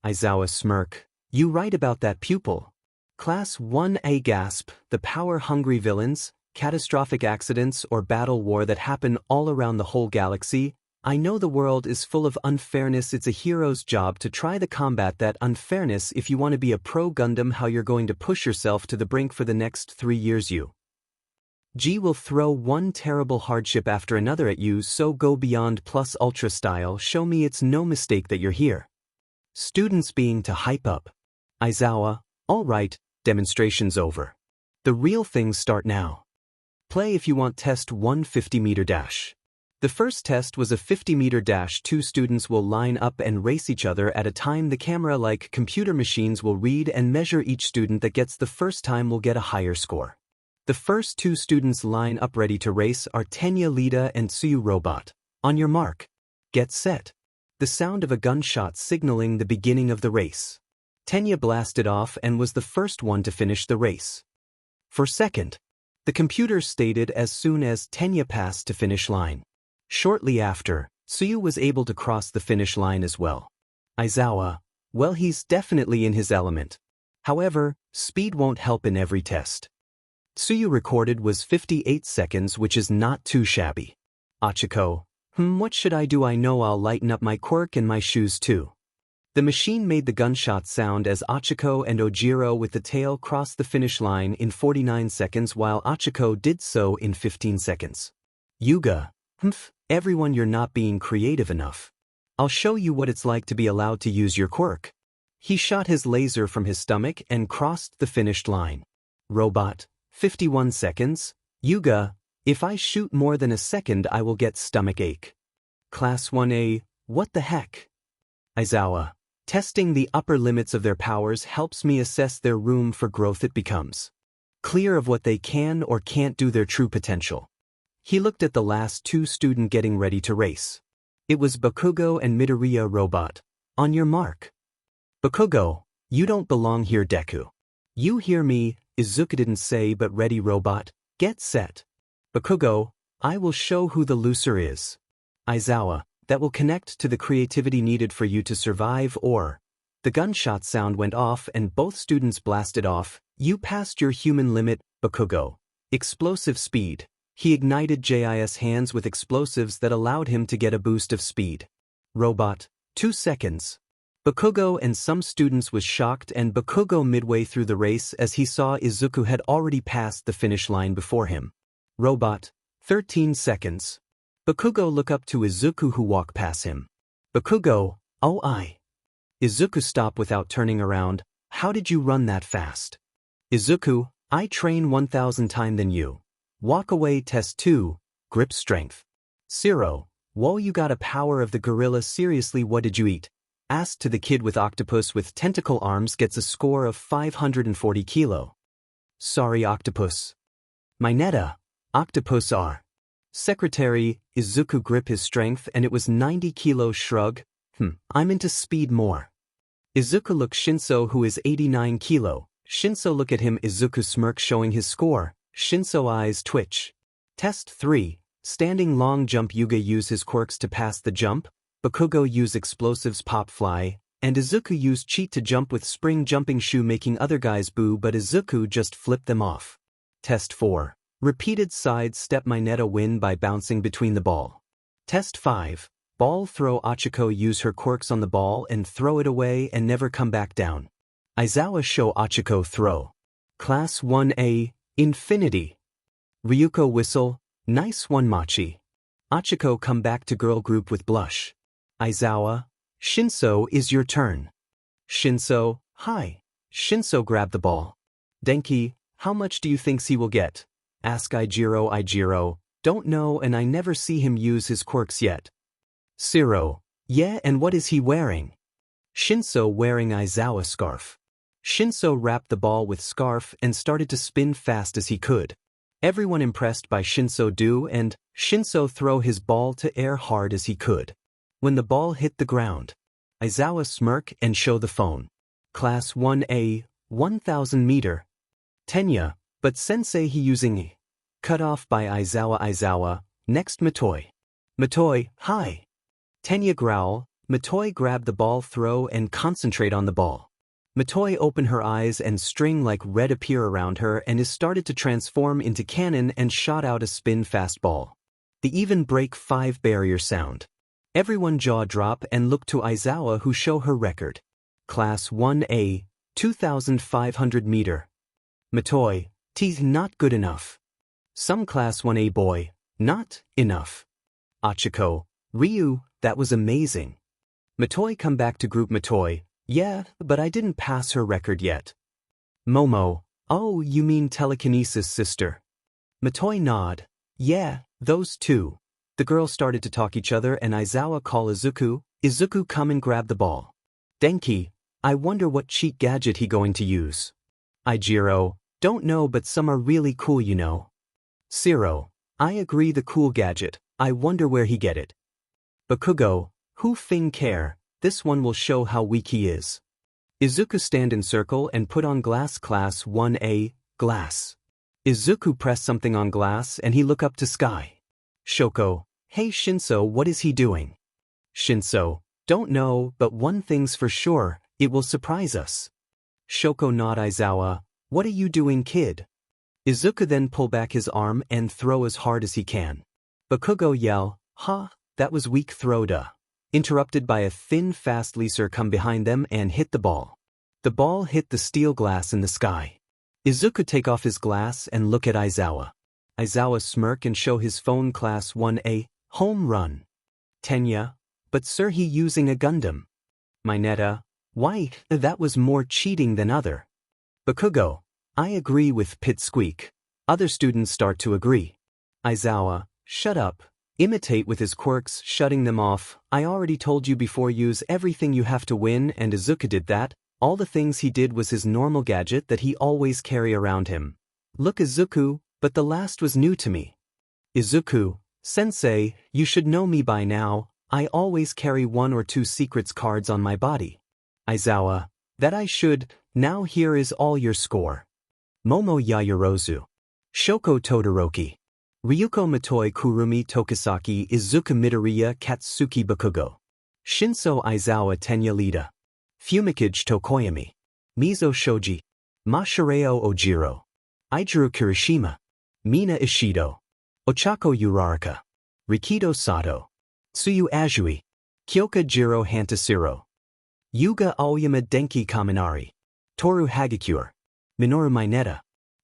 Speaker 1: Aizawa smirk, you right about that pupil. Class 1A gasp, the power-hungry villains, catastrophic accidents or battle war that happen all around the whole galaxy. I know the world is full of unfairness. It's a hero's job to try to combat that unfairness. If you want to be a pro Gundam, how you're going to push yourself to the brink for the next 3 years, G will throw one terrible hardship after another at you, so go beyond plus ultra style. Show me it's no mistake that you're here. Students being to hype up. Aizawa, alright, demonstration's over. The real things start now. Play if you want. Test 1 50-meter dash. The first test was a 50-meter dash. 2 students will line up and race each other at a time. The camera, like computer machines, will read and measure each student that gets the first time will get a higher score. The first 2 students line up ready to race are 𝗀𝐿𝐽𝐿 and 𝗬𝗎. On your mark. Get set. The sound of a gunshot signaling the beginning of the race. 𝗀𝐿𝐽𝐿 blasted off and was the first one to finish the race. For second. The computer stated as soon as 𝗀𝐿𝐽𝐿 passed to finish line. Shortly after, 𝗬𝗎 was able to cross the finish line as well. Aizawa, well, he's definitely in his element. However, speed won't help in every test. 𝗬𝗎 recorded was 58 seconds, which is not too shabby. Achiko, what should I do? I know I'll lighten up my quirk and my shoes too. The machine made the gunshot sound as Achiko and Ojiro with the tail crossed the finish line in 49 seconds while Achiko did so in 15 seconds. Yuga, everyone, you're not being creative enough. I'll show you what it's like to be allowed to use your quirk. He shot his laser from his stomach and crossed the finished line. Robot, 51 seconds. Yuga, if I shoot more than a second I will get stomach ache. Class 1A, what the heck? Aizawa, testing the upper limits of their powers helps me assess their room for growth. It becomes clear of what they can or can't do, their true potential. He looked at the last two students getting ready to race. It was Bakugo and Midoriya. Robot, on your mark. Bakugo, you don't belong here. Deku, you hear me? Izuku didn't say but ready. Robot, get set. Bakugo, I will show who the loser is. Aizawa, that will connect to the creativity needed for you to survive. Or. The gunshot sound went off and both students blasted off. You passed your human limit. Bakugo, explosive speed. He ignited Jis hands with explosives that allowed him to get a boost of speed. Robot, 2 seconds. Bakugo and some students was shocked and Bakugo midway through the race as he saw Izuku had already passed the finish line before him. Robot, 13 seconds. Bakugo look up to Izuku who walk past him. Bakugo, oh I. Izuku stop without turning around. How did you run that fast? Izuku, I train 1000 times than you. Walk away. Test 2, grip strength. 𝐬𝐿, whoa, you got a power of the gorilla. Seriously, what did you eat? Asked to the kid with octopus with tentacle arms gets a score of 540 kilo. Sorry octopus. Mineta, octopus are. Secretary, Izuku grip his strength and it was 90 kilo. Shrug, I'm into speed more. Izuku look 𝐶INSO who is 89 kilo. 𝐶INSO look at him. Izuku smirk showing his score. 𝐶INSO eyes twitch. Test 3, standing long jump. Yuga use his quirks to pass the jump. Bakugo use explosives pop fly, and Izuku use cheat to jump with spring jumping shoe making other guys boo but Izuku just flipped them off. Test 4, repeated side step. Mineta win by bouncing between the ball. Test 5, ball throw. Ichiko use her quirks on the ball and throw it away and never come back down. Aizawa show Ichiko throw. Class 1A, Infinity. Ryuko whistle, nice one Machi. Ichiko come back to girl group with blush. Aizawa, 𝐶INSO is your turn. 𝐶INSO, hi. 𝐶INSO grab the ball. Denki, how much do you think he will get? Ask Ijiro. Ijiro, don't know and I never see him use his quirks yet. 𝐬𝐿, yeah, and what is he wearing? 𝐶INSO wearing Aizawa scarf. 𝐶INSO wrapped the ball with scarf and started to spin fast as he could. Everyone impressed by 𝐶INSO do and 𝐶INSO throw his ball to air hard as he could. When the ball hit the ground, Aizawa smirk and show the phone. Class 1A, 1000 meter. Tenya, but sensei he using cut off by Aizawa. Aizawa, next Matoi. Matoi, hi. Tenya growl. Matoi grab the ball throw and concentrate on the ball. Matoi open her eyes and string like red appear around her and is started to transform into cannon and shot out a spin fast ball. The even break 5 barrier sound. Everyone jaw drop and look to Aizawa who show her record. Class 1A, 2500 meter. Matoi, teeth not good enough. Some Class 1A boy, not enough. Ichiko, Ryu, that was amazing. Matoi come back to group. Matoi, yeah, but I didn't pass her record yet. Momo, oh, you mean telekinesis sister. Matoi nod, yeah, those two. The girls started to talk each other and Aizawa call Izuku. Izuku come and grab the ball. Denki, I wonder what cheat gadget he going to use. Ijiro, don't know but some are really cool you know. 𝐬𝐿, I agree the cool gadget, I wonder where he get it. Bakugo, who thing care, this one will show how weak he is. Izuku stand in circle and put on glass. Class 1A, glass. Izuku press something on glass and he look up to sky. Shoko, hey 𝐶INSO, what is he doing? 𝐶INSO, don't know, but one thing's for sure, it will surprise us. Shoko nod. Aizawa, what are you doing kid? Izuku then pull back his arm and throw as hard as he can. Bakugo yell, ha, that was weak throw duh. Interrupted by a thin fast laser come behind them and hit the ball. The ball hit the steel glass in the sky. Izuku take off his glass and look at Aizawa. Aizawa smirk and show his phone. Class 1A, home run. Tenya, but sir he using a Gundam. Mineta, why, that was more cheating than other. Bakugo, I agree with Pit Squeak. Other students start to agree. Aizawa, shut up. Imitate with his quirks, shutting them off. I already told you before, use everything you have to win, and Izuku did that. All the things he did was his normal gadget that he always carry around him. Look, Izuku, but the last was new to me. Izuku, sensei, you should know me by now. I always carry 1 or 2 secrets cards on my body. Aizawa, that I should. Now here is all your score. Momo Yayorozu. Shoko Todoroki. Ryuko Matoi Kurumi Tokisaki Izuku Midoriya Katsuki Bakugo. Shinso Aizawa Tenya Lida. Fumikage Tokoyami. Mizo Shoji. Mashireo Ojiro. Ijiro Kirishima. Mina Ishido. Ochako Uraraka. Rikido Sato. Tsuyu Azui. Kyoka Jiro Hantasiro. Yuga Aoyama Denki Kaminari. Toru Hagakure. Minoru Mineta.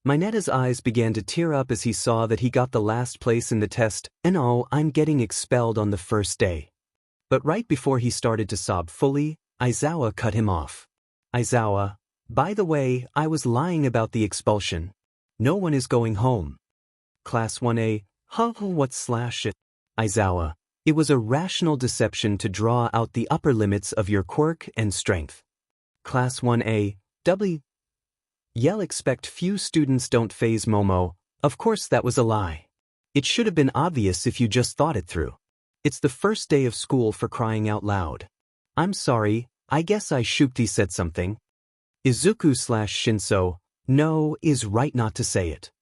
Speaker 1: Mineta's eyes began to tear up as he saw that he got the last place in the test, and oh, I'm getting expelled on the first day. But right before he started to sob fully, Aizawa cut him off. Aizawa, by the way, I was lying about the expulsion. No one is going home. Class 1A, what/it? Aizawa, it was a rational deception to draw out the upper limits of your quirk and strength. Class 1A, Yell expect few students don't phase Momo. Of course that was a lie. It should have been obvious if you just thought it through. It's the first day of school, for crying out loud. I'm sorry, I guess I shoopty said something. Izuku/Shinso, no, is right not to say it.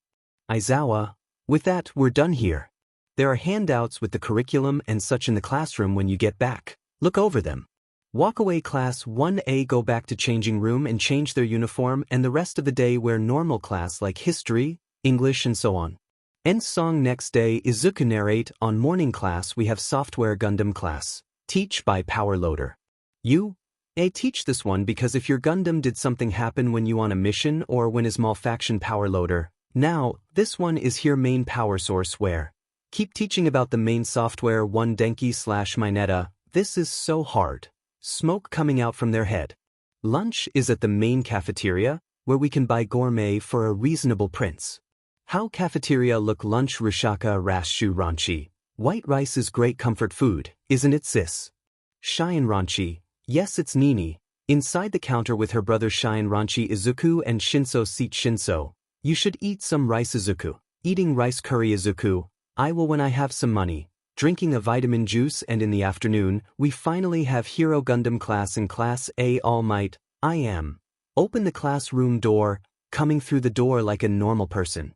Speaker 1: Aizawa, with that, we're done here. There are handouts with the curriculum and such in the classroom when you get back. Look over them. Walk away. Class 1A go back to changing room and change their uniform, and the rest of the day wear normal class like history, English and so on. End song. Next day Izuku narrate, on morning class we have software Gundam class. Teach by Power Loader. Teach this one because if your Gundam did something happen when you on a mission or when is malfaction Power Loader. Now, this one is here main power source where. Keep teaching about the main software 1 Denki/Mineta. This is so hard. Smoke coming out from their head. Lunch is at the main cafeteria, where we can buy gourmet for a reasonable price. How cafeteria look? Lunch Rushaka Rashu Ranchi. White rice is great comfort food, isn't it sis? Cheyenne Ranchi. Yes, it's Nini. Inside the counter with her brother Cheyenne Ranchi Izuku and Shinso seat Shinso. You should eat some rice Izuku. Eating rice curry Izuku. I will when I have some money. Drinking a vitamin juice, and in the afternoon, we finally have Hero Gundam class in Class A. All Might, I am. Open the classroom door, coming through the door like a normal person.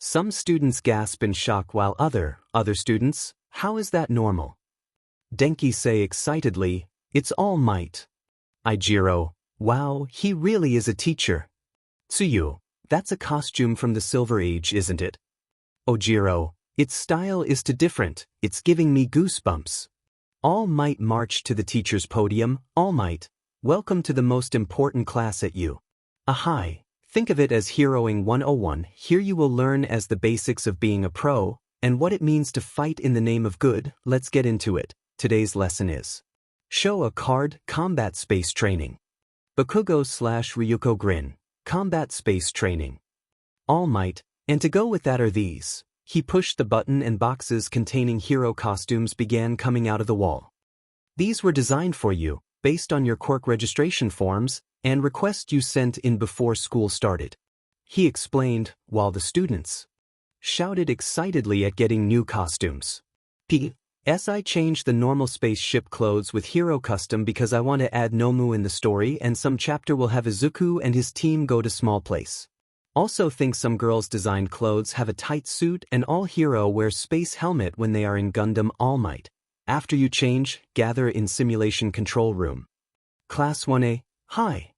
Speaker 1: Some students gasp in shock while other students, how is that normal? Denki say excitedly, it's All Might. Ijiro, wow, he really is a teacher. Tsuyu, that's a costume from the Silver Age, isn't it? Ojiro, its style is too different, it's giving me goosebumps. All Might march to the teacher's podium. All Might, welcome to the most important class at you. Ahai, think of it as Heroing 101. Here you will learn as the basics of being a pro, and what it means to fight in the name of good. Let's get into it. Today's lesson is Show a card, Combat Space Training. Bakugo/Ryuko Grin, Combat Space Training. All Might, and to go with that are these. He pushed the button and boxes containing hero costumes began coming out of the wall. These were designed for you, based on your quirk registration forms and requests you sent in before school started. He explained, while the students shouted excitedly at getting new costumes. P.S. I changed the normal spaceship clothes with hero custom because I want to add Nomu in the story, and some chapter will have Izuku and his team go to small place. Also think some girls' designed clothes have a tight suit, and all hero wear space helmet when they are in Gundam All Might. After you change, gather in simulation control room. Class 1A, hi.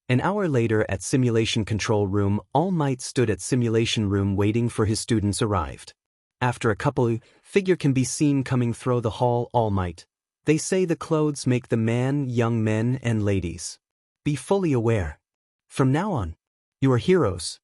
Speaker 1: An hour later at simulation control room, All Might stood at simulation room waiting for his students arrived. After a couple, figure can be seen coming through the hall. All Might. They say the clothes make the man, young men and ladies. Be fully aware. From now on, you are heroes.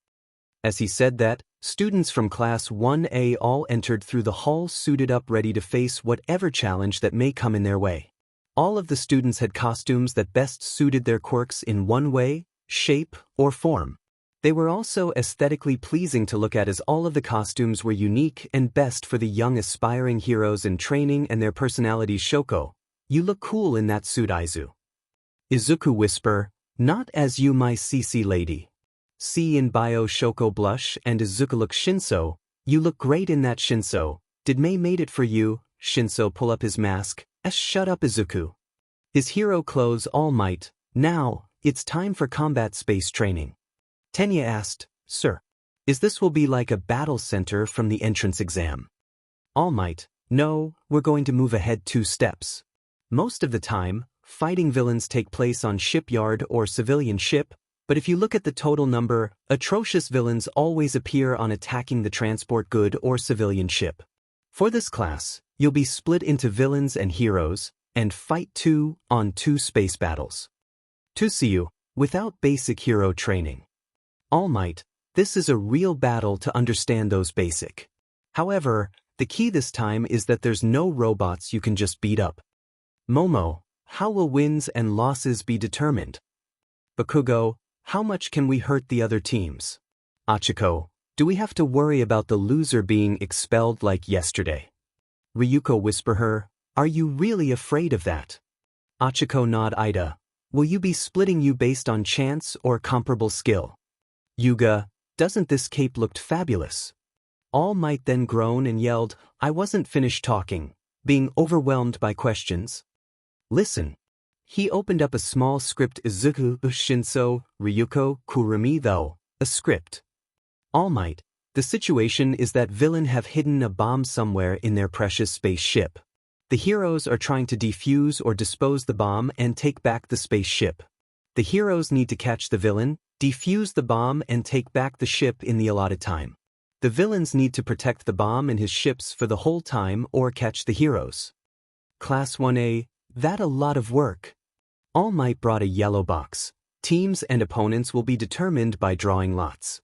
Speaker 1: As he said that, students from Class 1A all entered through the hall suited up ready to face whatever challenge that may come in their way. All of the students had costumes that best suited their quirks in one way, shape, or form. They were also aesthetically pleasing to look at as all of the costumes were unique and best for the young aspiring heroes in training and their personalities. Shoko, you look cool in that suit. Izuku whisper, not as you my CC lady. See in bio. Shoko blush and Izuku look. Shinso, you look great in that. Shinso, did Mei made it for you? Shinso pull up his mask. Shut up Izuku. His hero clothes. All Might, now, it's time for combat space training. Tenya asked, Sir, is this will be like a battle center from the entrance exam? All Might, no, we're going to move ahead 2 steps. Most of the time, fighting villains take place on shipyard or civilian ship, but if you look at the total number, atrocious villains always appear on attacking the transport good or civilian ship. For this class, you'll be split into villains and heroes, and fight 2 on 2 space battles. To see you, without basic hero training. All Might, this is a real battle to understand those basic. However, the key this time is that there's no robots you can just beat up. Momo, how will wins and losses be determined? Bakugo, how much can we hurt the other teams? Achiko, do we have to worry about the loser being expelled like yesterday? Ryuko whisper her, are you really afraid of that? Achiko nod. Ida, will you be splitting you based on chance or comparable skill? Yuga, doesn't this cape look fabulous? All Might then groaned and yelled, I wasn't finished talking, being overwhelmed by questions. Listen. He opened up a small script. Izuku, Shinso, Ryuko, Kurumi though, a script. All Might, the situation is that villain have hidden a bomb somewhere in their precious spaceship. The heroes are trying to defuse or dispose the bomb and take back the spaceship. The heroes need to catch the villain, defuse the bomb and take back the ship in the allotted time. The villains need to protect the bomb and his ships for the whole time or catch the heroes. Class 1A, that a lot of work. All Might brought a yellow box. Teams and opponents will be determined by drawing lots.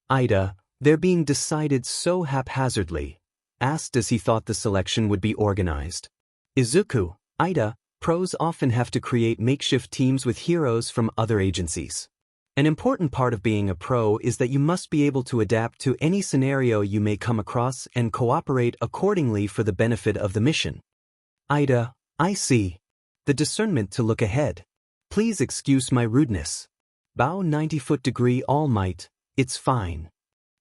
Speaker 1: Ida, they're being decided so haphazardly. Asked as he thought the selection would be organized. Izuku, Ida, pros often have to create makeshift teams with heroes from other agencies. An important part of being a pro is that you must be able to adapt to any scenario you may come across and cooperate accordingly for the benefit of the mission. Ida, I see. The discernment to look ahead. Please excuse my rudeness. Bow 90-foot degree. All Might, it's fine.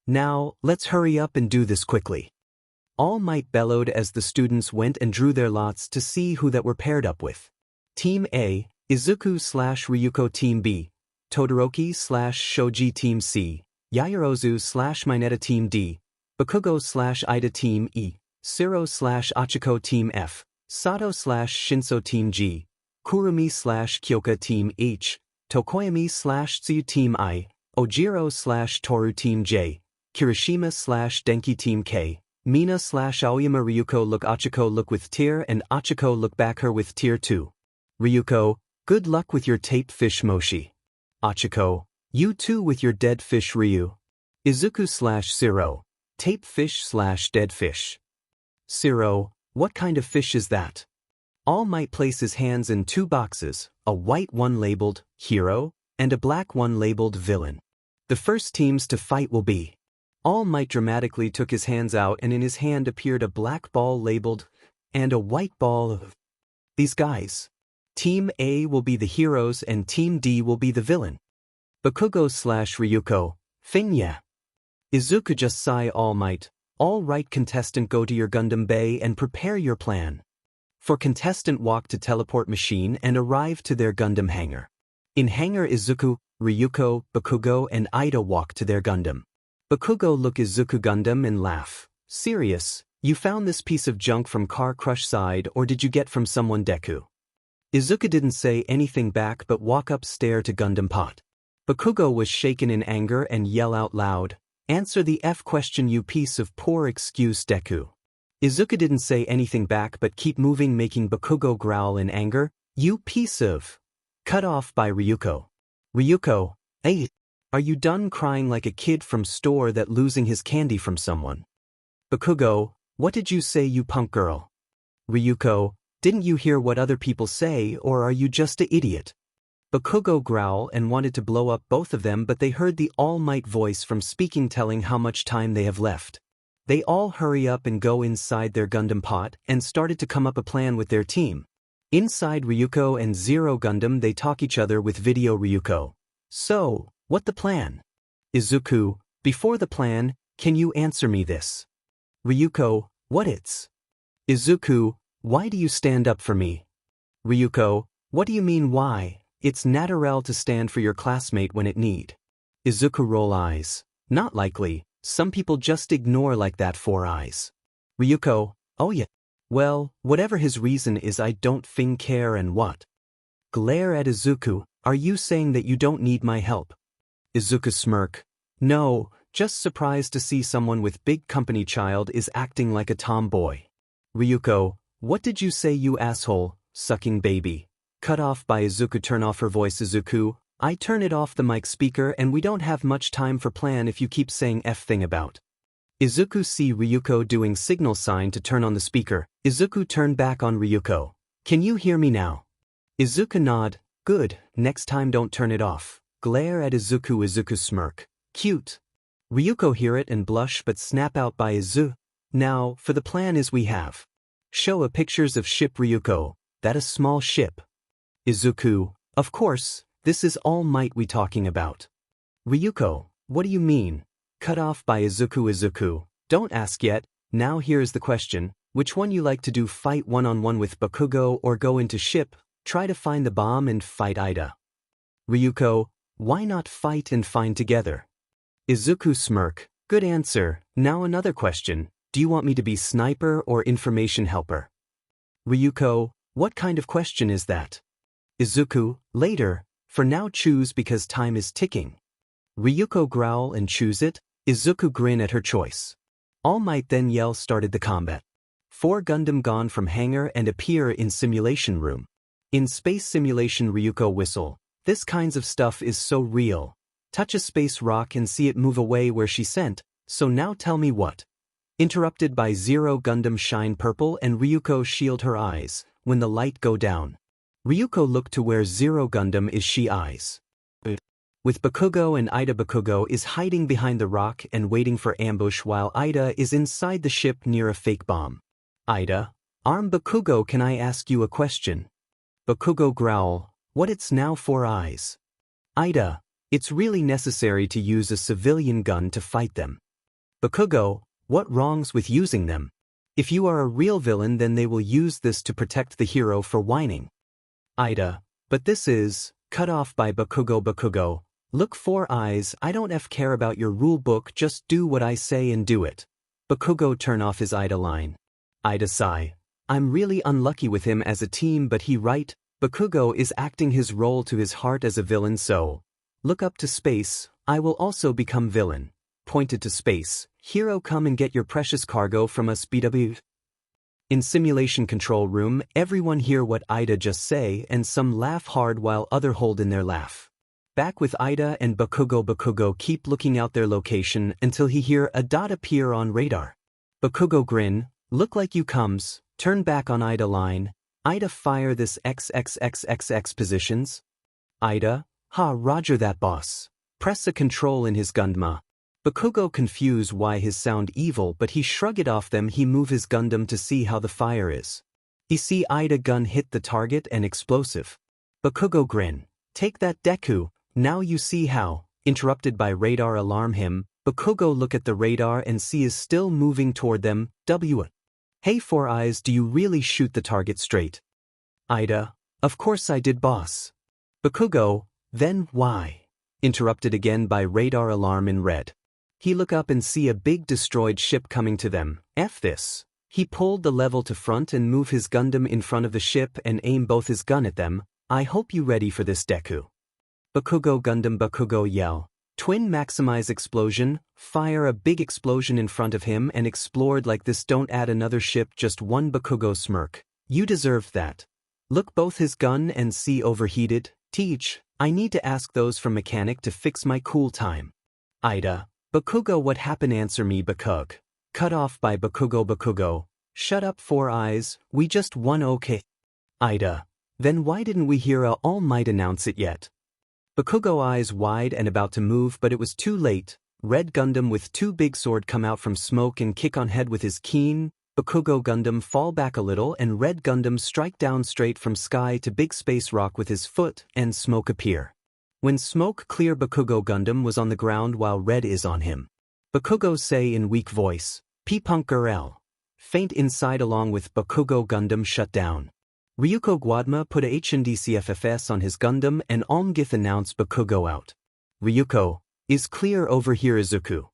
Speaker 1: Now, let's hurry up and do this quickly. All Might bellowed as the students went and drew their lots to see who that were paired up with. Team A, Izuku/Ryuko. Team B, Todoroki/Shoji. Team C, Yaoyorozu/Mineta. Team D, Bakugo/Ida. Team E, Siro/Achiko. Team F, Sato/Shinso. Team G, Kurumi/Kyoka. Team H, Tokoyami/Tsuyu. Team I, Ojiro/Toru. Team J, Kirishima/Denki. Team K, Mina/Aoyama. Ryuko look. Achiko look with tear and Achiko look back her with tear too. Ryuko, good luck with your tape fish Moshi. Achiko, you too with your dead fish Ryu. Izuku/Siro, tape fish/dead fish. Siro, what kind of fish is that? All Might place his hands in 2 boxes, a white one labeled hero and a black one labeled villain. The first teams to fight will be. All Might dramatically took his hands out and in his hand appeared a black ball labeled and a white ball of these guys. Team A will be the heroes and Team D will be the villain. Bakugo/Ryuko, Finya. Izuku just sigh. All Might, all right contestant, go to your Gundam bay and prepare your plan. For contestant walk to teleport machine and arrive to their Gundam hangar. In hangar Izuku, Ryuko, Bakugo and Ida walk to their Gundam. Bakugo look Izuku Gundam and laugh. Serious, you found this piece of junk from Car Crush side or did you get from someone? Deku. Izuku didn't say anything back but walk up stair to Gundam pot. Bakugo was shaken in anger and yell out loud, answer the F question you piece of poor excuse. Deku. Izuku didn't say anything back but keep moving making Bakugo growl in anger, you piece of. Cut off by Ryuko. Ryuko, hey, are you done crying like a kid from store that losing his candy from someone? Bakugo, what did you say you punk girl? Ryuko, didn't you hear what other people say or are you just an idiot? Bakugo growl and wanted to blow up both of them, but they heard the All Might voice from speaking telling how much time they have left. They all hurry up and go inside their Gundam pod and started to come up a plan with their team. Inside Ryuko and Zero Gundam they talk each other with video Ryuko. So, what the plan? Izuku, before the plan, can you answer me this? Ryuko, what it's? Izuku, why do you stand up for me? Ryuko, what do you mean why? It's natural to stand for your classmate when it need. Izuku roll eyes. Not likely, some people just ignore like that 4 eyes. Ryuko, oh yeah. Well, whatever his reason is I don't think care and what. Glare at Izuku, are you saying that you don't need my help? Izuku smirk. No, just surprised to see someone with big company child is acting like a tomboy. Ryuko, what did you say you asshole, sucking baby? Cut off by Izuku. Turn off her voice. Izuku, I turn it off the mic speaker and we don't have much time for plan if you keep saying F thing about. Izuku see Ryuko doing signal sign to turn on the speaker. Izuku turn back on Ryuko. Can you hear me now? Izuku nod. Good, next time don't turn it off. Glare at Izuku. Izuku smirk. Cute. Ryuko hear it and blush but snap out by Izuku. Now, for the plan is we have. Show a pictures of ship Ryuko, that a small ship. Izuku, of course, this is All Might we talking about. Ryuko, what do you mean? Cut off by Izuku. Izuku, don't ask yet, now here's the question, which one you like to do, fight one-on-one with Bakugo or go into ship, try to find the bomb and fight Ida? Ryuko, why not fight and find together? Izuku smirk, good answer, now another question, do you want me to be sniper or information helper? Ryuko, what kind of question is that? Izuku, later, for now choose because time is ticking. Ryuko growl and choose it, Izuku grin at her choice. All Might then yell started the combat. 4 Gundam gone from hangar and appear in simulation room. In space simulation Ryuko whistle, this kinds of stuff is so real. Touch a space rock and see it move away where she sent, so now tell me what. Interrupted by Zero Gundam shine purple and Ryuko shield her eyes, when the light go down. Ryuko look to where Zero Gundam is she eyes. With Bakugo and Ida. Bakugo is hiding behind the rock and waiting for ambush while Ida is inside the ship near a fake bomb. Ida, arm Bakugo, can I ask you a question? Bakugo growl, what it's now 4 eyes? Ida, it's really necessary to use a civilian gun to fight them. Bakugo, what wrongs with using them? If you are a real villain then they will use this to protect the hero for whining. Ida, but this is, cut off by Bakugo. Bakugo, look 4 eyes, I don't care about your rule book, just do what I say and do it. Bakugo turn off his Ida line. Ida sigh, I'm really unlucky with him as a team but he right, Bakugo is acting his role to his heart as a villain so. Look up to space, I will also become villain. Pointed to space, hero come and get your precious cargo from us BW. In simulation control room, everyone hear what Ida just say and some laugh hard while other hold in their laugh. Back with Ida and Bakugo. Bakugo keep looking out their location until he hear a dot appear on radar. Bakugo grin, look like you comes, turn back on Ida line. Ida fire this XXXXX positions. Ida, ha roger that boss. Press a control in his Gundam. Bakugo confused why his sound evil but he shrug it off them he move his Gundam to see how the fire is. He see Ida gun hit the target and explosive. Bakugo grin, take that Deku, now you see how, interrupted by radar alarm him, Bakugo look at the radar and see is still moving toward them, Hey 4 eyes, do you really shoot the target straight? Ida, of course I did boss. Bakugo, then why? Interrupted again by radar alarm in red. He look up and see a big destroyed ship coming to them. F this. He pulled the level to front and move his Gundam in front of the ship and aim both his gun at them. I hope you ready for this Deku. Bakugo Gundam. Bakugo yell. Twin maximize explosion, fire a big explosion in front of him and explode like this, don't add another ship, just one. Bakugo smirk. You deserved that. Look both his gun and see overheated. Teach, I need to ask those from mechanic to fix my cool time. Ida. Bakugo, what happened? Answer me Bakug. Cut off by Bakugo. Bakugo, shut up 4 eyes, we just won okay. Ida, Then why didn't we hear All Might announce it yet? Bakugo eyes wide and about to move, but it was too late. Red Gundam with two big sword come out from smoke and kick on head with his 𝐾𝐮𝐭𝐡𝐨𝐫. Bakugo Gundam fall back a little and Red Gundam strike down straight from sky to big space rock with his foot and smoke appear. When smoke clear, Bakugo Gundam was on the ground while Red is on him. Bakugo say in weak voice, P-Punk-RL. Faint inside along with Bakugo Gundam shut down. Ryuko Guadma put a 𝐻𝐮𝐸𝐶FFS on his Gundam and 𝐿𝐿𝐺𝐻 announced Bakugo out. Ryuko, is clear over here Izuku.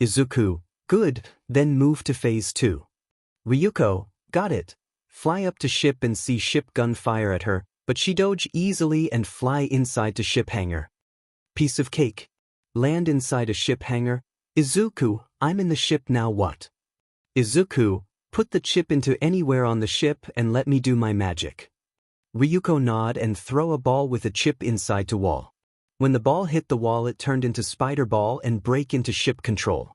Speaker 1: Izuku, good, then move to phase 2. Ryuko, got it. Fly up to ship and see ship gun fire at her, but she dodge easily and fly inside to ship hangar. Piece of cake. Land inside a ship hangar. Izuku, I'm in the ship now what? Izuku, put the chip into anywhere on the ship and let me do my magic. Ryuko nod and throw a ball with a chip inside to wall. When the ball hit the wall it turned into spider ball and break into ship control.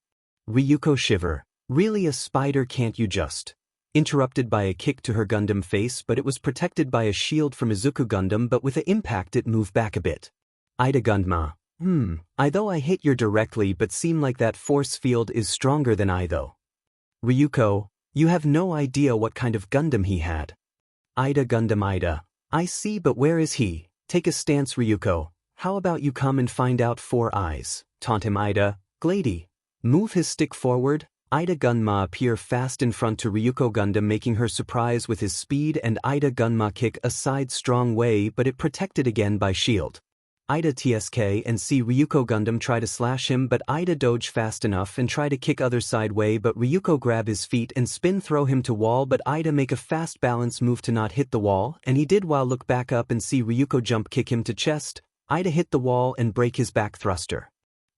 Speaker 1: Ryuko shiver, really a spider can't you just? Interrupted by a kick to her Gundam face, but it was protected by a shield from Izuku Gundam, but with the impact it moved back a bit. Ida Gundma, I though I hit you directly but seem like that force field is stronger than I though. Ryuko, you have no idea what kind of Gundam he had. Ida Gundam Ida, I see but where is he? Take a stance Ryuko, how about you come and find out 4 eyes, taunt him Ida, 𝐴𝐵. Move his stick forward, Ida Gunma appear fast in front to Ryuko Gundam making her surprise with his speed and Ida Gunma kick aside strong way but it protected again by shield. Ida TSK and see Ryuko Gundam try to slash him but Ida dodge fast enough and try to kick other side way but Ryuko grab his feet and spin throw him to wall but Ida make a fast balance move to not hit the wall and he did while look back up and see Ryuko jump kick him to chest, Ida hit the wall and break his back thruster.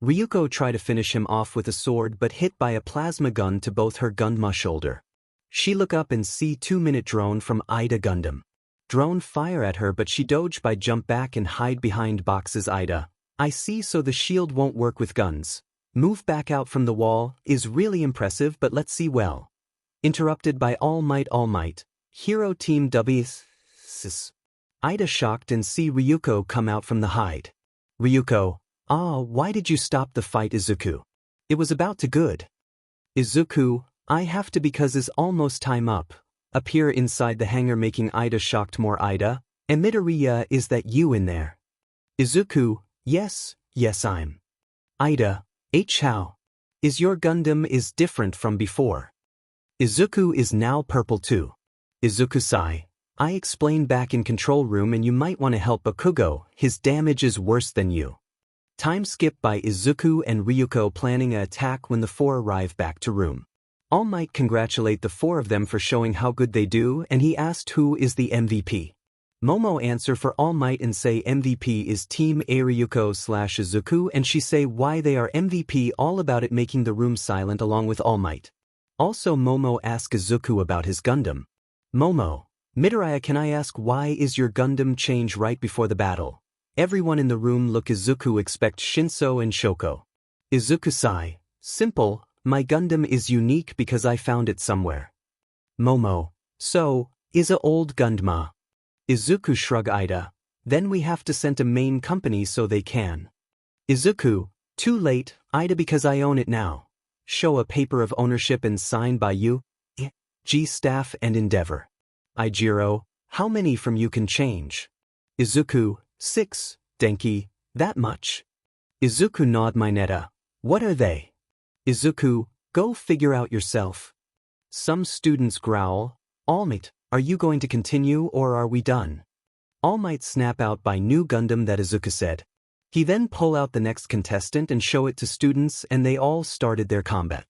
Speaker 1: Ryuko try to finish him off with a sword but hit by a plasma gun to both her Gunma shoulder. She look up and see 2-minute drone from Ida Gundam. Drone fire at her but she dodge by jump back and hide behind boxes Ida. I see so the shield won't work with guns. Move back out from the wall is really impressive but let's see well. Interrupted by All Might. Hero Team WS. Ida shocked and see Ryuko come out from the hide. Ryuko, why did you stop the fight Izuku? It was about to good. Izuku, I have to because is almost time up. Appear inside the hangar making Ida shocked more Ida, Emidoriya is that you in there? Izuku, yes I'm. Ida, how? Is your Gundam is different from before? Izuku is now purple too. Izuku sigh, I explained back in control room and you might want to help Bakugo, his damage is worse than you. Time skip by Izuku and Ryuko planning an attack when the 4 arrive back to room. All Might congratulate the 4 of them for showing how good they do and he asked who is the MVP. Momo answer for All Might and say MVP is Team A Ryuko/Izuku and she say why they are MVP all about it making the room silent along with All Might. Also Momo ask Izuku about his Gundam. Momo, Midoriya can I ask why is your Gundam change right before the battle? Everyone in the room look Izuku expect Shinso and Shoko. Izuku sigh, simple, my Gundam is unique because I found it somewhere. Momo, so, is a old Gundama. Izuku shrug Ida, then we have to send a main company so they can. Izuku, too late, Ida because I own it now. Show a paper of ownership and signed by you, G staff and Endeavor. Ijiro, how many from you can change? Izuku, 6, Denki, that much. Izuku nod Mineta, what are they? Izuku, go figure out yourself. Some students growl, All Might, are you going to continue or are we done? All Might snap out by new Gundam that Izuku said. He then pull out the next contestant and show it to students and they all started their combat.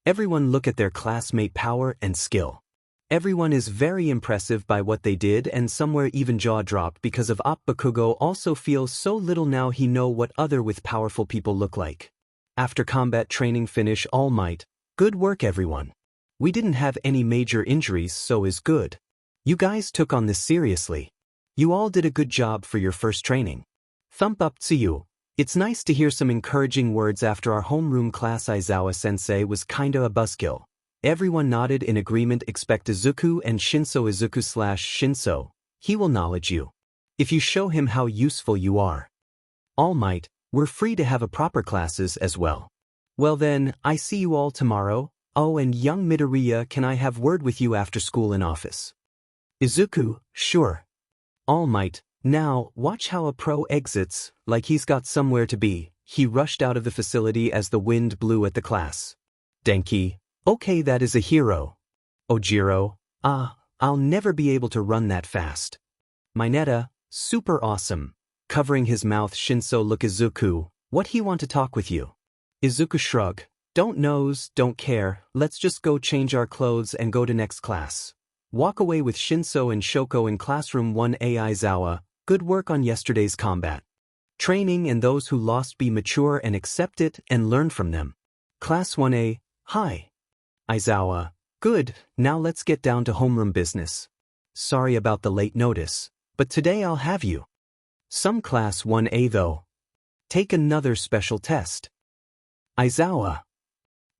Speaker 1: Everyone look at their classmate power and skill. Everyone is very impressive by what they did and somewhere even jaw dropped because of Bakugo also feels so little now he know what other with powerful people look like. After combat training finish All Might, good work everyone. We didn't have any major injuries so is good. You guys took on this seriously. You all did a good job for your first training. Thump up to you. It's nice to hear some encouraging words after our homeroom class. Aizawa sensei was kinda a buzzkill. Everyone nodded in agreement except Izuku and Shinso. Izuku/Shinso, he will knowledge you. If you show him how useful you are. All Might, we're free to have a proper classes as well. Well then, I see you all tomorrow. Oh, and young Midoriya, can I have word with you after school in office? Izuku, sure. All Might, now, watch how a pro exits, like he's got somewhere to be. He rushed out of the facility as the wind blew at the class. Denki, okay, that is a hero. Ojiro, I'll never be able to run that fast. Mineta, super awesome. Covering his mouth, 𝗀𝐿 Izuku, what he want to talk with you? Izuku shrug, don't knows, don't care, let's just go change our clothes and go to next class. Walk away with 𝗀𝐿 and Shoko in classroom 1A. Aizawa, good work on yesterday's combat. Training, and those who lost be mature and accept it and learn from them. Class 1A, hi. Aizawa, good, now let's get down to homeroom business. Sorry about the late notice, but today I'll have you. Some class 1A though. Take another special test. Aizawa.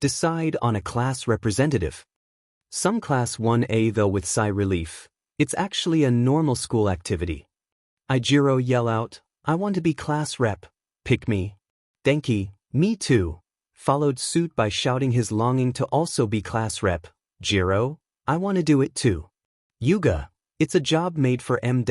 Speaker 1: Decide on a class representative. Some class 1A though with sigh relief. It's actually a normal school activity. Ijiro yell out, I want to be class rep. Pick me. Denki, me too. Followed suit by shouting his longing to also be class rep. Jiro, I want to do it too. Yuga, it's a job made for M-.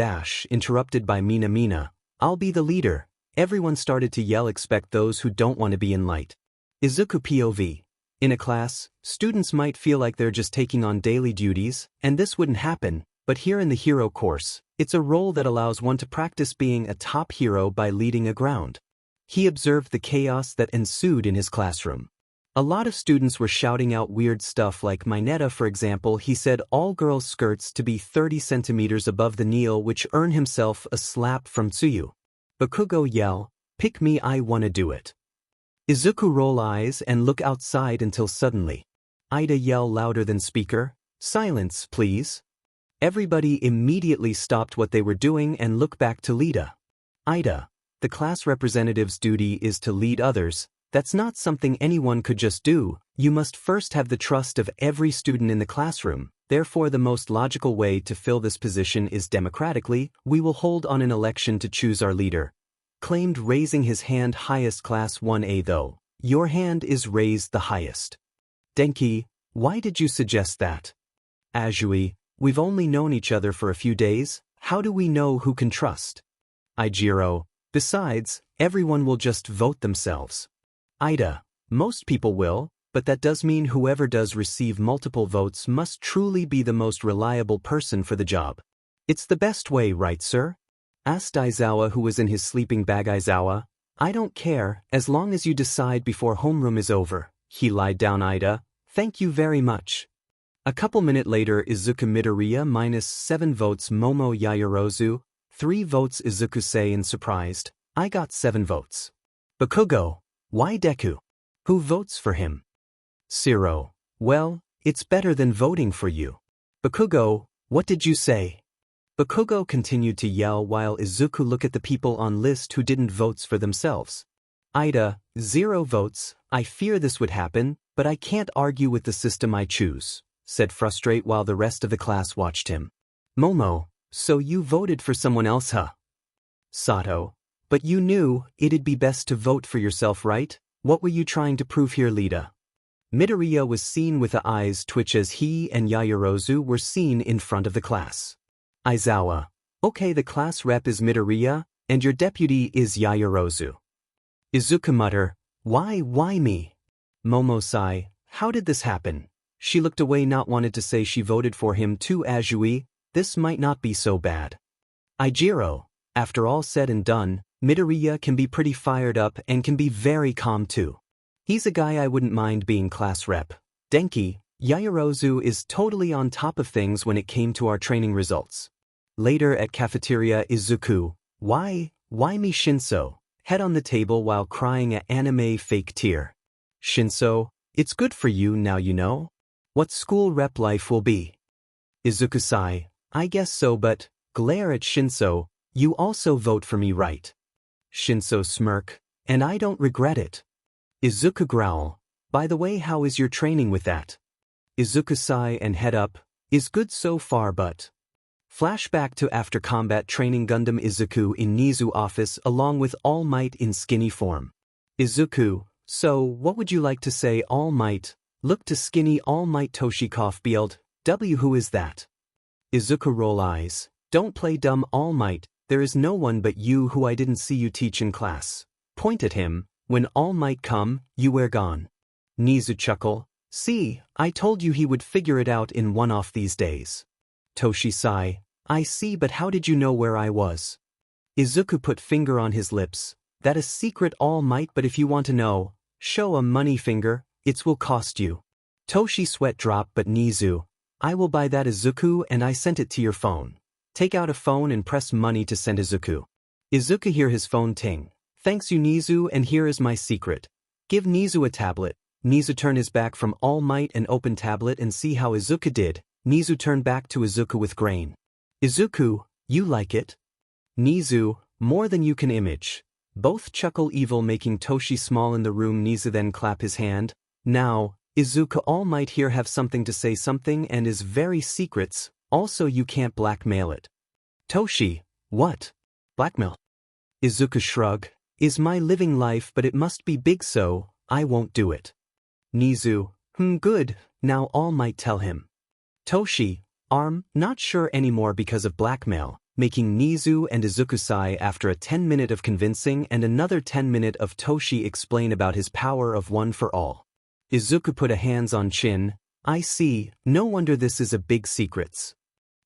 Speaker 1: Interrupted by Mina. I'll be the leader. Everyone started to yell, expect those who don't want to be in light. Izuku POV. In a class, students might feel like they're just taking on daily duties, and this wouldn't happen, but here in the hero course, it's a role that allows one to practice being a top hero by leading a ground. He observed the chaos that ensued in his classroom. A lot of students were shouting out weird stuff like Mineta, for example. He said all girls' skirts to be 30 centimeters above the knee, which earned himself a slap from Tsuyu. Bakugo yell, pick me, I wanna do it. Izuku roll eyes and look outside until suddenly. Ida yell louder than speaker, silence please. Everybody immediately stopped what they were doing and looked back to Lida. Ida, the class representative's duty is to lead others. That's not something anyone could just do. You must first have the trust of every student in the classroom. Therefore, the most logical way to fill this position is democratically. We will hold on an election to choose our leader. Claimed, raising his hand. Highest class 1A though. Your hand is raised the highest. Denki, why did you suggest that? Azui, we've only known each other for a few days. How do we know who can trust? Ijiro, besides, everyone will just vote themselves. Ida, most people will, but that does mean whoever does receive multiple votes must truly be the most reliable person for the job. It's the best way, right, sir? Asked Aizawa, who was in his sleeping bag. Aizawa, I don't care, as long as you decide before homeroom is over. He lied down. Ida, thank you very much. A couple minutes later, Izuku Midoriya -7 votes. Momo Yaoyorozu, 3 votes. Izuku saying, surprised, I got 7 votes. Bakugo, why Deku? Who votes for him? Zero, well, it's better than voting for you. Bakugo, what did you say? Bakugo continued to yell while Izuku looked at the people on list who didn't vote for themselves. Ida, 0 votes, I fear this would happen, but I can't argue with the system I choose, said frustrate while the rest of the class watched him. Momo, so you voted for someone else, huh? Sato, but you knew it'd be best to vote for yourself, right? What were you trying to prove here, Lida? Midoriya was seen with the eyes twitch as he and Yaoyorozu were seen in front of the class. Aizawa, okay, the class rep is Midoriya, and your deputy is Yaoyorozu. Izuku mutter, why me? Momo sigh, how did this happen? She looked away, not wanted to say she voted for him too. Azui, this might not be so bad. Ijiro, after all said and done, Midoriya can be pretty fired up and can be very calm too. He's a guy I wouldn't mind being class rep. Denki, Yaoyorozu is totally on top of things when it came to our training results. Later at cafeteria, Izuku, why me? 𝗀𝐿, head on the table while crying an anime fake tear. 𝗀𝐿, it's good for you now you know what school rep life will be. Izuku sigh, I guess so, but glare at 𝗀𝐿, you also vote for me, right? 𝗀𝐿 smirk, and I don't regret it. Izuku growl, by the way, how is your training with that? Izuku sigh and head up, is good so far, but Flashback to after combat training Gundam Izuku in 𝐻𝐿 office along with All Might in skinny form. Izuku, so what would you like to say All Might? Look to skinny All Might Toshi cough beeld. Who is that? Izuku roll eyes. Don't play dumb All Might, there is no one but you who I didn't see you teach in class. Point at him, when All Might come, you were gone. 𝐻𝐿 chuckle. See, I told you he would figure it out in one off these days. Toshi sigh. I see, but how did you know where I was? Izuku put finger on his lips. That is secret All Might, but if you want to know, show a money finger, it will cost you. Toshi sweat drop, but 𝐻𝐿, I will buy that Izuku and I sent it to your phone. Take out a phone and press money to send Izuku. Izuku hear his phone ting. Thanks you 𝐻𝐿, and here is my secret. Give 𝐻𝐿 a tablet. 𝐻𝐿 turn his back from All Might and open tablet and see how Izuku did. 𝐻𝐿 turn back to Izuku with grain. Izuku, you like it? 𝐻𝐿, more than you can image. Both chuckle evil, making Toshi small in the room. 𝐻𝐿 then clap his hand. Now, Izuku, All Might here have something to say something and is very secrets, also you can't blackmail it. Toshi, what? Blackmail? Izuku shrug. Is my living life, but it must be big, so I won't do it. 𝐻𝐿, good, now All Might tell him. Toshi, not sure anymore because of blackmail, making 𝐻𝐿 and Izuku sigh after a 10-minute of convincing and another 10-minute of Toshi explain about his power of one for all. Izuku put a hands on chin. I see, no wonder this is a big secrets.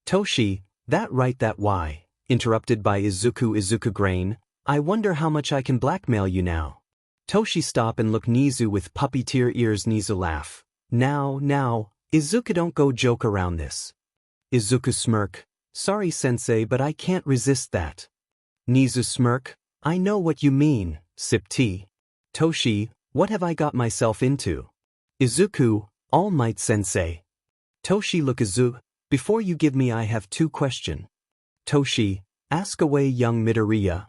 Speaker 1: Toshi, that right, that why, interrupted by Izuku grain, I wonder how much I can blackmail you now. Toshi stop and look 𝐻𝐿 with puppy tear ears. 𝐻𝐿 laugh. Now, Izuku don't go joke around this. Izuku smirk. Sorry sensei, but I can't resist that. 𝐻𝐿 smirk. I know what you mean, sip tea. Toshi, what have I got myself into? Izuku, All Might sensei. Toshi look 𝐻𝐿, before you give me I have two question. Toshi, ask away young Midoriya.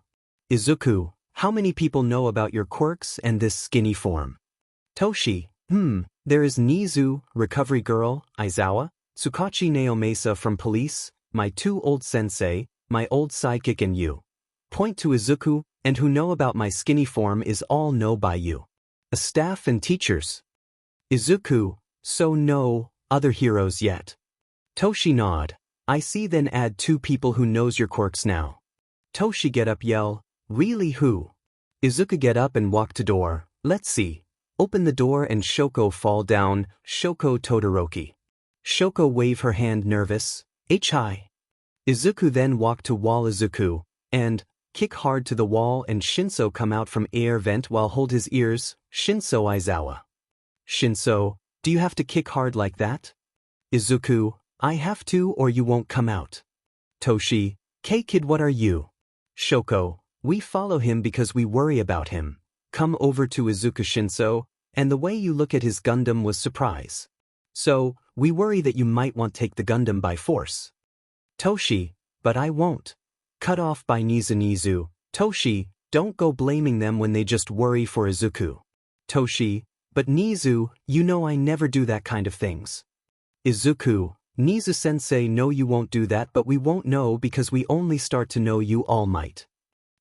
Speaker 1: Izuku, how many people know about your quirks and this skinny form? Toshi, there is 𝐻𝐿, recovery girl, Aizawa, Tsukachi Naomasa from police, my two old sensei, my old sidekick and you. Point to Izuku, and who know about my skinny form is all know by you. A staff and teachers. Izuku, so no other heroes yet. Toshi nod. I see, then add two people who knows your quirks now. Toshi get up yell, really who? Izuku get up and walk to door, let's see. Open the door and Shoko fall down, Shoko Todoroki. Shoko wave her hand nervous, hi. Izuku then walk to wall Izuku, and kick hard to the wall and Shinso come out from air vent while hold his ears, Shinso Aizawa. Shinso, do you have to kick hard like that? Izuku, I have to or you won't come out. Toshi, Kid, what are you? Shoko, we follow him because we worry about him. Come over to Izuku Shinso, and the way you look at his Gundam was surprise. So, we worry that you might want take the Gundam by force. Toshi, but I won't. Cut off by 𝐻𝐿. Toshi, don't go blaming them when they just worry for Izuku. Toshi, but 𝐻𝐿, you know I never do that kind of things. Izuku, 𝐻𝐿 sensei, no you won't do that, but we won't know because we only start to know you All Might.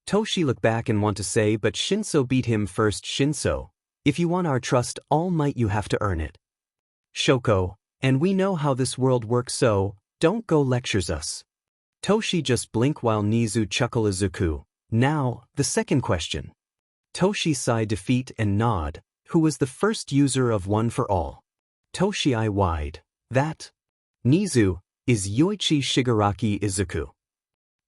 Speaker 1: Toshi look back and want to say, but Shinso beat him first. Shinso, if you want our trust All Might you have to earn it. Shoko, and we know how this world works, so don't go lectures us. Toshi just blink while 𝐻𝐿 chuckle. Izuku, now, the second question. Toshi sigh defeat and nod, who was the first user of one for all? Toshi eye wide, that? 𝐻𝐿, is Yoichi Shigaraki Izuku.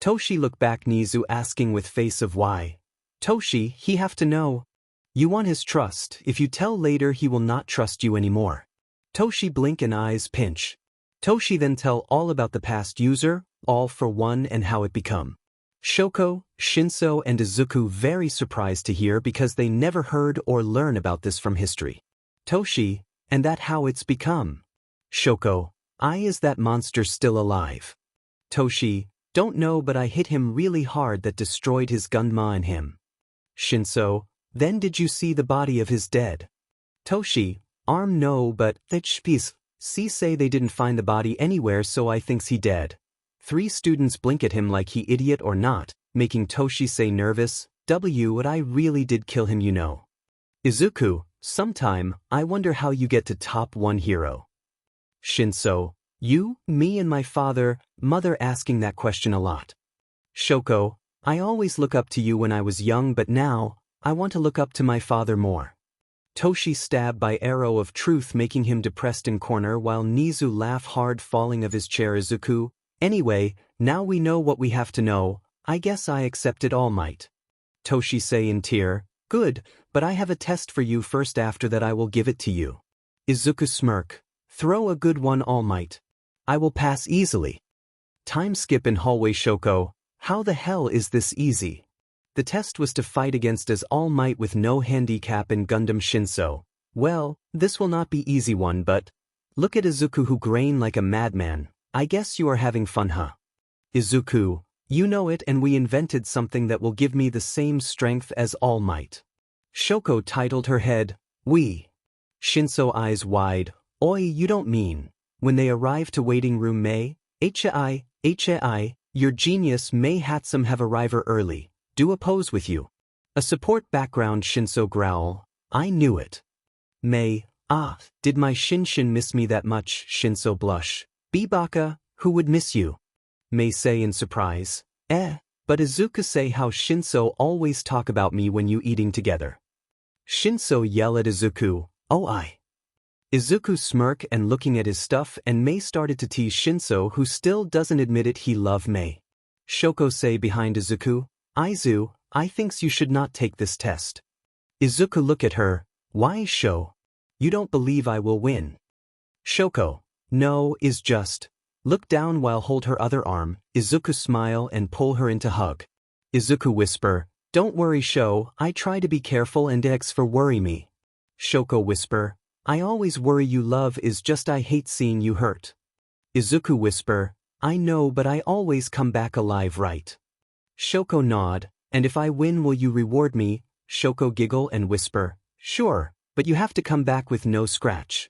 Speaker 1: Toshi look back 𝐻𝐿 asking with face of why. Toshi, he have to know. You want his trust, if you tell later he will not trust you anymore. Toshi blink and eyes pinch. Toshi then tell all about the past user, all for one and how it become. Shoko, Shinso and Izuku very surprised to hear because they never heard or learn about this from history. Toshi, and that how it's become. Shoko, is that monster still alive? Toshi, don't know, but I hit him really hard that destroyed his Gundam in him. Shinso, then did you see the body of his dead? Toshi, no, but that spies, see say they didn't find the body anywhere, so I thinks he dead. Three students blink at him like he idiot or not, making Toshi say nervous, what I really did kill him, you know. Izuku, sometime, I wonder how you get to top 1 hero. Shinso, you, me and my mother asking that question a lot. Shoko, I always look up to you when I was young, but now, I want to look up to my father more. Toshi stabbed by arrow of truth, making him depressed in corner while 𝐻𝐿 laugh hard falling of his chair. Izuku, anyway, now we know what we have to know, I guess I accepted All Might. Toshi say in tear, good, but I have a test for you first, after that I will give it to you. Izuku smirk, throw a good one All Might. I will pass easily. Time skip in hallway. Shoko, how the hell is this easy? The test was to fight against as All Might with no handicap in Gundam Shinso. Well, this will not be easy one, but look at Izuku who grain like a madman. I guess you are having fun, huh? Izuku, you know it, and we invented something that will give me the same strength as All Might. Shoko titled her head, we. Shinso eyes wide, oi, you don't mean. When they arrive to waiting room, May, 𝐻𝐮𝐬𝐬𝐻𝐮, your genius May Hatsum have arriver early, do a pose with you. A support background. Shinso growl, I knew it. May, did my Shinshin miss me that much? Shinso blush, Baka, who would miss you? May say in surprise, but Izuku say how Shinso always talk about me when you eating together. Shinso yell at Izuku, oh I. Izuku smirk and looking at his stuff, and May started to tease Shinso, who still doesn't admit it he love May. Shoko say behind Izuku, Izu, I thinks you should not take this test. Izuku look at her, why Sho? You don't believe I will win? Shoko, no, is just. Look down while hold her other arm. Izuku smile and pull her into hug. Izuku whisper, don't worry Sho, I try to be careful and X for worry me. Shoko whisper, I always worry you love, is just I hate seeing you hurt. Izuku whisper, I know, but I always come back alive, right? Shoko nod, and if I win will you reward me? Shoko giggle and whisper, sure, but you have to come back with no scratch.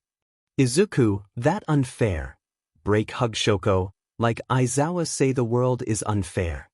Speaker 1: Izuku, that unfair. Break hug Shoko, like Aizawa say the world is unfair.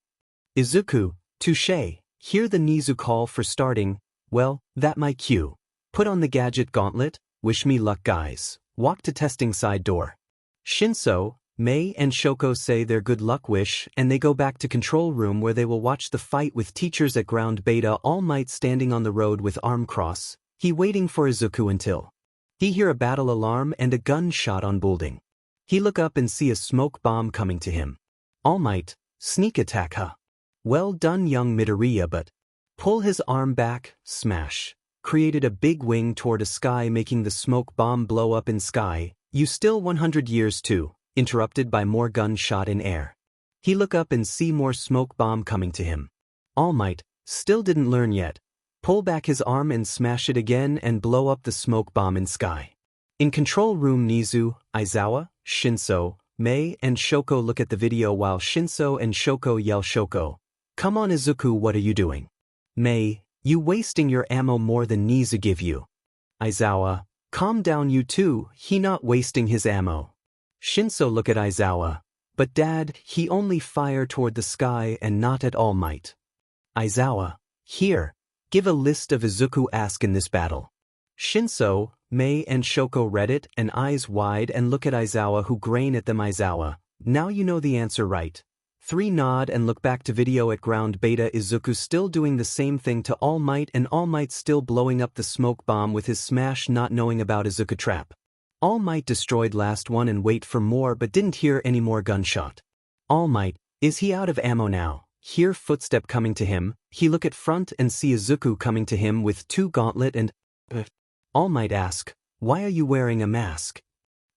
Speaker 1: Izuku, touche, hear the 𝐻𝐿 call for starting, well, that my cue. Put on the gadget gauntlet, wish me luck guys, walk to testing side door. Shinso, May and Shoko say their good luck wish, and they go back to control room where they will watch the fight with teachers at ground beta. All Might standing on the road with arm cross, he waiting for Izuku until he hear a battle alarm and a gunshot on building. He look up and see a smoke bomb coming to him. All Might, sneak attack huh? Well done young Midoriya, but pull his arm back, smash. Created a big wing toward a sky, making the smoke bomb blow up in sky. You still 100 years too, interrupted by more gunshot in air. He look up and see more smoke bomb coming to him. All Might, still didn't learn yet. Pull back his arm and smash it again and blow up the smoke bomb in sky. In control room, 𝐻𝐿, Aizawa, Shinso, May and Shoko look at the video while Shinso and Shoko yell Shoko, come on Izuku, what are you doing? May, you wasting your ammo more than 𝐻𝐿 give you. Aizawa, calm down you too, he not wasting his ammo. Shinso look at Aizawa, but dad, he only fire toward the sky and not at All Might. Aizawa, here, give a list of Izuku ask in this battle. Shinso, May and Shoko read it and eyes wide and look at Aizawa, who grain at them. Aizawa, now you know the answer right. 3 nod and look back to video at ground beta. Izuku still doing the same thing to All Might, and All Might still blowing up the smoke bomb with his smash, not knowing about Izuku trap. All Might destroyed last one and wait for more but didn't hear any more gunshot. All Might, is he out of ammo now? Hear footstep coming to him, he look at front and see Izuku coming to him with 2 gauntlet and All Might ask, why are you wearing a mask?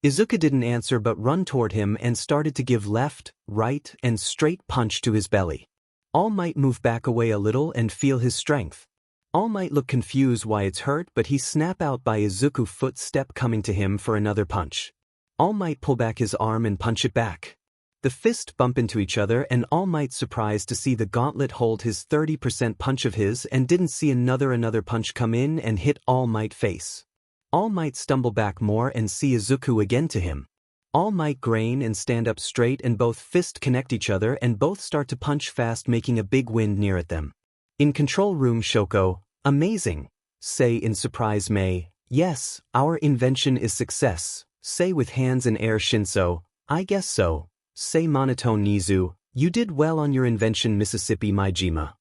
Speaker 1: Izuku didn't answer but run toward him and started to give left, right and straight punch to his belly. All Might move back away a little and feel his strength. All Might look confused why it's hurt, but he snap out by Izuku footstep coming to him for another punch. All Might pull back his arm and punch it back. The fist bump into each other and All Might surprised to see the gauntlet hold his 30% punch of his and didn't see another punch come in and hit All Might face. All Might stumble back more and see Izuku again to him. All Might grain and stand up straight and both fists connect each other and both start to punch fast, making a big wind near at them. In control room, 𝐀𝐿𝐿, amazing. Say in surprise May, yes, our invention is success. Say with hands in air 𝗀𝐿𝐿, I guess so. Say monotone 𝐻𝐿𝐿, you did well on your invention Mississippi 𝐴𝐻𝐵.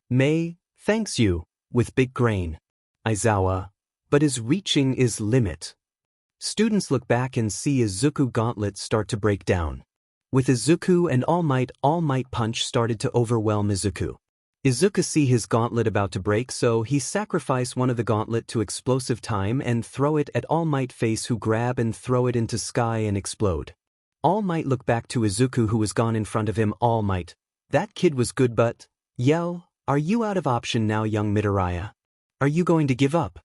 Speaker 1: May, thanks you, with big grain. Aizawa, but is reaching is limit. Students look back and see Izuku gauntlet start to break down. With Izuku and All Might punch started to overwhelm Izuku. Izuku see his gauntlet about to break, so he sacrifice one of the gauntlet to explosive time and throw it at All Might face, who grab and throw it into sky and explode. All Might look back to Izuku, who was gone in front of him. All Might, that kid was good, but yell, are you out of option now, young Midoriya? Are you going to give up?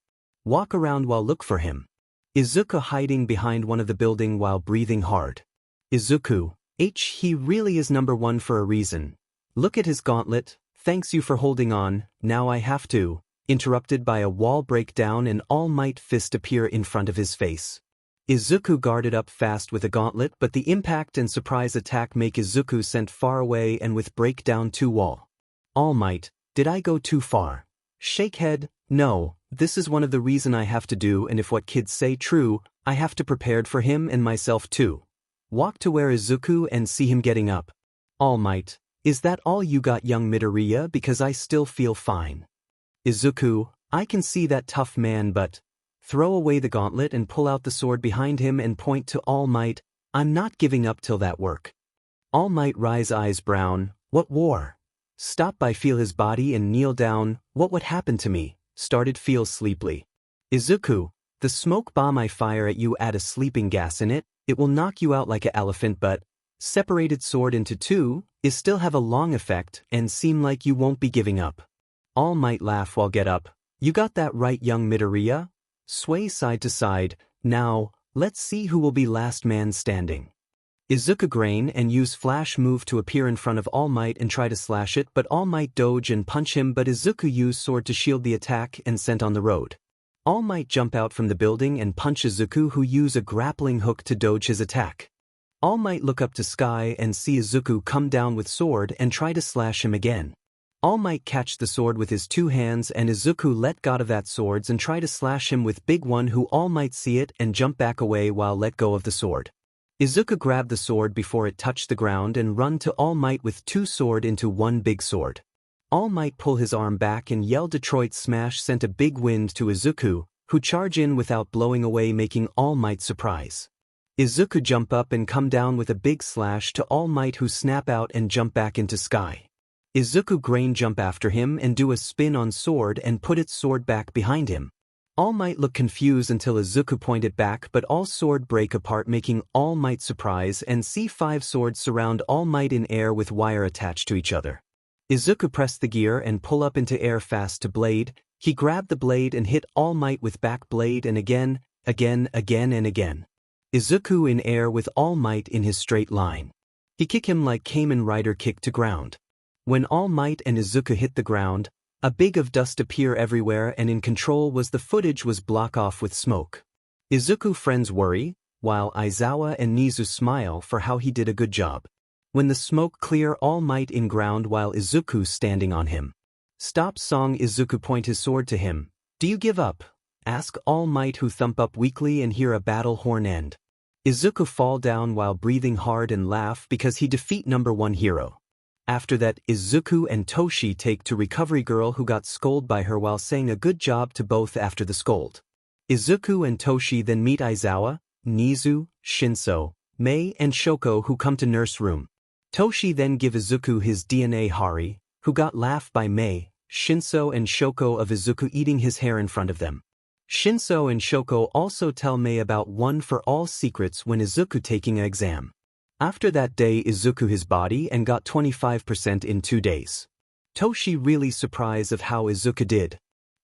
Speaker 1: Walk around while look for him. Izuku hiding behind one of the building while breathing hard. Izuku, he really is number one for a reason. Look at his gauntlet, thanks you for holding on, now I have to. Interrupted by a wall breakdown and All Might fist appear in front of his face. Izuku guarded up fast with a gauntlet, but the impact and surprise attack make Izuku sent far away and with breakdown to wall. All Might, did I go too far? Shake head, no, this is one of the reason I have to do, and if what kids say true, I have to prepared for him and myself too. Walk to where Izuku and see him getting up. All Might, is that all you got, young Midoriya, because I still feel fine. Izuku, I can see that tough man, but throw away the gauntlet and pull out the sword behind him and point to All Might, I'm not giving up till that work. All Might rise eyes brown, what war? Stop by feel his body and kneel down, what would happen to me? Started feel sleepily. Izuku, the smoke bomb I fire at you add a sleeping gas in it, it will knock you out like an elephant, but separated sword into two, is still have a long effect and seem like you won't be giving up. All Might laugh while get up, you got that right, young Midoriya? Sway side to side, now, let's see who will be last man standing. Izuku grain and use flash move to appear in front of All Might and try to slash it, but All Might dodge and punch him, but Izuku use sword to shield the attack and sent on the road. All Might jump out from the building and punch Izuku, who use a grappling hook to dodge his attack. All Might look up to sky and see Izuku come down with sword and try to slash him again. All Might catch the sword with his two hands and Izuku let go of that swords and try to slash him with big one, who All Might see it and jump back away while let go of the sword. Izuku grabbed the sword before it touched the ground and run to All Might with two sword into one big sword. All Might pull his arm back and yell Detroit Smash sent a big wind to Izuku, who charge in without blowing away, making All Might surprise. Izuku jump up and come down with a big slash to All Might, who snap out and jump back into sky. Izuku grain jump after him and do a spin on sword and put its sword back behind him. All Might look confused until Izuku point it back, but all sword break apart, making All Might surprise and see 5 swords surround All Might in air with wire attached to each other. Izuku press the gear and pull up into air fast to blade, he grabbed the blade and hit All Might with back blade and again and again. Izuku in air with All Might in his straight line. He kick him like 𝐀𝐮𝐿𝐴 kick to ground. When All Might and Izuku hit the ground, a big of dust appear everywhere, and in control was the footage was block off with smoke. Izuku friends worry, while Aizawa and 𝐻𝐿𝐴 smile for how he did a good job. When the smoke clear, All Might in ground while Izuku standing on him. Stop song. Izuku point his sword to him. Do you give up? Ask All Might, who thump up weakly and hear a battle horn end. Izuku fall down while breathing hard and laugh because he defeat number 1 hero. After that, Izuku and Toshi take to recovery girl who got scolded by her while saying a good job to both after the scold. Izuku and Toshi then meet Aizawa, 𝐻𝐿𝐴, 𝗀𝐿𝐿, May and Shoko, who come to nurse room. Toshi then give Izuku his DNA Hari, who got laughed by May, 𝗀𝐿𝐴 and Shoko of Izuku eating his hair in front of them. 𝗀𝐿𝐴 and Shoko also tell May about one for all secrets when Izuku taking an exam. After that day, Izuku his body and got 25% in 2 days. Toshi really surprised of how Izuku did.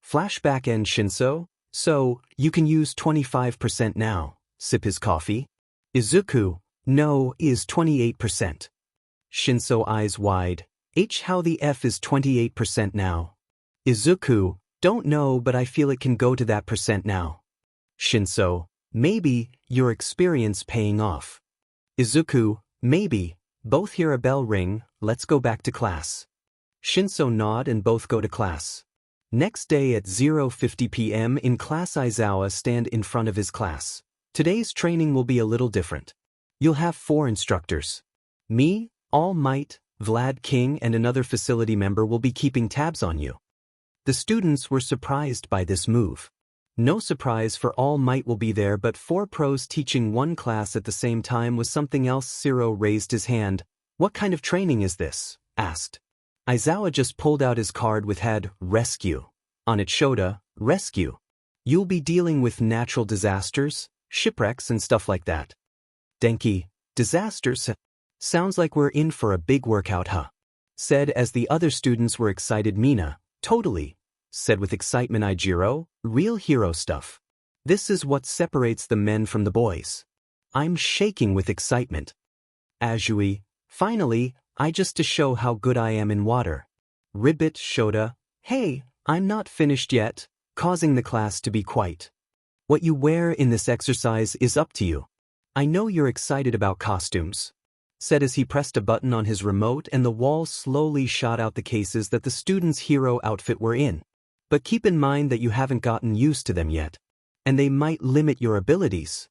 Speaker 1: Flashback and 𝗀𝐿𝐴, so, you can use 25% now, sip his coffee. Izuku, no, is 28%. 𝗀𝐿𝐴 eyes wide, how the F is 28% now. Izuku, don't know, but I feel it can go to that percent now. 𝗀𝐿𝐴, maybe, your experience paying off. Izuku, maybe. Both hear a bell ring. Let's go back to class. 𝗀𝐿 nod and both go to class. Next day at 0:50 p.m. in class, Izuku stand in front of his class. Today's training will be a little different. You'll have 4 instructors. Me, All Might, Vlad King and another facility member will be keeping tabs on you. The students were surprised by this move. No surprise, for All Might will be there, but 4 pros teaching one class at the same time was something else. 𝗧𝗧𝗟 raised his hand. What kind of training is this? Asked. Izuku just pulled out his card with had rescue on it. 𝗧𝗱, rescue. You'll be dealing with natural disasters, shipwrecks and stuff like that. Denki, disasters? Sounds like we're in for a big workout, huh? Said as the other students were excited. Mina, totally. Said with excitement. Ijiro, real hero stuff. This is what separates the men from the boys. I'm shaking with excitement. Azui, finally, I just to show how good I am in water. Ribbit. 𝗧𝗱, hey, I'm not finished yet, causing the class to be quiet. What you wear in this exercise is up to you. I know you're excited about costumes. Said as he pressed a button on his remote and the wall slowly shot out the cases that the students' hero outfit were in. But keep in mind that you haven't gotten used to them yet, and they might limit your abilities.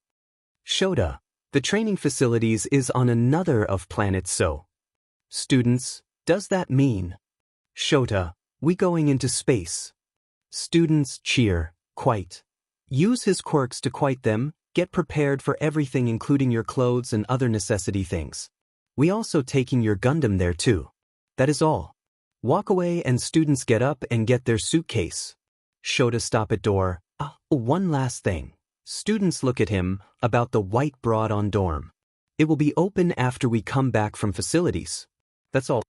Speaker 1: 𝗧𝗱, the training facilities is on another of planets. So, students, does that mean? 𝗧𝗱, we going into space. Students cheer, quite. Use his quirks to quite them, get prepared for everything including your clothes and other necessity things. We also taking your Gundam there too. That is all. Walk away and students get up and get their suitcase. 𝗧𝗱 stop at door. One last thing. Students look at him, about the white broad on dorm. It will be open after we come back from facilities. That's all.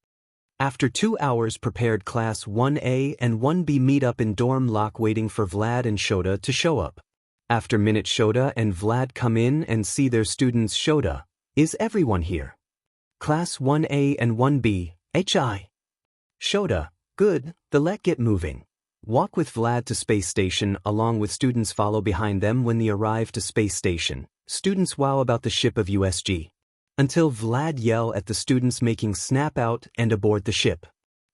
Speaker 1: After 2 hours prepared, class 1A and 1B meet up in dorm lock waiting for Vlad and 𝗧𝗱 to show up. After minute, 𝗧𝗱 and Vlad come in and see their students. 𝗧𝗱, is everyone here? Class 1A and 1B, HI. 𝗧𝗱, good, then let's get moving. Walk with Vlad to space station along with students follow behind them. When they arrive to space station, students wow about the ship of USG. Until Vlad yell at the students making snap out and aboard the ship.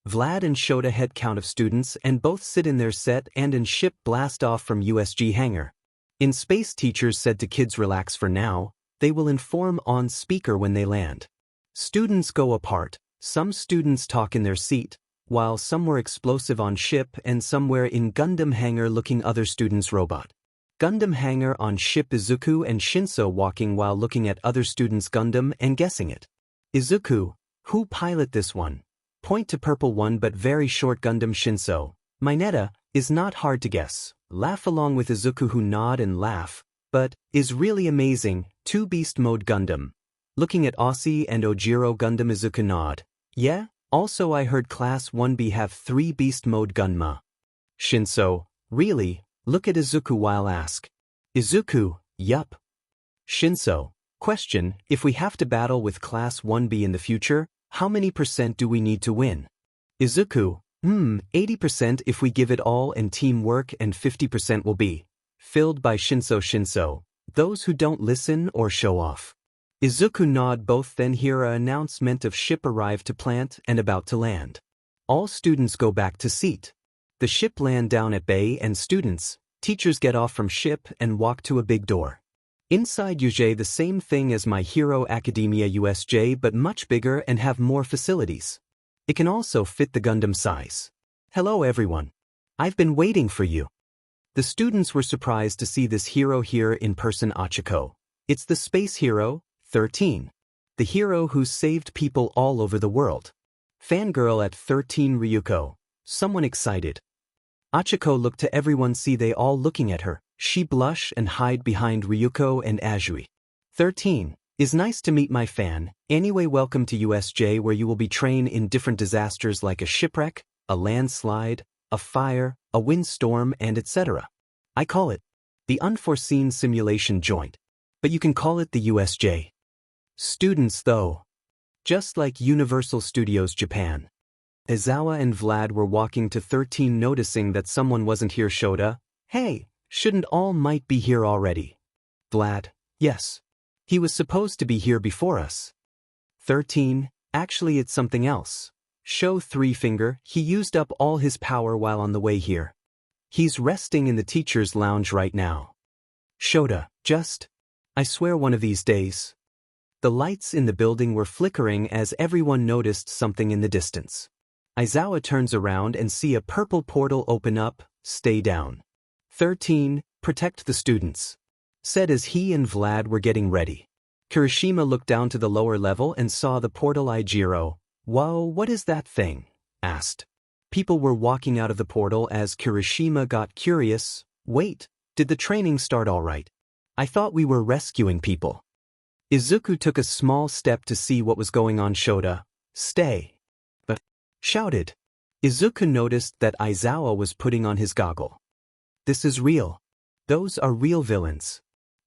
Speaker 1: Vlad and 𝗧𝗱 head count of students and both sit in their set and in ship blast off from USG hangar. In space, teachers said to kids relax for now, they will inform on speaker when they land. Students go apart, some students talk in their seat, while some were explosive on ship and some were in Gundam hangar looking other students robot. Gundam hangar on ship. Izuku and 𝗀𝐿 walking while looking at other students' Gundam and guessing it. Izuku, who pilot this one? Point to purple one but very short Gundam. 𝗀𝐿, Mineta, is not hard to guess. Laugh along with Izuku who nod and laugh, but is really amazing. 2 beast mode Gundam. Looking at Aussie and Ojiro Gundam. Izuku nod. Yeah, also I heard class 1B have 3 beast mode Gunma. 𝗀𝐿, really? Look at Izuku while ask. Izuku, yup. 𝗀𝐿, question, if we have to battle with class 1B in the future, how many % do we need to win? Izuku, 80% if we give it all and teamwork, and 50% will be filled by 𝗀𝐿. Those who don't listen or show off. Izuku nod both. Then hear a announcement of ship arrived to plant and about to land. All students go back to seat. The ship land down at bay and students, teachers get off from ship and walk to a big door. Inside UJ the same thing as My Hero Academia USJ but much bigger and have more facilities. It can also fit the Gundam size. Hello everyone. I've been waiting for you. The students were surprised to see this hero here in person. Izuku. It's the space hero, 13. The hero who's saved people all over the world. Fangirl at 13. Ryuko. Someone excited. Izuku looked to everyone, see they all looking at her. She blush and hide behind Ryuko and Azui. 13. Is nice to meet my fan. Anyway, welcome to USJ where you will be trained in different disasters like a shipwreck, a landslide, a fire, a windstorm and etc. I call it the unforeseen simulation joint. But you can call it the USJ. Students though. Just like Universal Studios Japan. Izuku and Vlad were walking to 13 noticing that someone wasn't here. 𝗧𝗱, hey, shouldn't All Might be here already? Vlad, yes. He was supposed to be here before us. 13. Actually it's something else. Show three finger, he used up all his power while on the way here. He's resting in the teacher's lounge right now. 𝐀𝐮𝐭𝐡𝐨𝐫. I swear one of these days. The lights in the building were flickering as everyone noticed something in the distance. Aizawa turns around and see a purple portal open up. Stay down. 13. Protect the students. Said as he and Vlad were getting ready. Kirishima looked down to the lower level and saw the portal. Ijiro. Whoa, what is that thing? Asked. People were walking out of the portal as Kirishima got curious. Wait, did the training start alright? I thought we were rescuing people. Izuku took a small step to see what was going on. 𝐀𝐮𝐭𝐡𝐨𝐫. Stay. But shouted. Izuku noticed that Aizawa was putting on his goggle. This is real. Those are real villains.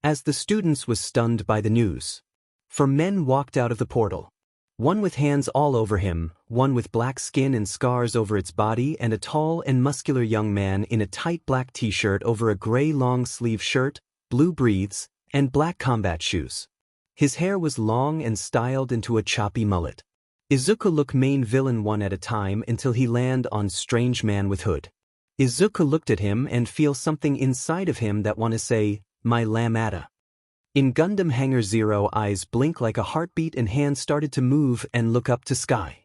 Speaker 1: As the students was stunned by the news. 4 men walked out of the portal. One with hands all over him, one with black skin and scars over its body, and a tall and muscular young man in a tight black t-shirt over a gray long-sleeve shirt, blue breathes, and black combat shoes. His hair was long and styled into a choppy mullet. Izuku looked main villain one at a time until he land on strange man with hood. Izuku looked at him and feel something inside of him that wanna say, my lamada. In Gundam Hangar 0, eyes blink like a heartbeat and hands started to move and look up to sky.